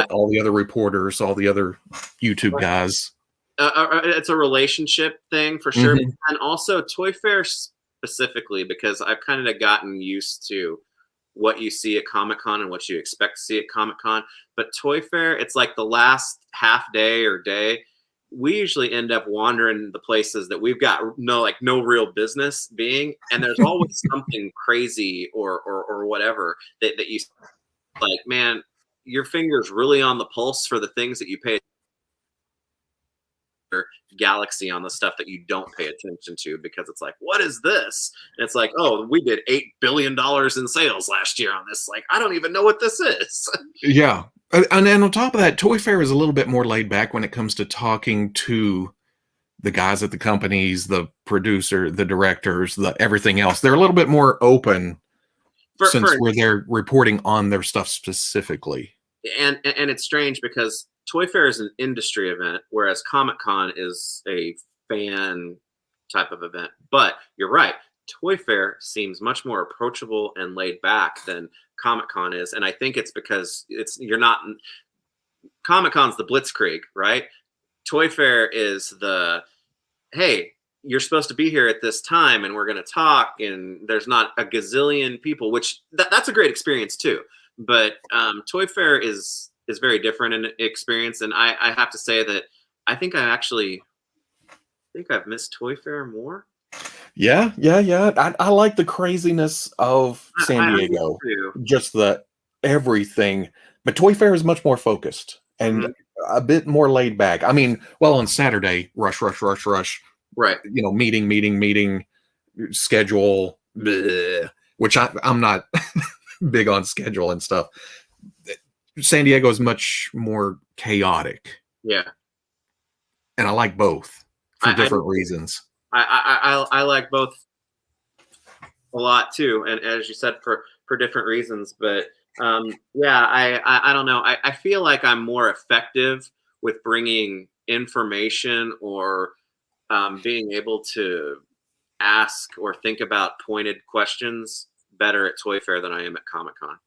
[SPEAKER 1] all the other reporters, all the other YouTube guys.
[SPEAKER 2] It's a relationship thing for sure, and also Toy Fair specifically, because I've kind of gotten used to what you see at Comic-Con and what you expect to see at Comic-Con. But Toy Fair, it's like the last half day or day, we usually end up wandering the places that we've got no real business being, and there's always something crazy or whatever that you like, man, your finger's really on the pulse for the things that you pay galaxy on the stuff that you don't pay attention to, because it's like, what is this? And it's like, oh, we did $8 billion in sales last year on this. Like, I don't even know what this is.
[SPEAKER 1] Yeah. And then on top of that, Toy Fair is a little bit more laid back when it comes to talking to the guys at the companies, the producer, the directors, the everything else. They're a little bit more open since they're reporting on their stuff specifically.
[SPEAKER 2] And it's strange because Toy Fair is an industry event, whereas Comic-Con is a fan type of event. But you're right. Toy Fair seems much more approachable and laid back than Comic-Con is. And I think it's because Comic-Con's the Blitzkrieg, right? Toy Fair is the, hey, you're supposed to be here at this time and we're going to talk, and there's not a gazillion people, which that's a great experience too. But Toy Fair is very different in experience. And I have to say that I think I've missed Toy Fair more.
[SPEAKER 1] Yeah. I like the craziness of San Diego, just the everything. But Toy Fair is much more focused and a bit more laid back. I mean, well, on Saturday, rush.
[SPEAKER 2] Right.
[SPEAKER 1] You know, meeting, schedule, bleh, which I'm not big on schedule and stuff. San Diego is much more chaotic.
[SPEAKER 2] Yeah.
[SPEAKER 1] And I like both for different reasons.
[SPEAKER 2] I like both a lot too, and as you said, for different reasons. But yeah, I don't know. I feel like I'm more effective with bringing information or being able to ask or think about pointed questions better at Toy Fair than I am at Comic-Con.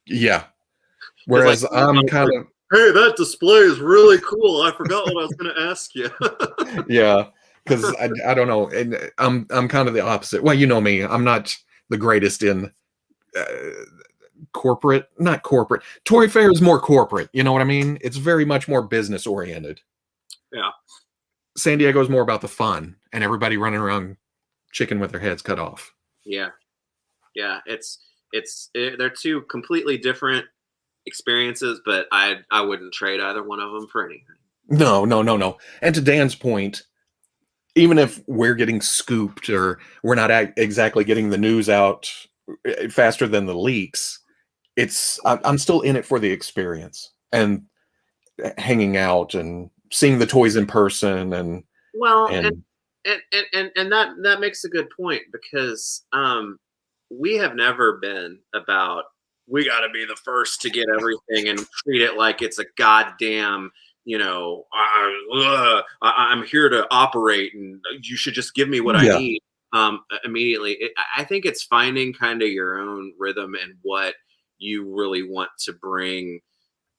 [SPEAKER 1] Yeah. Whereas like, I'm kind of,
[SPEAKER 2] hey, that display is really cool. I forgot what I was going to ask you.
[SPEAKER 1] Yeah, because I don't know, and I'm kind of the opposite. Well, you know me, I'm not the greatest in not corporate. Toy Fair is more corporate. You know what I mean? It's very much more business oriented.
[SPEAKER 2] Yeah.
[SPEAKER 1] San Diego is more about the fun and everybody running around chicken with their heads cut off.
[SPEAKER 2] Yeah. They're two completely different experiences, but I wouldn't trade either one of them for anything.
[SPEAKER 1] No. And to Dan's point, even if we're getting scooped or we're not exactly getting the news out faster than the leaks, I'm still in it for the experience and hanging out and seeing the toys in person. And
[SPEAKER 2] that makes a good point, because we have never been about, we got to be the first to get everything and treat it like it's a goddamn, I'm here to operate and you should just give me what I need immediately. I think it's finding kind of your own rhythm and what you really want to bring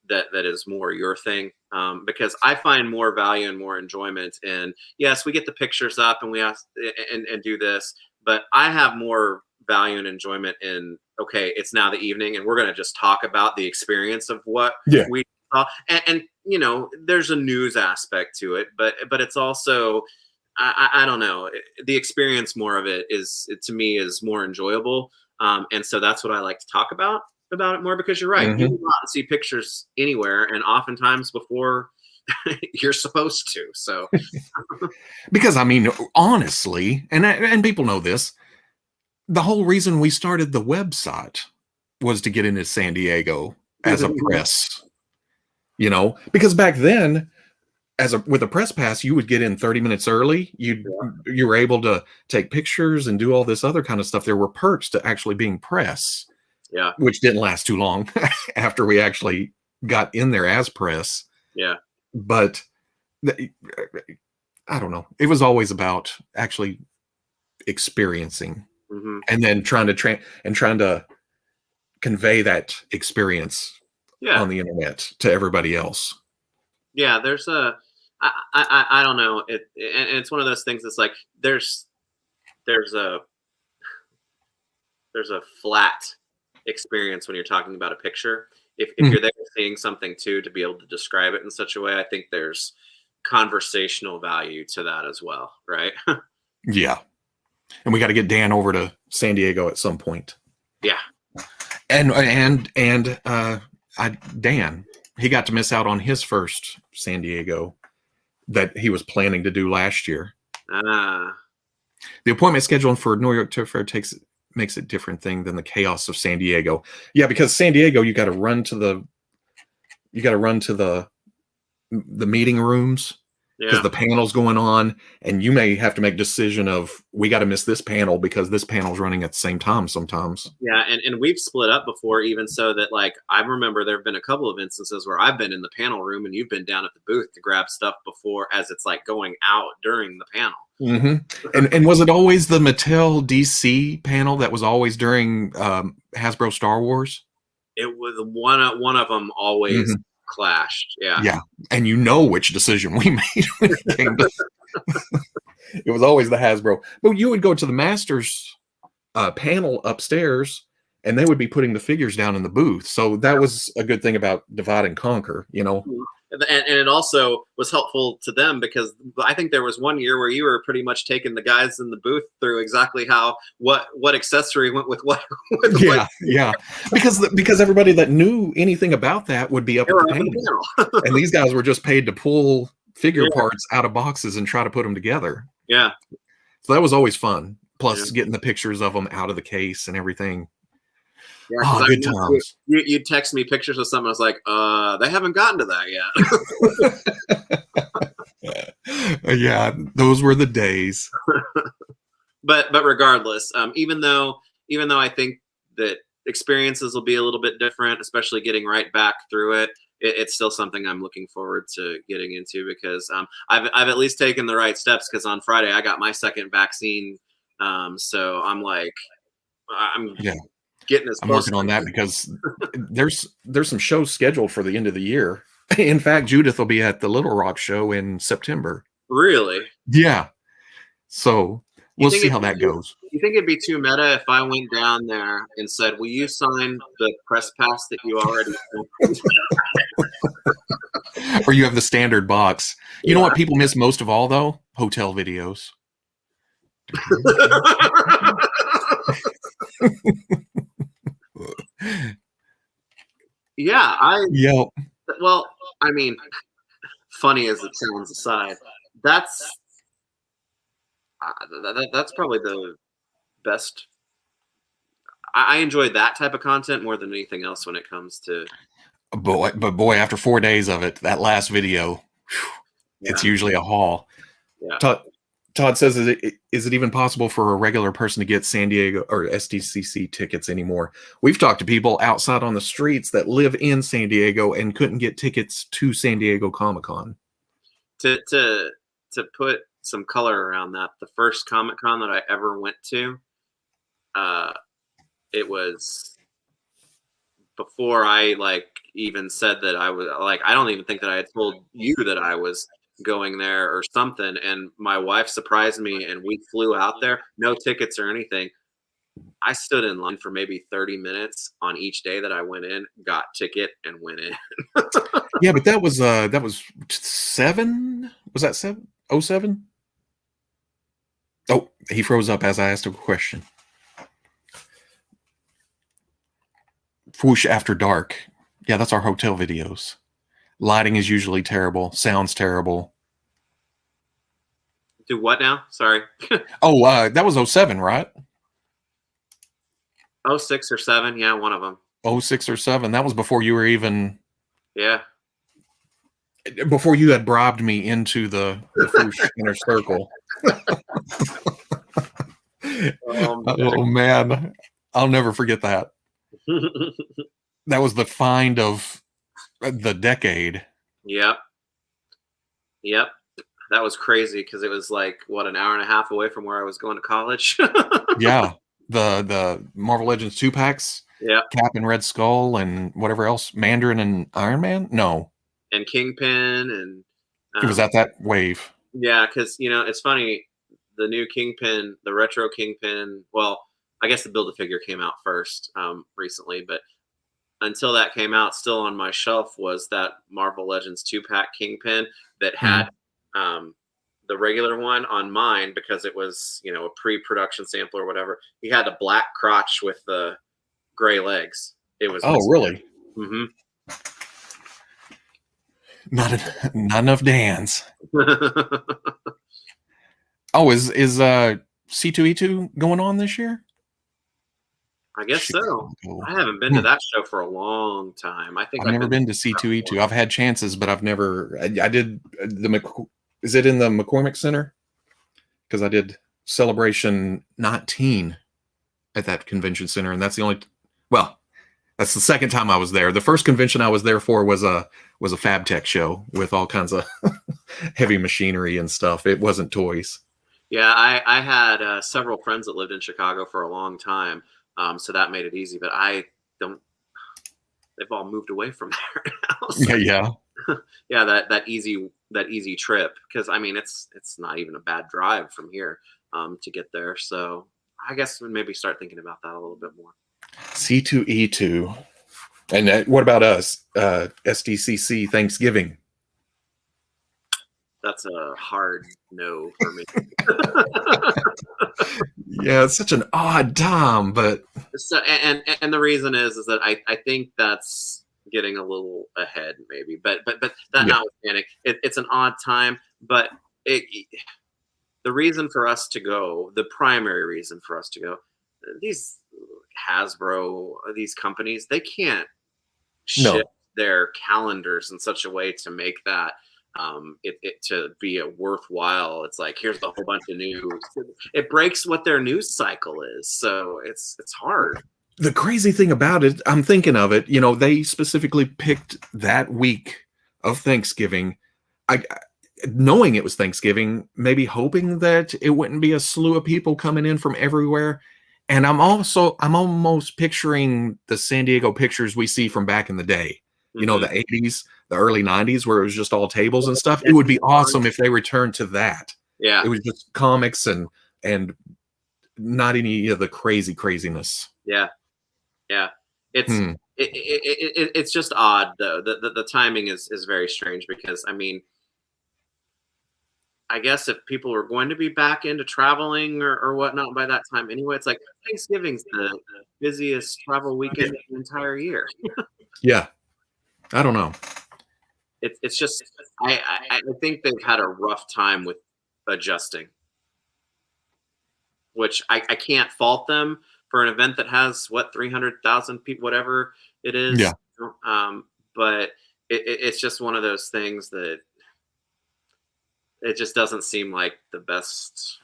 [SPEAKER 2] that is more your thing. Because I find more value and more enjoyment in, yes, we get the pictures up and we ask and do this, but I have more value and enjoyment in, okay, it's now the evening and we're going to just talk about the experience of what we saw. And there's a news aspect to it, but it's also, I don't know, the experience more of it to me is more enjoyable. And so that's what I like to talk about it more, because you're right. You don't see pictures anywhere, and oftentimes before you're supposed to. So
[SPEAKER 1] because I mean, honestly, and people know this, the whole reason we started the website was to get into San Diego as a press, because back then, with a press pass, you would get in 30 minutes early. You were able to take pictures and do all this other kind of stuff. There were perks to actually being press, which didn't last too long after we actually got in there as press. Yeah. But I don't know. It was always about actually experiencing. And then trying to convey that experience on the internet to everybody else.
[SPEAKER 2] Yeah, there's a I don't know. And it's one of those things that's like there's a flat experience when you're talking about a picture. If you're there seeing something too, to be able to describe it in such a way, I think there's conversational value to that as well, right?
[SPEAKER 1] Yeah. And we got to get Dan over to San Diego at some point.
[SPEAKER 2] Yeah.
[SPEAKER 1] And Dan, he got to miss out on his first San Diego that he was planning to do last year. The appointment scheduling for New York Turf Fair makes it different thing than the chaos of San Diego. Yeah, because San Diego, you got to run to the meeting rooms because the panel's going on, and you may have to make a decision of we got to miss this panel because this panel's running at the same time sometimes.
[SPEAKER 2] Yeah, and we've split up before, even so that like I remember there have been a couple of instances where I've been in the panel room and you've been down at the booth to grab stuff before as it's like going out during the panel.
[SPEAKER 1] Mm-hmm. And was it always the Mattel DC panel that was always during Hasbro Star Wars?
[SPEAKER 2] It was one of them always clashed. Yeah.
[SPEAKER 1] And you know which decision we made when it came to it was always the Hasbro. But you would go to the Masters panel upstairs and they would be putting the figures down in the booth. So that was a good thing about divide and conquer, you know.
[SPEAKER 2] And it also was helpful to them because I think there was one year where you were pretty much taking the guys in the booth through exactly how what accessory went with what.
[SPEAKER 1] Yeah. Because everybody that knew anything about that would be up at the panel. And these guys were just paid to pull figure parts out of boxes and try to put them together.
[SPEAKER 2] Yeah.
[SPEAKER 1] So that was always fun. Plus getting the pictures of them out of the case and everything.
[SPEAKER 2] Yeah,
[SPEAKER 1] good times.
[SPEAKER 2] You'd text me pictures of something. I was like, they haven't gotten to that
[SPEAKER 1] yet. Yeah, those were the days.
[SPEAKER 2] But regardless, even though I think that experiences will be a little bit different, especially getting right back through it, it's still something I'm looking forward to getting into because I've at least taken the right steps because on Friday I got my second vaccine. So I'm like, I'm getting as close.
[SPEAKER 1] I'm working on that because there's some shows scheduled for the end of the year. In fact, Judith will be at the Little Rock show in September.
[SPEAKER 2] Really?
[SPEAKER 1] Yeah. So we'll see how that goes.
[SPEAKER 2] You think it'd be too meta if I went down there and said, will you sign the press pass that you already
[SPEAKER 1] Or you have the standard box. You know what people miss most of all, though? Hotel videos.
[SPEAKER 2] Well, I mean, funny as it sounds aside, that's probably the best. I enjoy that type of content more than anything else when it comes to.
[SPEAKER 1] But boy, after 4 days of it, that last video, it's usually a haul.
[SPEAKER 2] Yeah.
[SPEAKER 1] Todd says, is it even possible for a regular person to get San Diego or SDCC tickets anymore? We've talked to people outside on the streets that live in San Diego and couldn't get tickets to San Diego Comic-Con.
[SPEAKER 2] To put some color around that, the first Comic-Con that I ever went to, it was before I even said that I was I don't even think that I had told you that I was going there or something, and my wife surprised me and we flew out there, no tickets or anything. I stood in line for maybe 30 minutes on each day that I went in, got ticket and went in.
[SPEAKER 1] Yeah, but that was 7? Was that 07? Oh, he froze up as I asked a question. Fwoosh After Dark. Yeah, that's our hotel videos. Lighting is usually terrible. Sounds terrible.
[SPEAKER 2] Do what now? Sorry.
[SPEAKER 1] That was 07, right?
[SPEAKER 2] 06 or 7. Yeah, one of them.
[SPEAKER 1] 06 or 7. That was before you were even...
[SPEAKER 2] Yeah.
[SPEAKER 1] Before you had bribed me into the Fwoosh inner circle. Oh, man. I'll never forget that. That was the find of the decade.
[SPEAKER 2] Yep. That was crazy because it was an hour and a half away from where I was going to college.
[SPEAKER 1] Yeah. The Marvel Legends 2-packs.
[SPEAKER 2] Yeah.
[SPEAKER 1] Cap and Red Skull and whatever else. Mandarin and Iron Man? No.
[SPEAKER 2] And Kingpin and
[SPEAKER 1] It was at that wave.
[SPEAKER 2] Yeah, because it's funny. The new Kingpin, the retro Kingpin. Well, I guess the Build-A-Figure came out first recently, but until that came out, still on my shelf was that Marvel Legends 2-pack Kingpin that had the regular one on mine because it was a pre-production sample or whatever. He had a black crotch with the gray legs. It was
[SPEAKER 1] really?
[SPEAKER 2] Mm-hmm.
[SPEAKER 1] Not enough Dans. Oh, is C2E2 going on this year?
[SPEAKER 2] I guess so. I haven't been to that show for a long time. I think
[SPEAKER 1] I've never been to C2E2. I've had chances, but I've never. I did is it in the McCormick Center? Because I did Celebration 19 at that convention center, and that's the only. Well, that's the second time I was there. The first convention I was there for was a FabTech show with all kinds of heavy machinery and stuff. It wasn't toys.
[SPEAKER 2] Yeah, I had several friends that lived in Chicago for a long time, so that made it easy. But I don't. They've all moved away from there now. So,
[SPEAKER 1] yeah.
[SPEAKER 2] Yeah, that easy trip, because I mean it's not even a bad drive from here to get there. So I guess we'd maybe start thinking about that a little bit more.
[SPEAKER 1] C2E2. And what about us? SDCC Thanksgiving.
[SPEAKER 2] That's a hard no for me.
[SPEAKER 1] Yeah, it's such an odd time, but
[SPEAKER 2] So and the reason is that I think that's getting a little ahead, maybe. But that notwithstanding, it's an odd time. But the reason for us to go, the primary reason for us to go, these Hasbro, these companies, they can't shift their calendars in such a way to make that it to be a worthwhile. It's like, here's a whole bunch of news. It breaks what their news cycle is, so it's hard.
[SPEAKER 1] The crazy thing about it, I'm thinking of it, they specifically picked that week of Thanksgiving. Knowing it was Thanksgiving, maybe hoping that it wouldn't be a slew of people coming in from everywhere. And I'm almost picturing the San Diego pictures we see from back in the day. The 80s, the early 90s, where it was just all tables and stuff. It would be awesome if they returned to that.
[SPEAKER 2] Yeah.
[SPEAKER 1] It was just comics and not any of the craziness.
[SPEAKER 2] Yeah. Yeah. It's just odd though. The timing is very strange, because I mean, I guess if people are going to be back into traveling or whatnot by that time anyway, it's like Thanksgiving's the busiest travel weekend of the entire year.
[SPEAKER 1] Yeah. I don't know.
[SPEAKER 2] It's just I think they've had a rough time with adjusting, which I can't fault them for an event that has 300,000 people, whatever it is.
[SPEAKER 1] Yeah.
[SPEAKER 2] But it's just one of those things that it just doesn't seem like the best.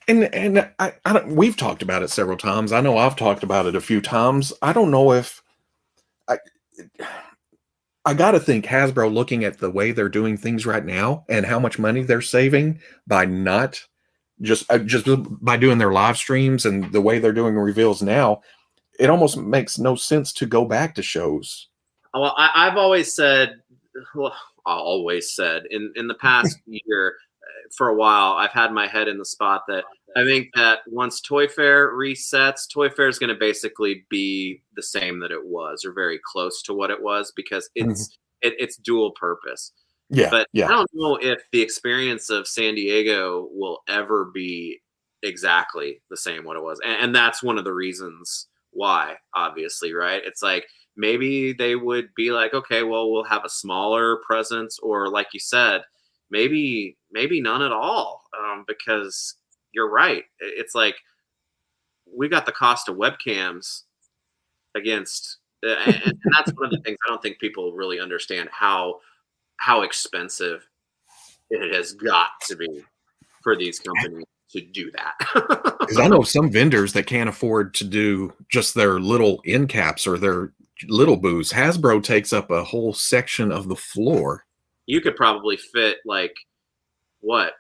[SPEAKER 1] And I don't, we've talked about it several times. I know I've talked about it a few times. I don't know if I got to think Hasbro, looking at the way they're doing things right now and how much money they're saving by not just by doing their live streams and the way they're doing reveals now, it almost makes no sense to go back to shows.
[SPEAKER 2] Well, I've always said, in the past year, for a while, I've had my head in the spot that I think that once Toy Fair resets, Toy Fair is going to basically be the same that it was, or very close to what it was, because it's dual purpose.
[SPEAKER 1] Yeah,
[SPEAKER 2] but I don't know if the experience of San Diego will ever be exactly the same what it was, and that's one of the reasons why. Obviously, right? It's like maybe they would be like, okay, well, we'll have a smaller presence, or like you said, maybe none at all, because you're right. It's like we got the cost of webcams against, and that's one of the things I don't think people really understand, how expensive it has got to be for these companies to do that.
[SPEAKER 1] Because I know some vendors that can't afford to do just their little end caps or their little booths. Hasbro takes up a whole section of the floor.
[SPEAKER 2] You could probably fit like what,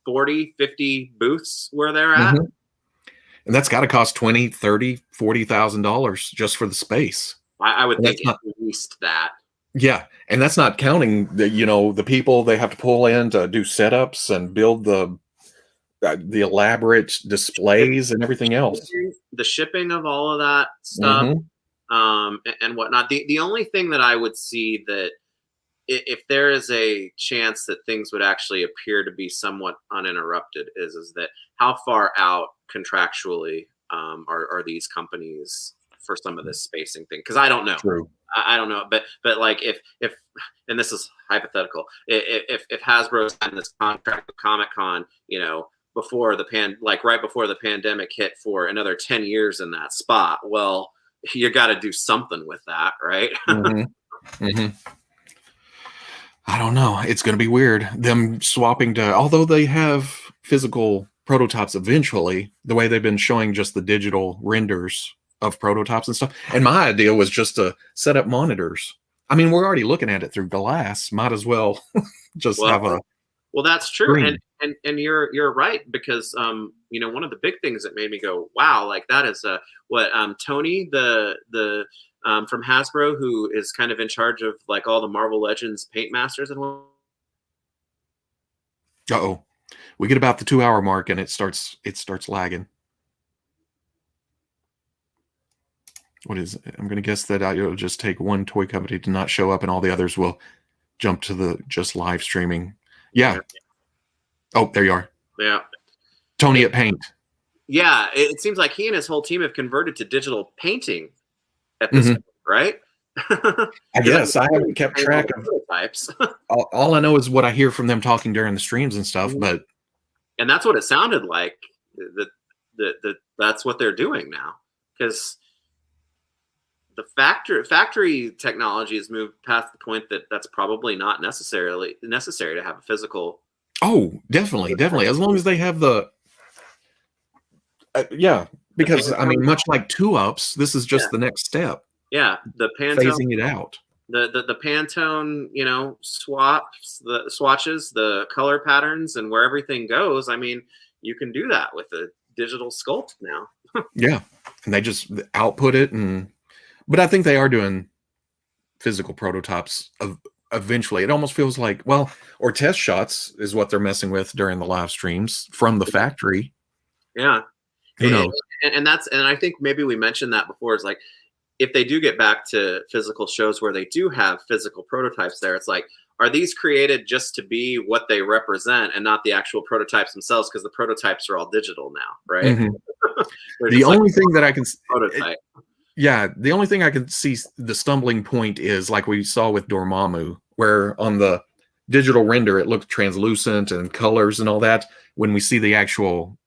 [SPEAKER 2] 40, 50 booths where they're at.
[SPEAKER 1] And that's got to cost $20,000, $30,000, $40,000 just for the space.
[SPEAKER 2] I would think at least that.
[SPEAKER 1] Yeah, and that's not counting the people they have to pull in to do setups and build the elaborate displays and everything else.
[SPEAKER 2] The shipping of all of that stuff,
[SPEAKER 1] Hmm.
[SPEAKER 2] and whatnot. The only thing that I would see that if there is a chance that things would actually appear to be somewhat uninterrupted is that how far out contractually are these companies for some of this spacing thing? Because I don't know.
[SPEAKER 1] True.
[SPEAKER 2] I don't know, but like if and this is hypothetical, if Hasbro signed this contract with Comic Con, before right before the pandemic hit for another 10 years in that spot, well, you got to do something with that, right?
[SPEAKER 1] Hmm. Hmm. I don't know. It's going to be weird. Them swapping although they have physical prototypes eventually, the way they've been showing just the digital renders of prototypes and stuff. And my idea was just to set up monitors. I mean, we're already looking at it through glass. Might as well just
[SPEAKER 2] Well,
[SPEAKER 1] have a
[SPEAKER 2] well, that's true,
[SPEAKER 1] screen.
[SPEAKER 2] and you're right because one of the big things that made me go wow, like that is what Tony the from Hasbro, who is kind of in charge of like all the Marvel Legends paint masters and what.
[SPEAKER 1] Uh-oh. We get about the 2 hour mark and it starts lagging. What is it? I'm going to guess that it'll just take one toy company to not show up and all the others will jump to the just live streaming. Yeah. Oh, there you are.
[SPEAKER 2] Yeah.
[SPEAKER 1] Tony at Paint.
[SPEAKER 2] Yeah, it seems like he and his whole team have converted to digital painting at this point, right?
[SPEAKER 1] I guess I haven't kept track of
[SPEAKER 2] types.
[SPEAKER 1] all I know is what I hear from them talking during the streams and stuff, but
[SPEAKER 2] and that's what it sounded like that's what they're doing now, because the factory technology has moved past the point that that's probably not necessarily necessary to have a physical.
[SPEAKER 1] Oh, definitely. As long as they have the yeah, because I mean, much like 2-ups, this is just the next step.
[SPEAKER 2] Yeah, the Pantone,
[SPEAKER 1] phasing it out.
[SPEAKER 2] The Pantone, the swatches, the color patterns, and where everything goes. I mean, you can do that with a digital sculpt now.
[SPEAKER 1] Yeah, and they just output it, but I think they are doing physical prototypes of eventually. It almost feels like, well, or test shots is what they're messing with during the live streams from the factory.
[SPEAKER 2] Yeah,
[SPEAKER 1] who knows?
[SPEAKER 2] And I think maybe we mentioned that before. Is like, if they do get back to physical shows where they do have physical prototypes there, it's like, are these created just to be what they represent and not the actual prototypes themselves? Because the prototypes are all digital now, right?
[SPEAKER 1] Mm-hmm. The only thing that I can
[SPEAKER 2] prototype.
[SPEAKER 1] The only thing I can see the stumbling point is like we saw with Dormammu, where on the digital render it looked translucent and colors and all that. When we see the actual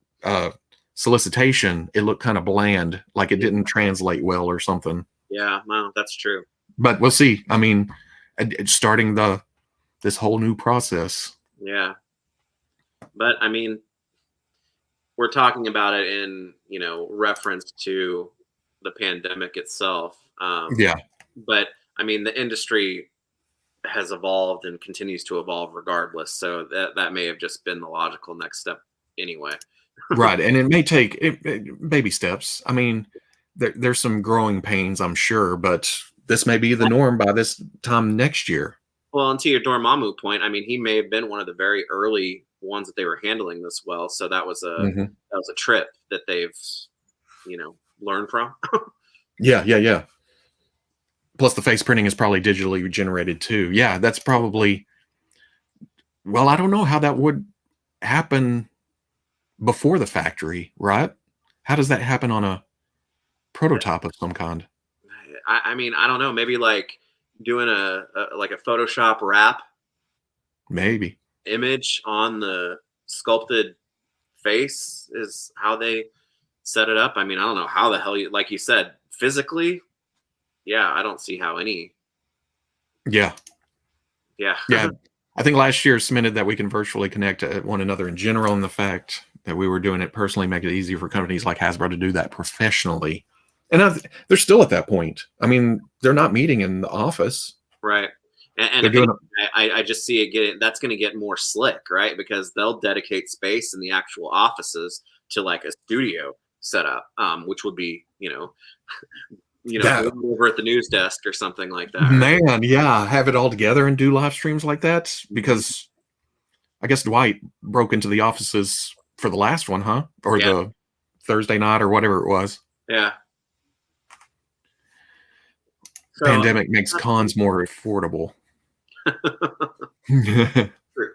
[SPEAKER 1] solicitation, it looked kind of bland, like it didn't translate well or something.
[SPEAKER 2] Yeah, no, that's true.
[SPEAKER 1] But we'll see. I mean, starting this whole new process.
[SPEAKER 2] Yeah, but I mean, we're talking about it in reference to the pandemic itself.
[SPEAKER 1] Yeah,
[SPEAKER 2] but I mean, the industry has evolved and continues to evolve regardless. So that may have just been the logical next step anyway.
[SPEAKER 1] Right, and it may take baby steps. I mean, there's some growing pains, I'm sure, but this may be the norm by this time next year.
[SPEAKER 2] Well, and to your Dormammu point, I mean, he may have been one of the very early ones that they were handling this well. So that was a trip that they've learned from.
[SPEAKER 1] Yeah. Plus, the face printing is probably digitally generated too. Yeah, that's probably. Well, I don't know how that would happen before the factory, right? How does that happen on a prototype of some kind?
[SPEAKER 2] I mean, I don't know. Maybe like doing a Photoshop wrap,
[SPEAKER 1] maybe
[SPEAKER 2] image on the sculpted face is how they set it up. I mean, I don't know how the hell like you said, physically. Yeah, I don't see how any.
[SPEAKER 1] Yeah. I think last year cemented that we can virtually connect to one another in general, and the fact that we were doing it personally make it easier for companies like Hasbro to do that professionally. And they're still at that point. I mean, they're not meeting in the office,
[SPEAKER 2] right? And I just see it that's going to get more slick, right? Because they'll dedicate space in the actual offices to like a studio setup, which would be
[SPEAKER 1] That
[SPEAKER 2] over at the news desk or something like that. Right?
[SPEAKER 1] man, yeah, have it all together and do live streams like that because I guess Dwight broke into the offices for the last one, huh? Or the Thursday night or whatever it was.
[SPEAKER 2] Yeah. So,
[SPEAKER 1] Pandemic makes cons more affordable.
[SPEAKER 2] true.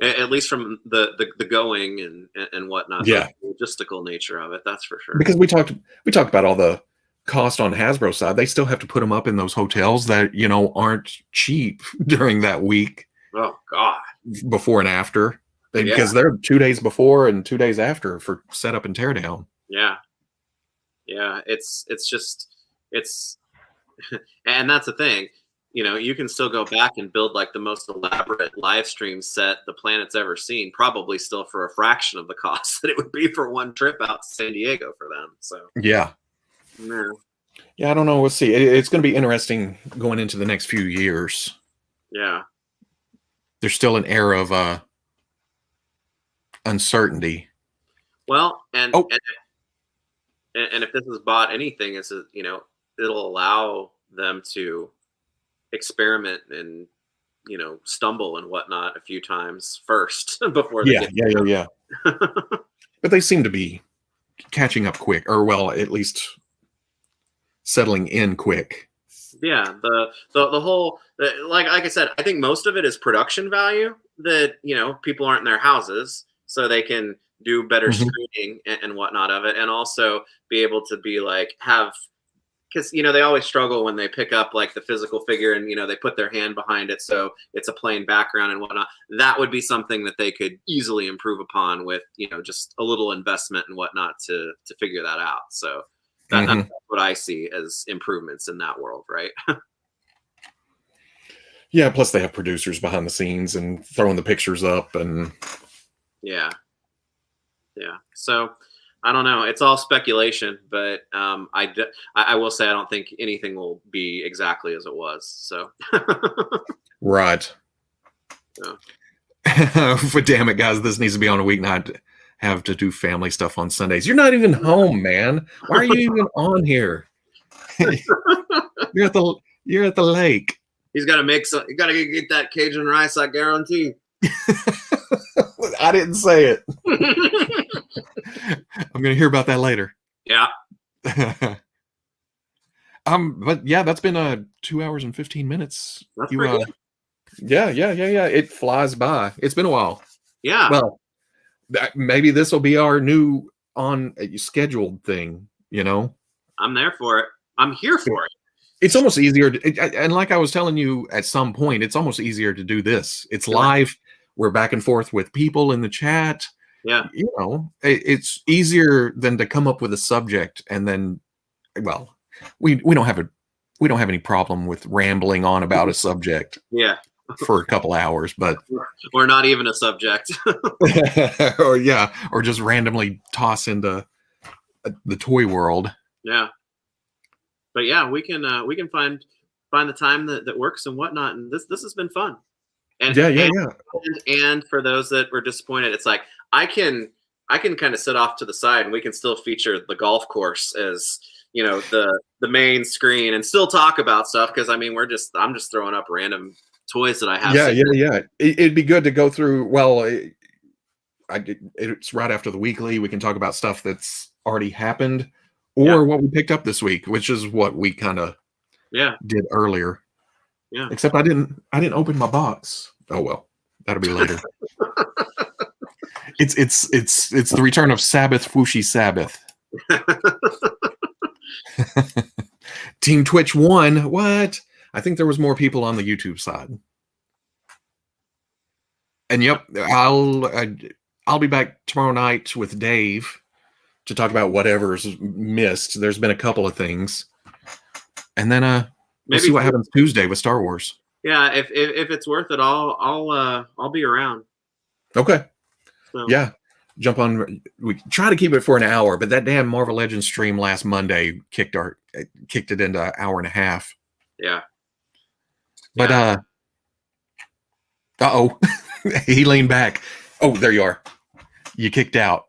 [SPEAKER 2] At least from the going and whatnot.
[SPEAKER 1] Yeah.
[SPEAKER 2] The logistical nature of it, that's for sure.
[SPEAKER 1] Because we talked about all the cost on Hasbro side. They still have to put them up in those hotels that, aren't cheap during that week.
[SPEAKER 2] Oh God.
[SPEAKER 1] Before and after. Because they're 2 days before and 2 days after for setup and teardown.
[SPEAKER 2] Yeah. It's and that's the thing. You can still go back and build like the most elaborate live stream set the planet's ever seen, probably still for a fraction of the cost that it would be for one trip out to San Diego for them. So
[SPEAKER 1] yeah, I don't know. We'll see. It's going to be interesting going into the next few years.
[SPEAKER 2] Yeah,
[SPEAKER 1] there's still an era of uncertainty.
[SPEAKER 2] Well, and if this is bought anything, it's it'll allow them to experiment and stumble and whatnot a few times first before they
[SPEAKER 1] yeah. But they seem to be catching up quick, or well, at least settling in quick.
[SPEAKER 2] Yeah, the whole like I said, I think most of it is production value that people aren't in their houses, so they can do better screening and whatnot of it, and also be able to be like have. Because they always struggle when they pick up like the physical figure and they put their hand behind it, so it's a plain background and whatnot. That would be something that they could easily improve upon with just a little investment and whatnot to figure that out. So that's what I see as improvements in that world, right?
[SPEAKER 1] Yeah. Plus, they have producers behind the scenes and throwing the pictures up and
[SPEAKER 2] yeah. So. I don't know. It's all speculation, but I will say I don't think anything will be exactly as it was. So,
[SPEAKER 1] right.
[SPEAKER 2] Yeah.
[SPEAKER 1] But damn it, guys, this needs to be on a weeknight. Have to do family stuff on Sundays. You're not even home, man. Why are you even on here? You're at the lake.
[SPEAKER 2] He's got to make some. You got to get that Cajun rice, I guarantee.
[SPEAKER 1] I didn't say it. I'm going to hear about that later.
[SPEAKER 2] Yeah.
[SPEAKER 1] But yeah, that's been 2 hours and 15 minutes.
[SPEAKER 2] That's pretty good.
[SPEAKER 1] Yeah. It flies by. It's been a while.
[SPEAKER 2] Yeah.
[SPEAKER 1] Well, maybe this will be our new scheduled thing.
[SPEAKER 2] I'm there for it. I'm here for it.
[SPEAKER 1] It's almost easier, and like I was telling you at some point, it's almost easier to do this. It's live. We're back and forth with people in the chat.
[SPEAKER 2] Yeah.
[SPEAKER 1] It's easier than to come up with a subject and then, well, we don't have any problem with rambling on about a subject.
[SPEAKER 2] Yeah.
[SPEAKER 1] For a couple hours, but
[SPEAKER 2] or not even a subject.
[SPEAKER 1] or just randomly toss into the toy world.
[SPEAKER 2] Yeah. But yeah, we can find the time that works and whatnot, and this has been fun. And and for those that were disappointed, it's like I can kind of sit off to the side and we can still feature the golf course as the main screen and still talk about stuff, because I'm just throwing up random toys that I have.
[SPEAKER 1] Yeah. It'd be good to go through. Well, it's right after the weekly. We can talk about stuff that's already happened or what we picked up this week, which is what we kind of did earlier.
[SPEAKER 2] Yeah.
[SPEAKER 1] Except I didn't open my box. Oh well, that'll be later. It's the return of Sabbath Fwooshy Sabbath. Team Twitch won. What? I think there was more people on the YouTube side. And yep, I'll be back tomorrow night with Dave to talk about whatever's missed. There's been a couple of things, and then we'll see what happens Tuesday with Star Wars.
[SPEAKER 2] Yeah, if it's worth it, I'll be around.
[SPEAKER 1] Okay.
[SPEAKER 2] So.
[SPEAKER 1] Yeah, jump on. We try to keep it for an hour, but that damn Marvel Legends stream last Monday kicked it into an hour and a half.
[SPEAKER 2] Yeah.
[SPEAKER 1] But uh-oh. He leaned back. Oh, there you are. You kicked out.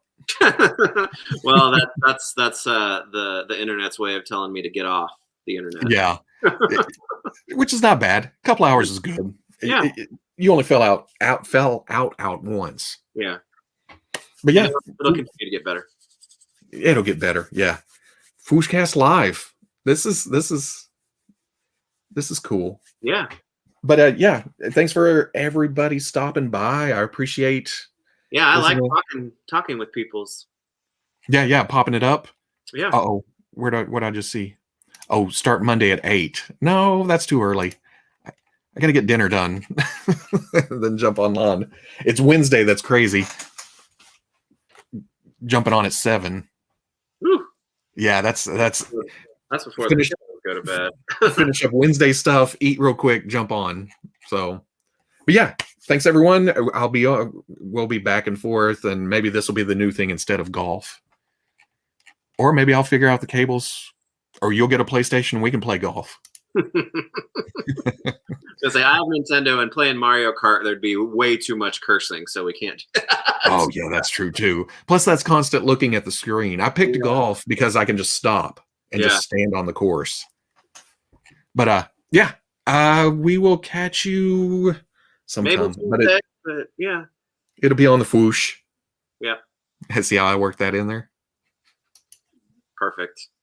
[SPEAKER 2] Well, that's the internet's way of telling me to get off the internet.
[SPEAKER 1] Yeah, which is not bad. A couple hours is good.
[SPEAKER 2] Yeah.
[SPEAKER 1] You only fell out once.
[SPEAKER 2] Yeah.
[SPEAKER 1] But yeah,
[SPEAKER 2] it'll continue to get better.
[SPEAKER 1] It'll get better. Yeah. FwooshCast live. This is cool.
[SPEAKER 2] Yeah.
[SPEAKER 1] But yeah, thanks for everybody stopping by. I appreciate.
[SPEAKER 2] Yeah, I like talking with people's.
[SPEAKER 1] Yeah, popping it up.
[SPEAKER 2] Yeah.
[SPEAKER 1] Uh-oh. What I just see? Oh, start Monday at 8. No, that's too early. I gotta get dinner done. Then jump on. It's Wednesday, that's crazy. Jumping on at 7.
[SPEAKER 2] Whew.
[SPEAKER 1] Yeah, that's
[SPEAKER 2] before
[SPEAKER 1] finish,
[SPEAKER 2] the kids go to bed.
[SPEAKER 1] Finish up Wednesday stuff, eat real quick, jump on. So, but yeah, thanks everyone. We'll be back and forth, and maybe this will be the new thing instead of golf. Or maybe I'll figure out the cables, or you'll get a PlayStation and we can play golf.
[SPEAKER 2] So say I have Nintendo and playing Mario Kart, there'd be way too much cursing, so we can't do that.
[SPEAKER 1] Oh yeah, that's true too. Plus that's constant looking at the screen. I picked golf because I can just stop and just stand on the course. But we will catch you sometime.
[SPEAKER 2] Maybe but yeah.
[SPEAKER 1] It'll be on the Fwoosh.
[SPEAKER 2] Yeah.
[SPEAKER 1] See how I worked that in there?
[SPEAKER 2] Perfect.